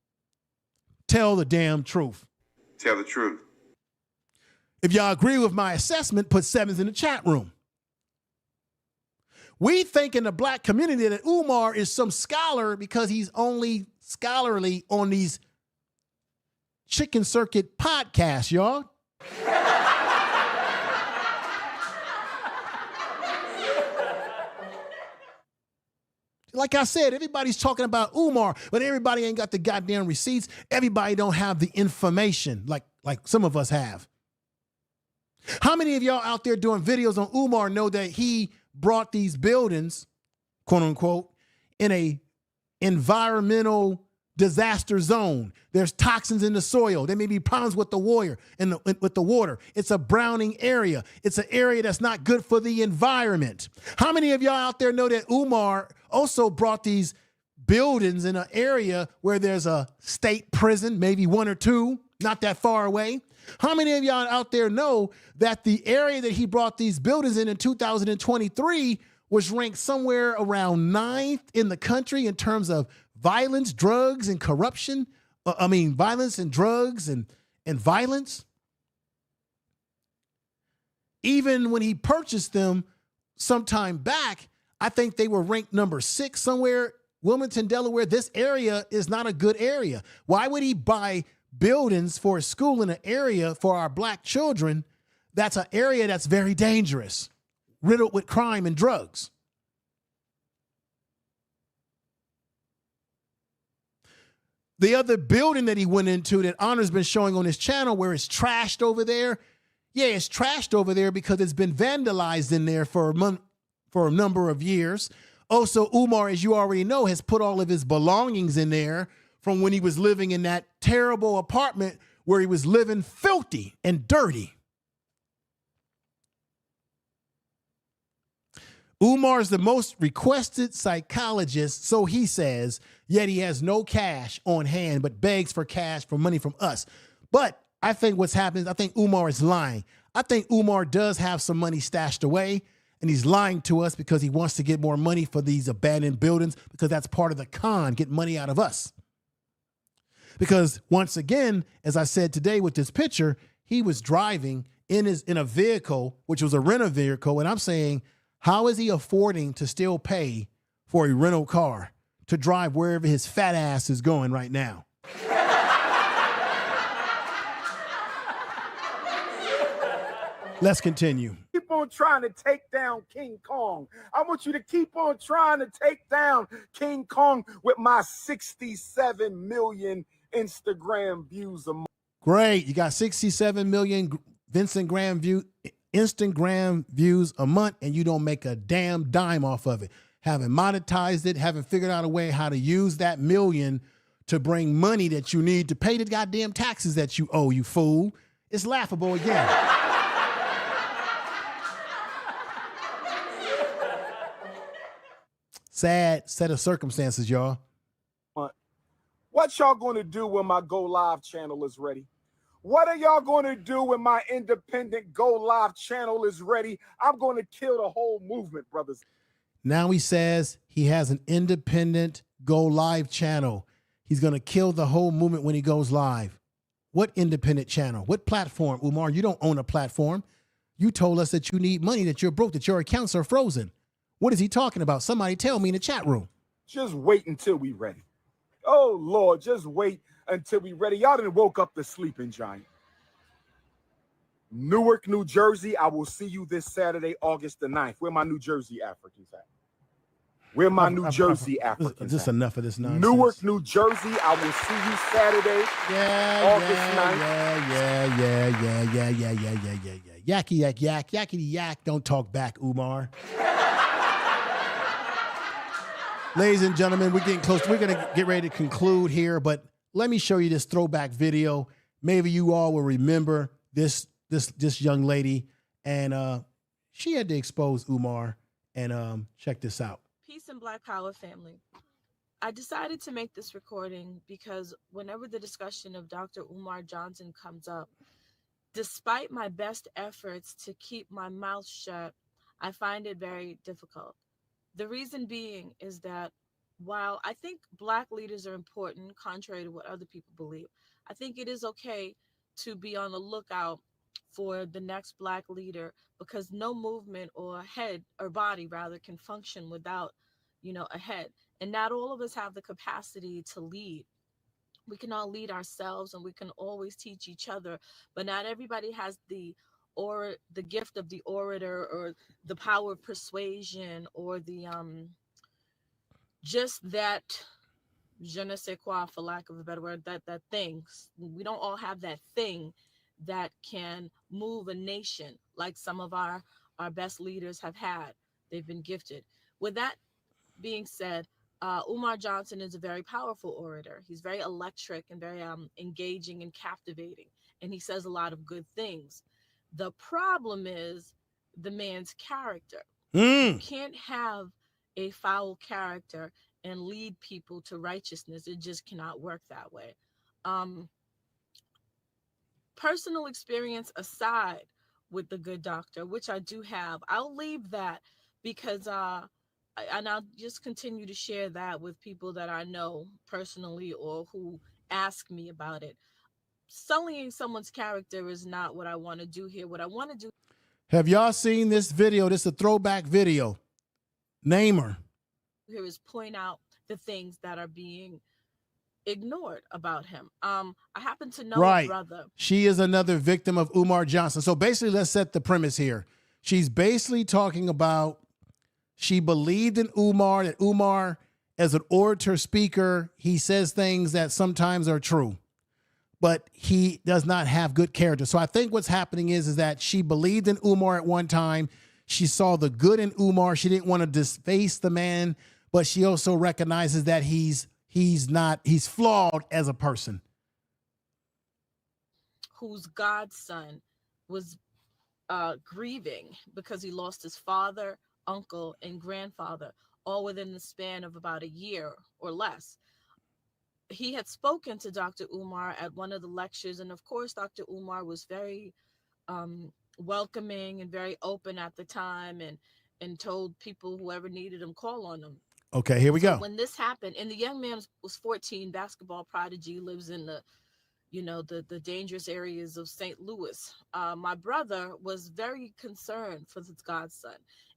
Tell the damn truth. Tell the truth. If y'all agree with my assessment, put 7s in the chat room. We think in the black community that Umar is some scholar because he's only scholarly on these chicken circuit podcasts, y'all. Like I said, everybody's talking about Umar, but everybody ain't got the goddamn receipts. Everybody don't have the information like some of us have. How many of y'all out there doing videos on Umar know that he brought these buildings, quote unquote, in a environmental disaster zone? There's toxins in the soil. There may be problems with the with the water. It's a browning area. It's an area that's not good for the environment. How many of y'all out there know that Umar also brought these buildings in an area where there's a state prison, maybe one or two, not that far away? How many of y'all out there know that the area that he brought these buildings in 2023 was ranked somewhere around 9th in the country in terms of violence, drugs, and corruption? Violence and drugs and violence. Even when he purchased them sometime back, I think they were ranked number 6 somewhere. Wilmington, Delaware, this area is not a good area. Why would he buy buildings for a school in an area for our black children that's an area that's very dangerous, riddled with crime and drugs? The other building that he went into that Honor's been showing on his channel where it's trashed over there. Yeah, it's trashed over there because it's been vandalized in there for a number of years. Also, Umar, as you already know, has put all of his belongings in there from when he was living in that terrible apartment where he was living filthy and dirty. Umar is the most requested psychologist, so he says, yet he has no cash on hand, but begs for cash for money from us. But I think what's happening is I think Umar is lying. I think Umar does have some money stashed away, and he's lying to us because he wants to get more money for these abandoned buildings because that's part of the con, get money out of us. Because once again, as I said today with this picture, he was driving in a vehicle, which was a rental vehicle, and I'm saying, how is he affording to still pay for a rental car to drive wherever his fat ass is going right now? Let's continue. Keep on trying to take down King Kong. I want you to keep on trying to take down King Kong with my 67 million Instagram views a month. Great. You got 67 million Instagram views a month, and you don't make a damn dime off of it. Haven't monetized it, haven't figured out a way how to use that million to bring money that you need to pay the goddamn taxes that you owe, you fool. It's laughable again. Sad set of circumstances, y'all. What y'all going to do when my Go Live channel is ready? What are y'all going to do when my independent Go Live channel is ready? I'm going to kill the whole movement, brothers. Now he says he has an independent Go Live channel. He's going to kill the whole movement when he goes live. What independent channel? What platform? Umar, you don't own a platform. You told us that you need money, that you're broke, that your accounts are frozen. What is he talking about? Somebody tell me in the chat room. Just wait until we ready. Oh, Lord, just wait until we ready. Y'all done woke up the sleeping giant. Newark, New Jersey, I will see you this Saturday, August the 9th. Where my New Jersey Africans at? Where my New Jersey Africans Just at? enough of this nonsense. Newark, New Jersey, I will see you Saturday, August 9th. Yeah. Yakety yak, yakety yak. Don't talk back, Umar. Ladies and gentlemen, we're getting close. We're going to get ready to conclude here, but let me show you this throwback video. Maybe you all will remember this young lady, and she had to expose Umar. And check this out. Peace and Black Power family. I decided to make this recording because whenever the discussion of Dr. Umar Johnson comes up, despite my best efforts to keep my mouth shut, I find it very difficult. The reason being is that while I think Black leaders are important, contrary to what other people believe, I think it is okay to be on the lookout for the next Black leader, because no movement or head or body rather can function without, a head. And not all of us have the capacity to lead. We can all lead ourselves and we can always teach each other, but not everybody has the gift of the orator or the power of persuasion or the just that je ne sais quoi, for lack of a better word, that thing. We don't all have that thing that can move a nation like some of our best leaders have had. They've been gifted. With that being said, Umar Johnson is a very powerful orator. He's very electric and very engaging and captivating, and he says a lot of good things. The problem is the man's character. You can't have a foul character and lead people to righteousness. It just cannot work that way. Personal experience aside with the good doctor, which I do have, I'll leave that because and I'll just continue to share that with people that I know personally or who ask me about it. Sullying someone's character is not what I want to do here. What I want to do. Have y'all seen this video? This is a throwback video. Name her. Here is point out the things that are being ignored about him. I happen to know a brother. She is another victim of Umar Johnson. So basically, let's set the premise here. She's basically talking about she believed in Umar, that Umar, as an orator speaker, he says things that sometimes are true, but he does not have good character. So I think what's happening is that she believed in Umar at one time. She saw the good in Umar. She didn't want to disface the man, but she also recognizes that he's flawed as a person. Whose godson was grieving because he lost his father, uncle, and grandfather, all within the span of about a year or less. He had spoken to Dr. Umar at one of the lectures, and of course, Dr. Umar was very welcoming and very open at the time, and told people whoever needed him, call on him. Okay, here we go. When this happened, and the young man was 14, basketball prodigy, lives in the dangerous areas of St. Louis. My brother was very concerned for his godson,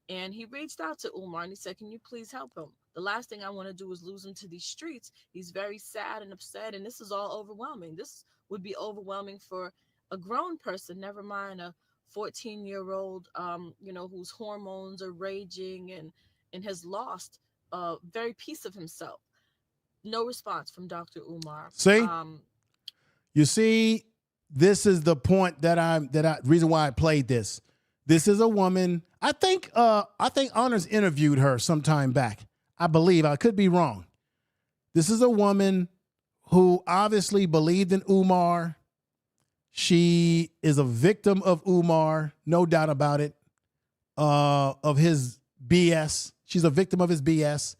and he reached out to Umar and he said, "Can you please help him? The last thing I want to do is lose him to these streets. He's very sad and upset, and this is all overwhelming. This would be overwhelming for a grown person, never mind a 14-year-old, whose hormones are raging and has lost very piece of himself." No response from Dr. Umar. See, you see, this is the point reason why I played this. This is a woman. I think Honors interviewed her some time back. I believe, I could be wrong. This is a woman who obviously believed in Umar. She is a victim of Umar, no doubt about it, of his BS. She's a victim of his BS.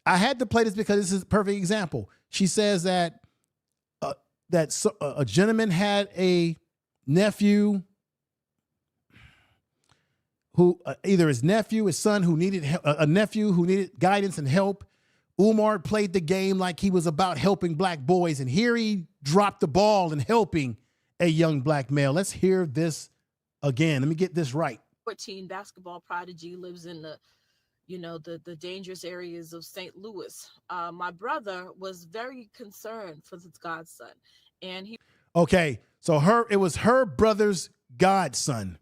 I had to play this because this is a perfect example. She says that a gentleman had a nephew who either his nephew, his son, who needed a nephew who needed guidance and help. Umar played the game like he was about helping black boys, and here he dropped the ball in helping a young black male. Let's hear this again. Let me get this right. 14, basketball prodigy, lives in the dangerous areas of St. Louis. My brother was very concerned for his godson, and he. Okay, so it was her brother's godson.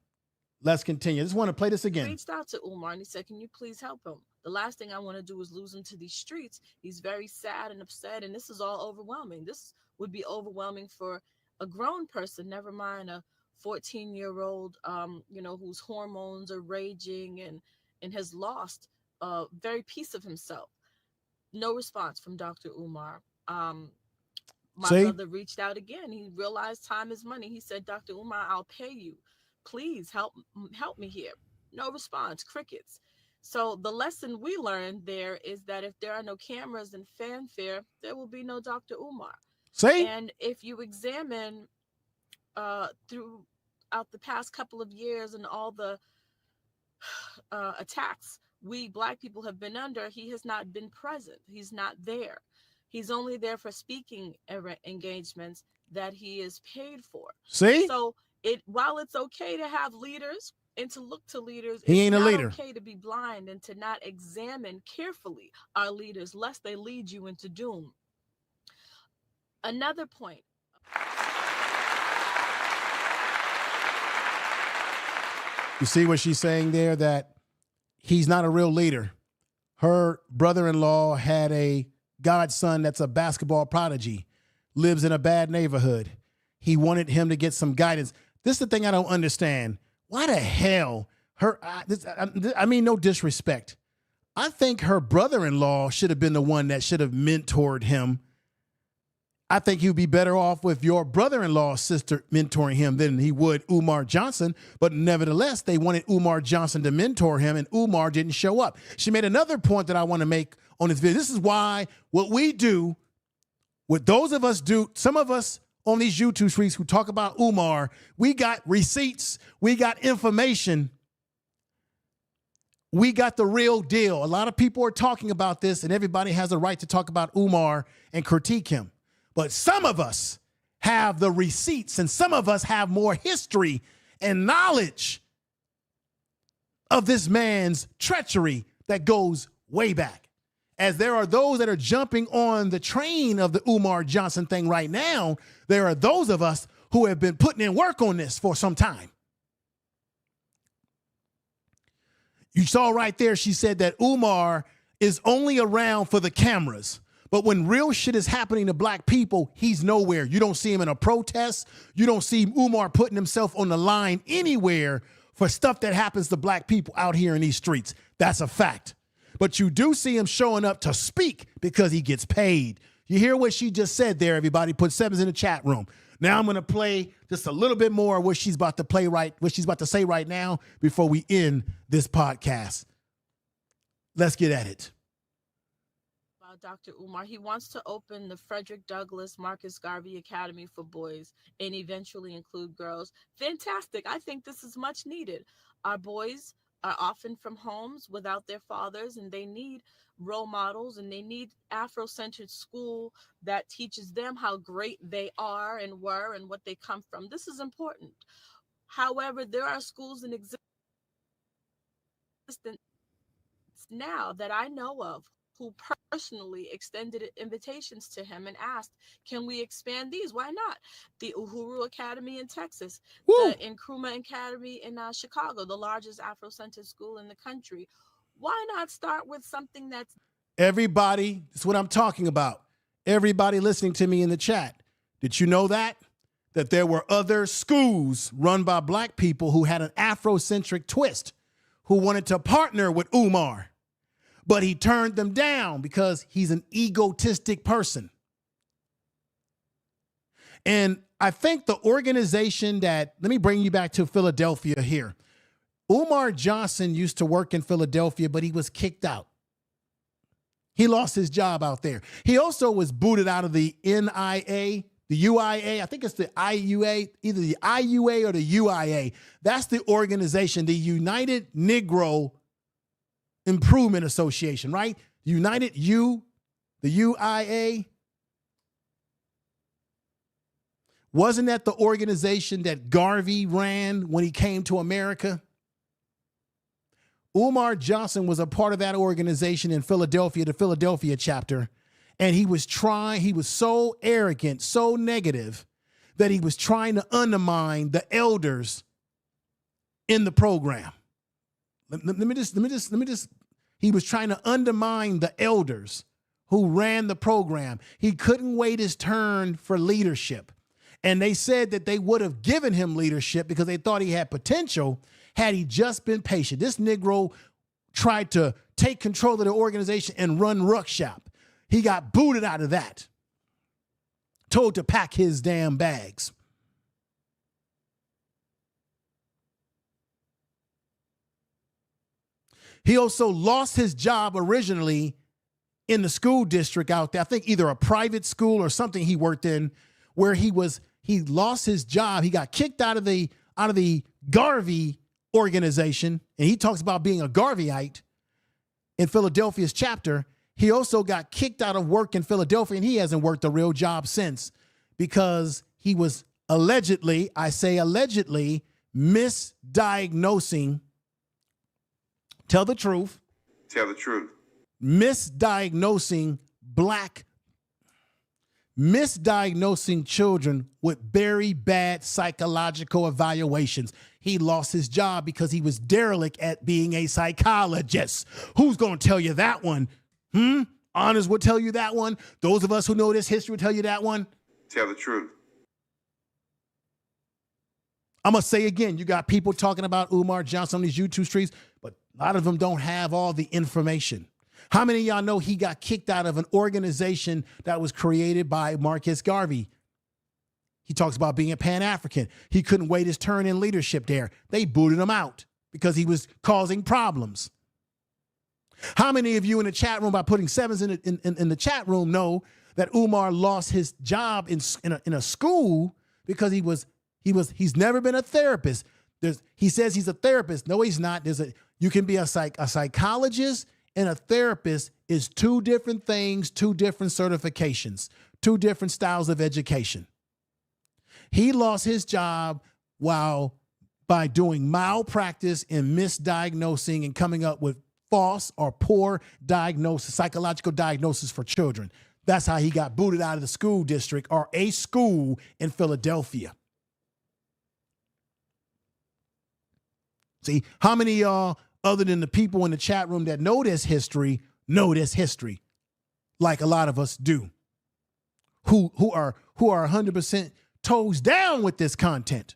Let's continue. I just want to play this again. Reached out to Umar and he said, "Can you please help him? The last thing I want to do is lose him to these streets. He's very sad and upset, and this is all overwhelming. This would be overwhelming for a grown person, never mind a 14-year-old, whose hormones are raging and has lost very piece of himself." No response from Dr. Umar. My brother reached out again. He realized time is money. He said, "Dr. Umar, I'll pay you. Please help me here." No response, crickets. So the lesson we learned there is that if there are no cameras and fanfare, there will be no Dr. Umar. And if you examine throughout the past couple of years and all the attacks we black people have been under, he has not been present. He's not there. He's only there for speaking engagements that he is paid for. So while it's okay to have leaders and to look to leaders. He ain't a not leader. Okay to be blind and to not examine carefully our leaders, lest they lead you into doom. Another point. You see what she's saying there, that he's not a real leader. Her brother-in-law had a godson that's a basketball prodigy, lives in a bad neighborhood. He wanted him to get some guidance. This is the thing I don't understand. Why the hell I mean, no disrespect. I think her brother-in-law should have been the one that should have mentored him. I think he'd be better off with your brother-in-law's sister mentoring him than he would Umar Johnson. But nevertheless, they wanted Umar Johnson to mentor him, and Umar didn't show up. She made another point that I want to make on this video. This is why what we do, what those of us do, some of us on these YouTube streets who talk about Umar, we got receipts, we got information, we got the real deal. A lot of people are talking about this, and everybody has a right to talk about Umar and critique him. But some of us have the receipts, and some of us have more history and knowledge of this man's treachery that goes way back. As there are those that are jumping on the train of the Umar Johnson thing right now, there are those of us who have been putting in work on this for some time. You saw right there, she said that Umar is only around for the cameras. But when real shit is happening to black people, he's nowhere. You don't see him in a protest. You don't see Umar putting himself on the line anywhere for stuff that happens to black people out here in these streets. That's a fact. But you do see him showing up to speak because he gets paid. You hear what she just said there, everybody? Put sevens in the chat room. Now I'm going to play just a little bit more of what she's about to play what she's about to say right now before we end this podcast. Let's get at it. Dr. Umar, he wants to open the Frederick Douglass Marcus Garvey Academy for boys and eventually include girls. Fantastic. I think this is much needed. Our boys are often from homes without their fathers, and they need role models, and they need Afro-centered school that teaches them how great they are and were and what they come from. This is important. However, there are schools in existence now that I know of who personally extended invitations to him and asked, can we expand these? Why not? The Uhuru Academy in Texas, the Nkrumah Academy in Chicago, the largest Afro-centered school in the country. Why not start with something that's... Everybody, that's what I'm talking about. Everybody listening to me in the chat. Did you know that? That there were other schools run by black people who had an Afrocentric twist, who wanted to partner with Umar. But he turned them down because he's an egotistic person. And I think the organization that, let me bring you back to Philadelphia here. Umar Johnson used to work in Philadelphia, but he was kicked out. He lost his job out there. He also was booted out of the NIA, the UIA. I think it's the IUA, either the IUA or the UIA. That's the organization, the United Negro Improvement Association, right? The UIA. Wasn't that the organization that Garvey ran when he came to America? Umar Johnson was a part of that organization in Philadelphia, the Philadelphia chapter. And he was so arrogant, so negative, that he was trying to undermine the elders in the program. He was trying to undermine the elders who ran the program. He couldn't wait his turn for leadership. And they said that they would have given him leadership because they thought he had potential had he just been patient. This Negro tried to take control of the organization and run ruckshop. He got booted out of that, told to pack his damn bags. He also lost his job originally in the school district out there. I think either a private school or something he worked in, where he lost his job. He got kicked out of the Garvey organization, and he talks about being a Garveyite in Philadelphia's chapter. He also got kicked out of work in Philadelphia, and he hasn't worked a real job since because he was allegedly, I say allegedly, misdiagnosing, tell the truth, Tell the truth. misdiagnosing misdiagnosing children with very bad psychological evaluations. He lost his job because he was derelict at being a psychologist. Who's going to tell you that one? Honors will tell you that one. Those of us who know this history will tell you that one. Tell the truth. I'm going to say again, you got people talking about Umar Johnson on these YouTube streets, but a lot of them don't have all the information. How many of y'all know he got kicked out of an organization that was created by Marcus Garvey? He talks about being a Pan-African. He couldn't wait his turn in leadership there. They booted him out because he was causing problems. How many of you in the chat room, by putting sevens in the chat room, know that Umar lost his job in a school because he's never been a therapist? He says he's a therapist. No, he's not. You can be a psychologist and a therapist is two different things, two different certifications, two different styles of education. He lost his job by doing malpractice and misdiagnosing and coming up with false or poor diagnosis, psychological diagnosis for children. That's how he got booted out of the school district or a school in Philadelphia. See, how many of y'all, other than the people in the chat room that know this history, like a lot of us do, who are 100% toes down with this content?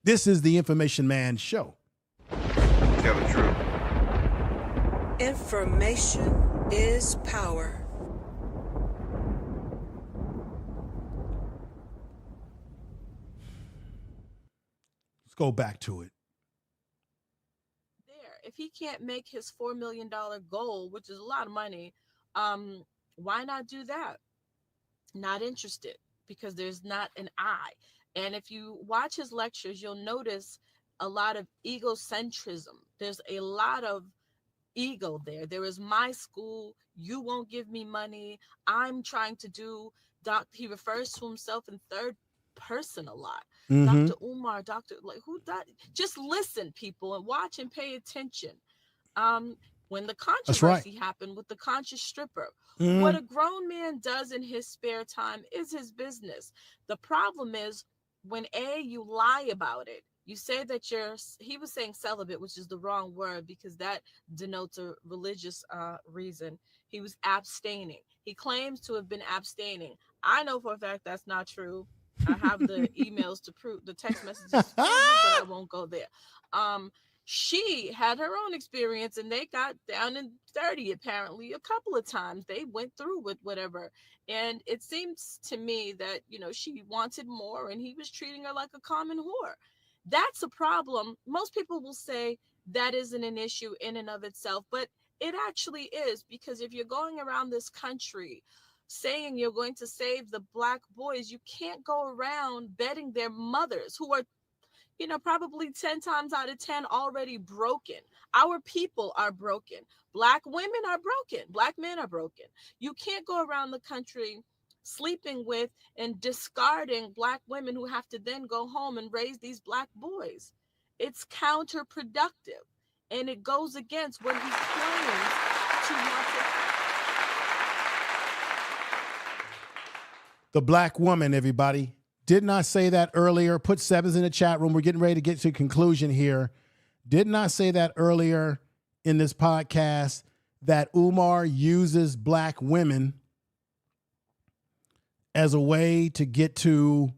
This is the Information Man Show. Tell the truth. Information is power. Let's go back to it. If he can't make his $4 million goal, which is a lot of money, why not do that? Not interested, because there's not an I. And if you watch his lectures, you'll notice a lot of egocentrism. There's a lot of ego there. There is my school. You won't give me money. I'm trying to do. He refers to himself in third person a lot. Mm-hmm. Dr. Umar, just listen, people, and watch and pay attention. When the controversy happened with the conscious stripper, what a grown man does in his spare time is his business. The problem is when you lie about it, you say that he was saying celibate, which is the wrong word because that denotes a religious reason. He was abstaining. He claims to have been abstaining. I know for a fact that's not true. I have the emails to prove, the text messages to prove it, but I won't go there. She had her own experience and they got down in 30 apparently a couple of times. They went through with whatever. And it seems to me that, she wanted more and he was treating her like a common whore. That's a problem. Most people will say that isn't an issue in and of itself, but it actually is, because if you're going around this country saying you're going to save the Black boys, you can't go around betting their mothers who are, probably 10 times out of 10 already broken. Our people are broken. Black women are broken. Black men are broken. You can't go around the country sleeping with and discarding Black women who have to then go home and raise these Black boys. It's counterproductive, and it goes against what he claims to want to. The Black woman, everybody. Did not say that earlier. Put sevens in the chat room. We're getting ready to get to a conclusion here. Did not say that earlier in this podcast that Umar uses Black women as a way to get to,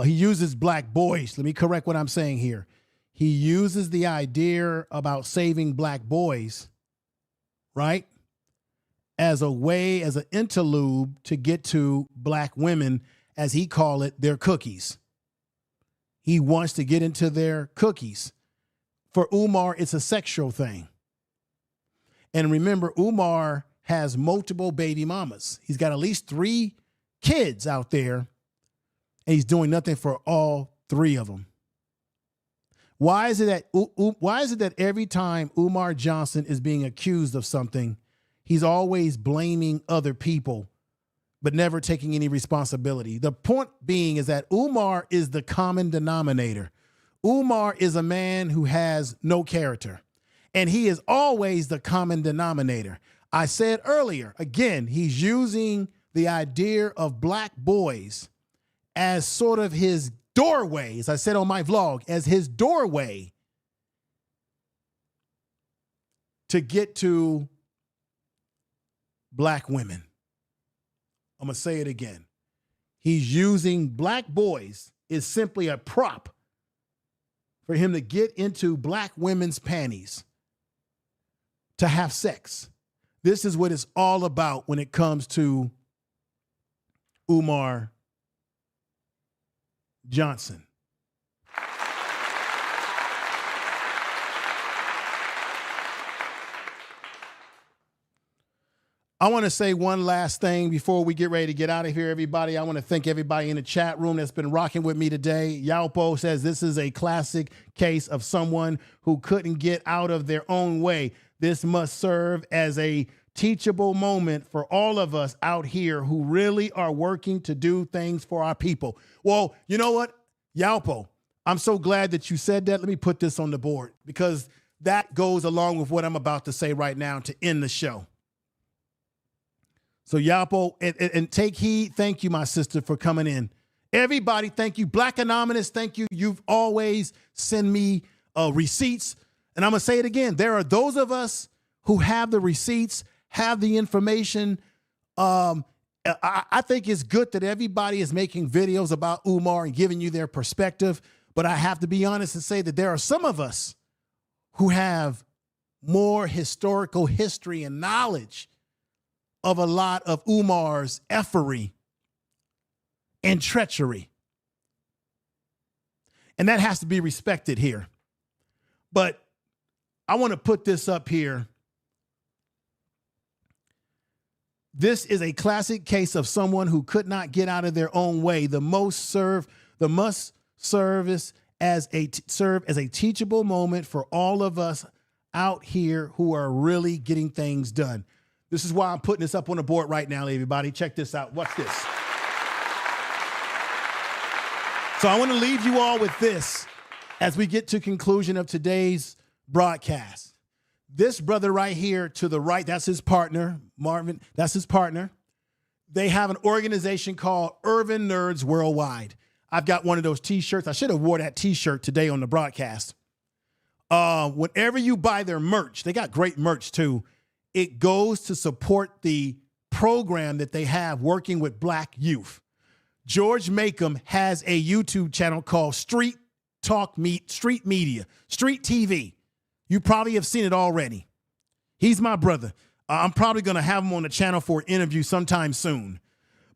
he uses Black boys. Let me correct what I'm saying here. He uses the idea about saving Black boys, right, as a way, as an interlude to get to Black women, as he call it, their cookies. He wants to get into their cookies. For Umar, it's a sexual thing. And remember, Umar has multiple baby mamas. He's got at least 3 kids out there, and he's doing nothing for all 3 of them. Why is it that every time Umar Johnson is being accused of something, he's always blaming other people but never taking any responsibility. The point being is that Umar is the common denominator. Umar is a man who has no character, and he is always the common denominator. I said earlier, again, he's using the idea of black boys as sort of his doorway, as I said on my vlog, as his doorway to get to black women. I'm going to say it again. He's using black boys is simply a prop for him to get into black women's panties to have sex. This is what it's all about when it comes to Umar Johnson. I want to say one last thing before we get ready to get out of here, everybody. I want to thank everybody in the chat room that's been rocking with me today. Yaupo says this is a classic case of someone who couldn't get out of their own way. This must serve as a teachable moment for all of us out here who really are working to do things for our people. Well, you know what, Yaupo, I'm so glad that you said that. Let me put this on the board because that goes along with what I'm about to say right now to end the show. So Yaupo, and take heed. Thank you, my sister, for coming in. Everybody, thank you. Black Anonymous, thank you. You've always send me receipts. And I'm going to say it again. There are those of us who have the receipts, have the information. I think it's good that everybody is making videos about Umar and giving you their perspective. But I have to be honest and say that there are some of us who have more historical history and knowledge of a lot of Umar's effery and treachery. And that has to be respected here. But I want to put this up here. This is a classic case of someone who could not get out of their own way. The must serve as a teachable moment for all of us out here who are really getting things done. This is why I'm putting this up on the board right now, everybody. Check this out. Watch this. So I want to leave you all with this as we get to conclusion of today's broadcast. This brother right here to the right, that's his partner, Marvin, that's his partner. They have an organization called Urban Nerds Worldwide. I've got one of those t-shirts. I should have wore that t-shirt today on the broadcast. Whenever you buy their merch, they got great merch too. It goes to support the program that they have working with black youth. George Makem has a YouTube channel called Street Media, Street TV. You probably have seen it already. He's my brother. I'm probably going to have him on the channel for an interview sometime soon.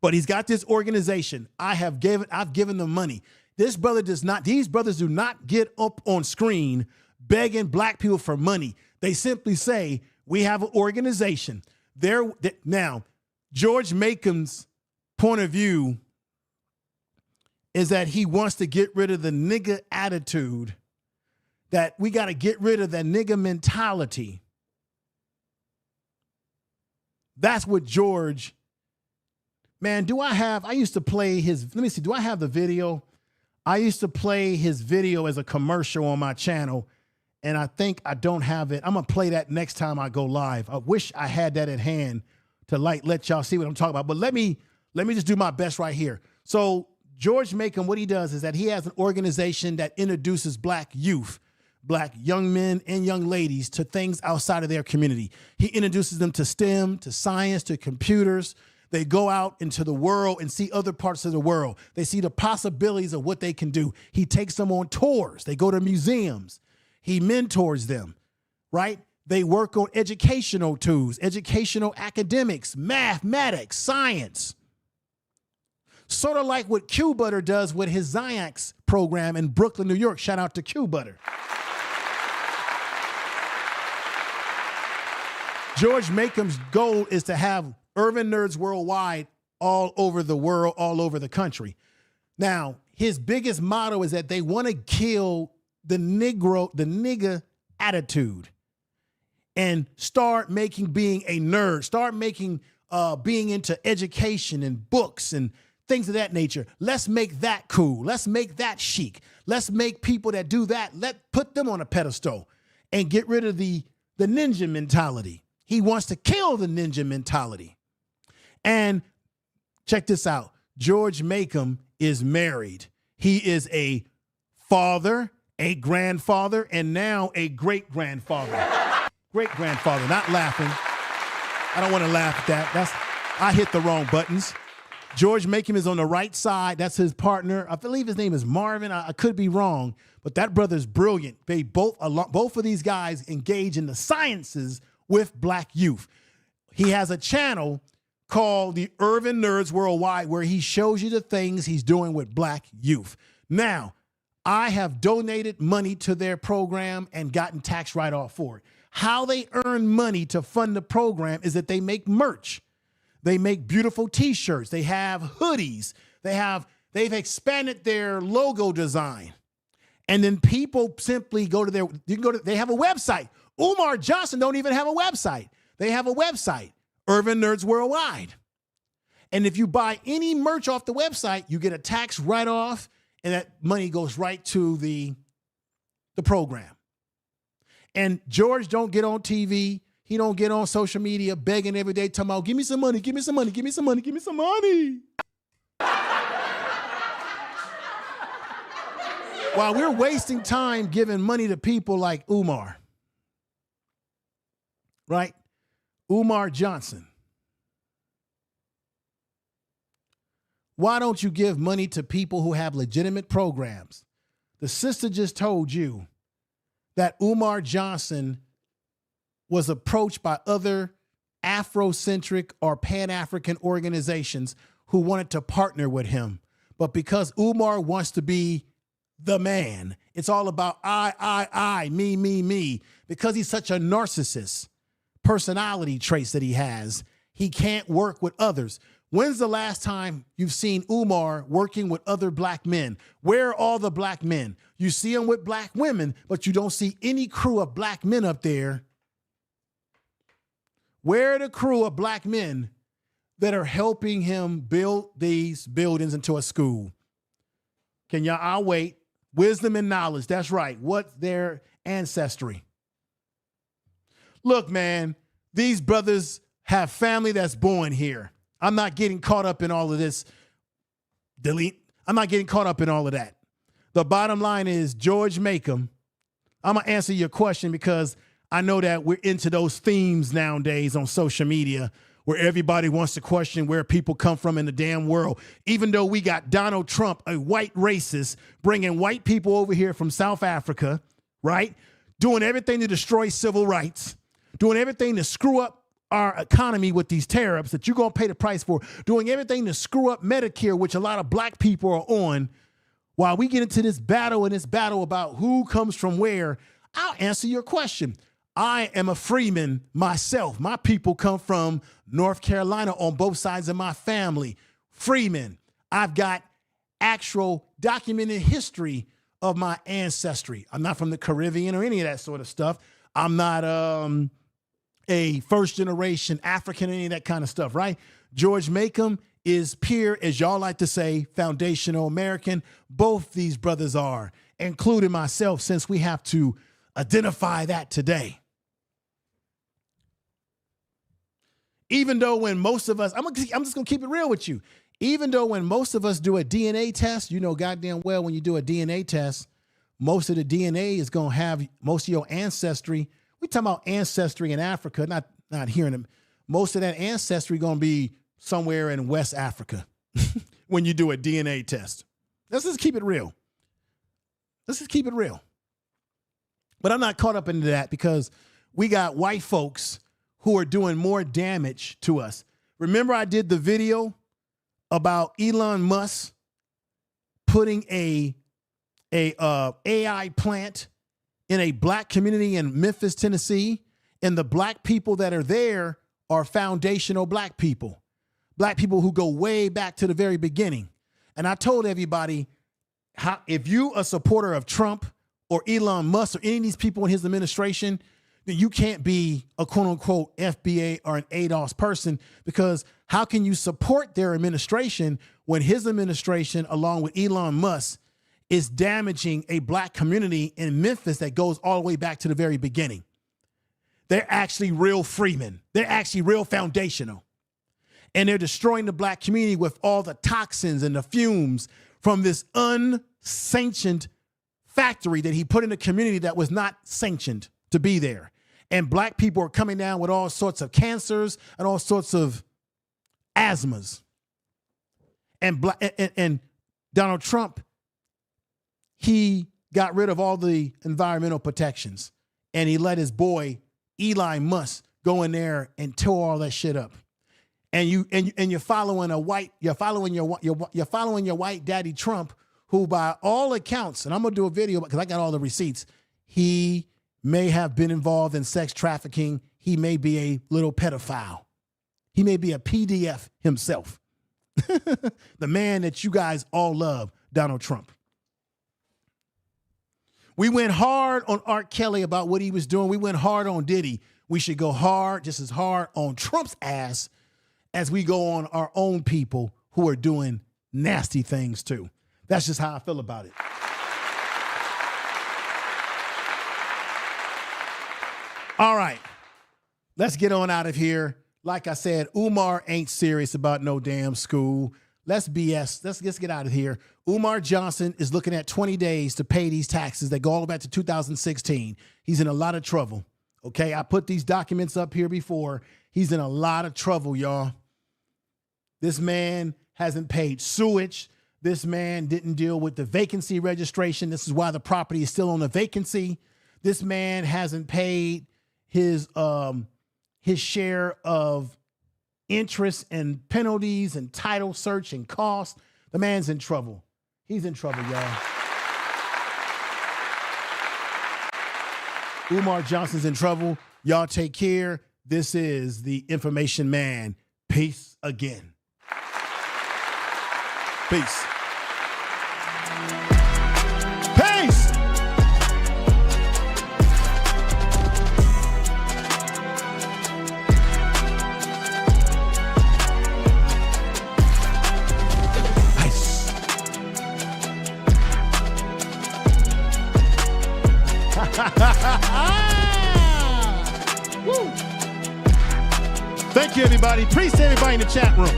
But he's got this organization. I've given them money. These brothers do not get up on screen begging black people for money. They simply say, we have an organization. Now, George Makem's point of view is that he wants to get rid of the nigga attitude, that we got to get rid of that nigga mentality. That's what George, man, I used to play his, let me see, do I have the video? I used to play his video as a commercial on my channel. And I think I don't have it. I'm going to play that next time I go live. I wish I had that at hand to let y'all see what I'm talking about. But let me just do my best right here. So George Makem, what he does is that he has an organization that introduces black youth, black young men and young ladies to things outside of their community. He introduces them to STEM, to science, to computers. They go out into the world and see other parts of the world. They see the possibilities of what they can do. He takes them on tours. They go to museums. He mentors them, right? They work on educational tools, educational academics, mathematics, science. Sort of like what Q Butter does with his Ziax program in Brooklyn, New York. Shout out to Q Butter. George Makem's goal is to have Urban Nerds Worldwide all over the world, all over the country. Now, his biggest motto is that they want to kill the nigga attitude and start making being a nerd, start making being into education and books and things of that nature. Let's make that cool. Let's make that chic. Let's make people that do that, put them on a pedestal and get rid of the ninja mentality. He wants to kill the ninja mentality. And check this out. George Makem is married. He is a father, a grandfather, and now a great-grandfather. Great-grandfather, not laughing. I don't want to laugh at that. I hit the wrong buttons. George Makem is on the right side. That's his partner. I believe his name is Marvin. I could be wrong, but that brother's brilliant. They both of these guys engage in the sciences with black youth. He has a channel called the Urban Nerds Worldwide where he shows you the things he's doing with black youth. Now, I have donated money to their program and gotten tax write-off for it. How they earn money to fund the program is that they make merch. They make beautiful t-shirts. They have hoodies. They've expanded their logo design. And then people simply go to they have a website. Umar Johnson don't even have a website. They have a website, Urban Nerds Worldwide. And if you buy any merch off the website, you get a tax write-off, and that money goes right to the program. And George don't get on TV. He don't get on social media begging every day, talking about, give me some money, give me some money, give me some money, give me some money. While we're wasting time giving money to people like Umar, right? Umar Johnson. Why don't you give money to people who have legitimate programs? The sister just told you that Umar Johnson was approached by other Afrocentric or Pan-African organizations who wanted to partner with him. But because Umar wants to be the man, it's all about I, me. Because he's such a narcissist, personality traits that he has, he can't work with others. When's the last time you've seen Umar working with other black men? Where are all the black men? You see him with black women, but you don't see any crew of black men up there. Where are the crew of black men that are helping him build these buildings into a school? Can y'all, I'll wait. Wisdom and knowledge, that's right. What's their ancestry? Look, man, these brothers have family that's born here. I'm not getting caught up in all of this. Delete. I'm not getting caught up in all of that. The bottom line is George Makem. I'm going to answer your question because I know that we're into those themes nowadays on social media where everybody wants to question where people come from in the damn world. Even though we got Donald Trump, a white racist, bringing white people over here from South Africa, right? Doing everything to destroy civil rights, doing everything to screw up our economy with these tariffs that you're going to pay the price for, doing everything to screw up Medicare, which a lot of black people are on, while we get into this battle about who comes from where. I'll answer your question. I am a freeman myself. My people come from North Carolina on both sides of my family. Freeman. I've got actual documented history of my ancestry. I'm not from the Caribbean or any of that sort of stuff. I'm not a first generation African, any of that kind of stuff, right? George Makem is pure, as y'all like to say, foundational American. Both these brothers are, including myself, since we have to identify that today. Even though when most of us, I'm just going to keep it real with you. Even though when most of us do a DNA test, you know goddamn well when you do a DNA test, most of the DNA is going to have most of your ancestry. We talking about ancestry in Africa, not hearing them. Most of that ancestry going to be somewhere in West Africa when you do a DNA test. Let's just keep it real. Let's just keep it real. But I'm not caught up into that because we got white folks who are doing more damage to us. Remember I did the video about Elon Musk putting a AI plant in a black community in Memphis, Tennessee, and the black people that are there are foundational black people who go way back to the very beginning. And I told everybody, if you a supporter of Trump or Elon Musk or any of these people in his administration, then you can't be a quote unquote FBA or an ADOS person, because how can you support their administration when his administration, along with Elon Musk, is damaging a black community in Memphis that goes all the way back to the very beginning? They're actually real freemen. They're actually real foundational. And they're destroying the black community with all the toxins and the fumes from this unsanctioned factory that he put in a community that was not sanctioned to be there. And black people are coming down with all sorts of cancers and all sorts of asthmas. And Donald Trump, he got rid of all the environmental protections, and he let his boy Elon Musk go in there and tore all that shit up. And you're following your white daddy Trump, who by all accounts, and I'm gonna do a video because I got all the receipts, he may have been involved in sex trafficking. He may be a little pedophile. He may be a PDF himself. The man that you guys all love, Donald Trump. We went hard on R. Kelly about what he was doing. We went hard on Diddy. We should go hard, just as hard on Trump's ass as we go on our own people who are doing nasty things too. That's just how I feel about it. All right, let's get on out of here. Like I said, Umar ain't serious about no damn school. Let's BS. Let's get out of here. Umar Johnson is looking at 20 days to pay these taxes that go all the way back to 2016. He's in a lot of trouble. Okay, I put these documents up here before. He's in a lot of trouble, y'all. This man hasn't paid sewage. This man didn't deal with the vacancy registration. This is why the property is still on the vacancy. This man hasn't paid his share of interest and penalties and title search and cost. The man's in trouble. He's in trouble, y'all. Umar Johnson's in trouble. Y'all take care. This is the Information Man. Peace again. Peace. Peace. Nice. Woo. Thank you, everybody. Peace to everybody in the chat room.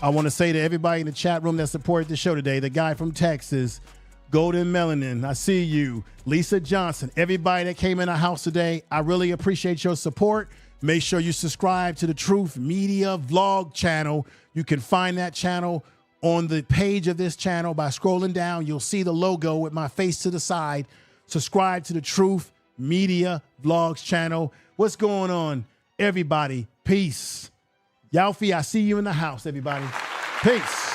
I want to say to everybody in the chat room that supported the show today, the guy from Texas, Golden Melanin, I see you. Lisa Johnson, everybody that came in our house today, I really appreciate your support. Make sure you subscribe to the Truth Media Vlog channel. You can find that channel on the page of this channel by scrolling down. You'll see the logo with my face to the side. Subscribe to the Truth Media Vlogs channel. What's going on, everybody? Peace. Yalfi, I see you in the house, everybody. Peace.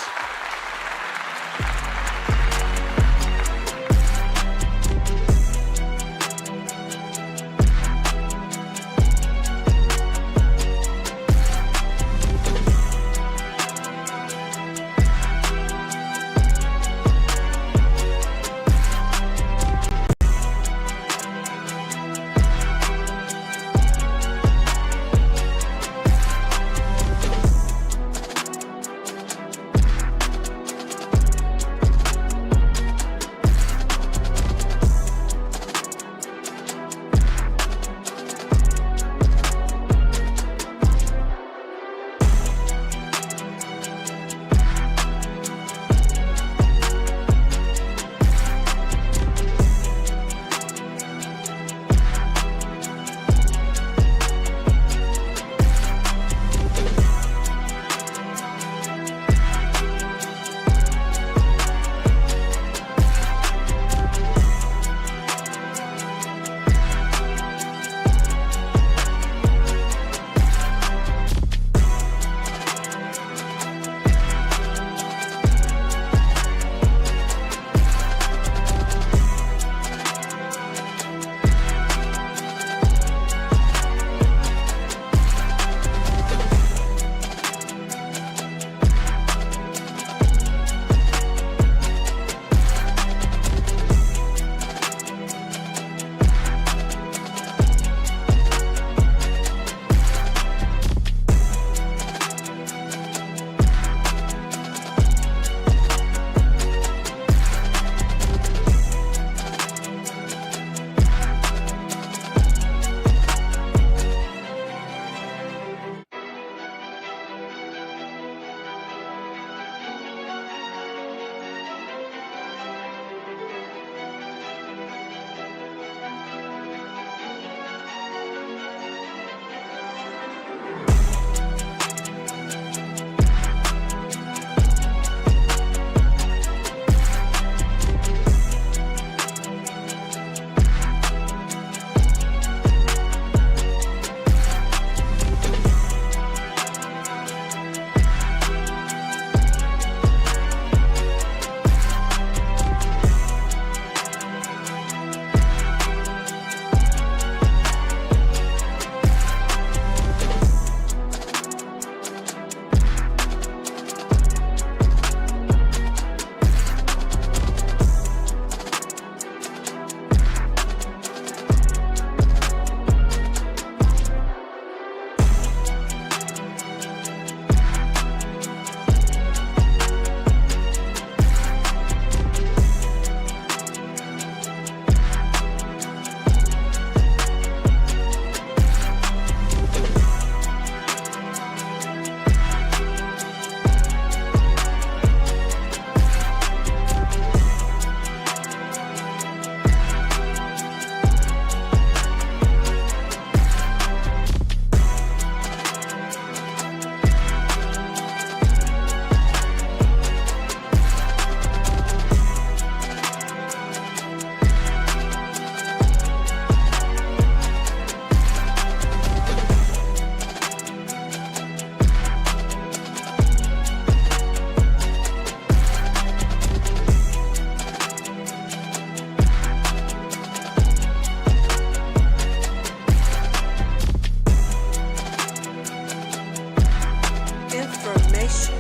Information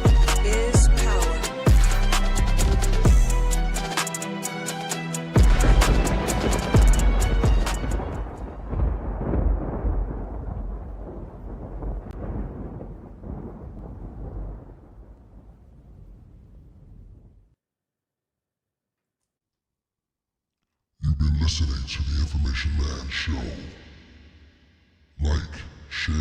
is power. You've been listening to the Information Man Show. Like, share,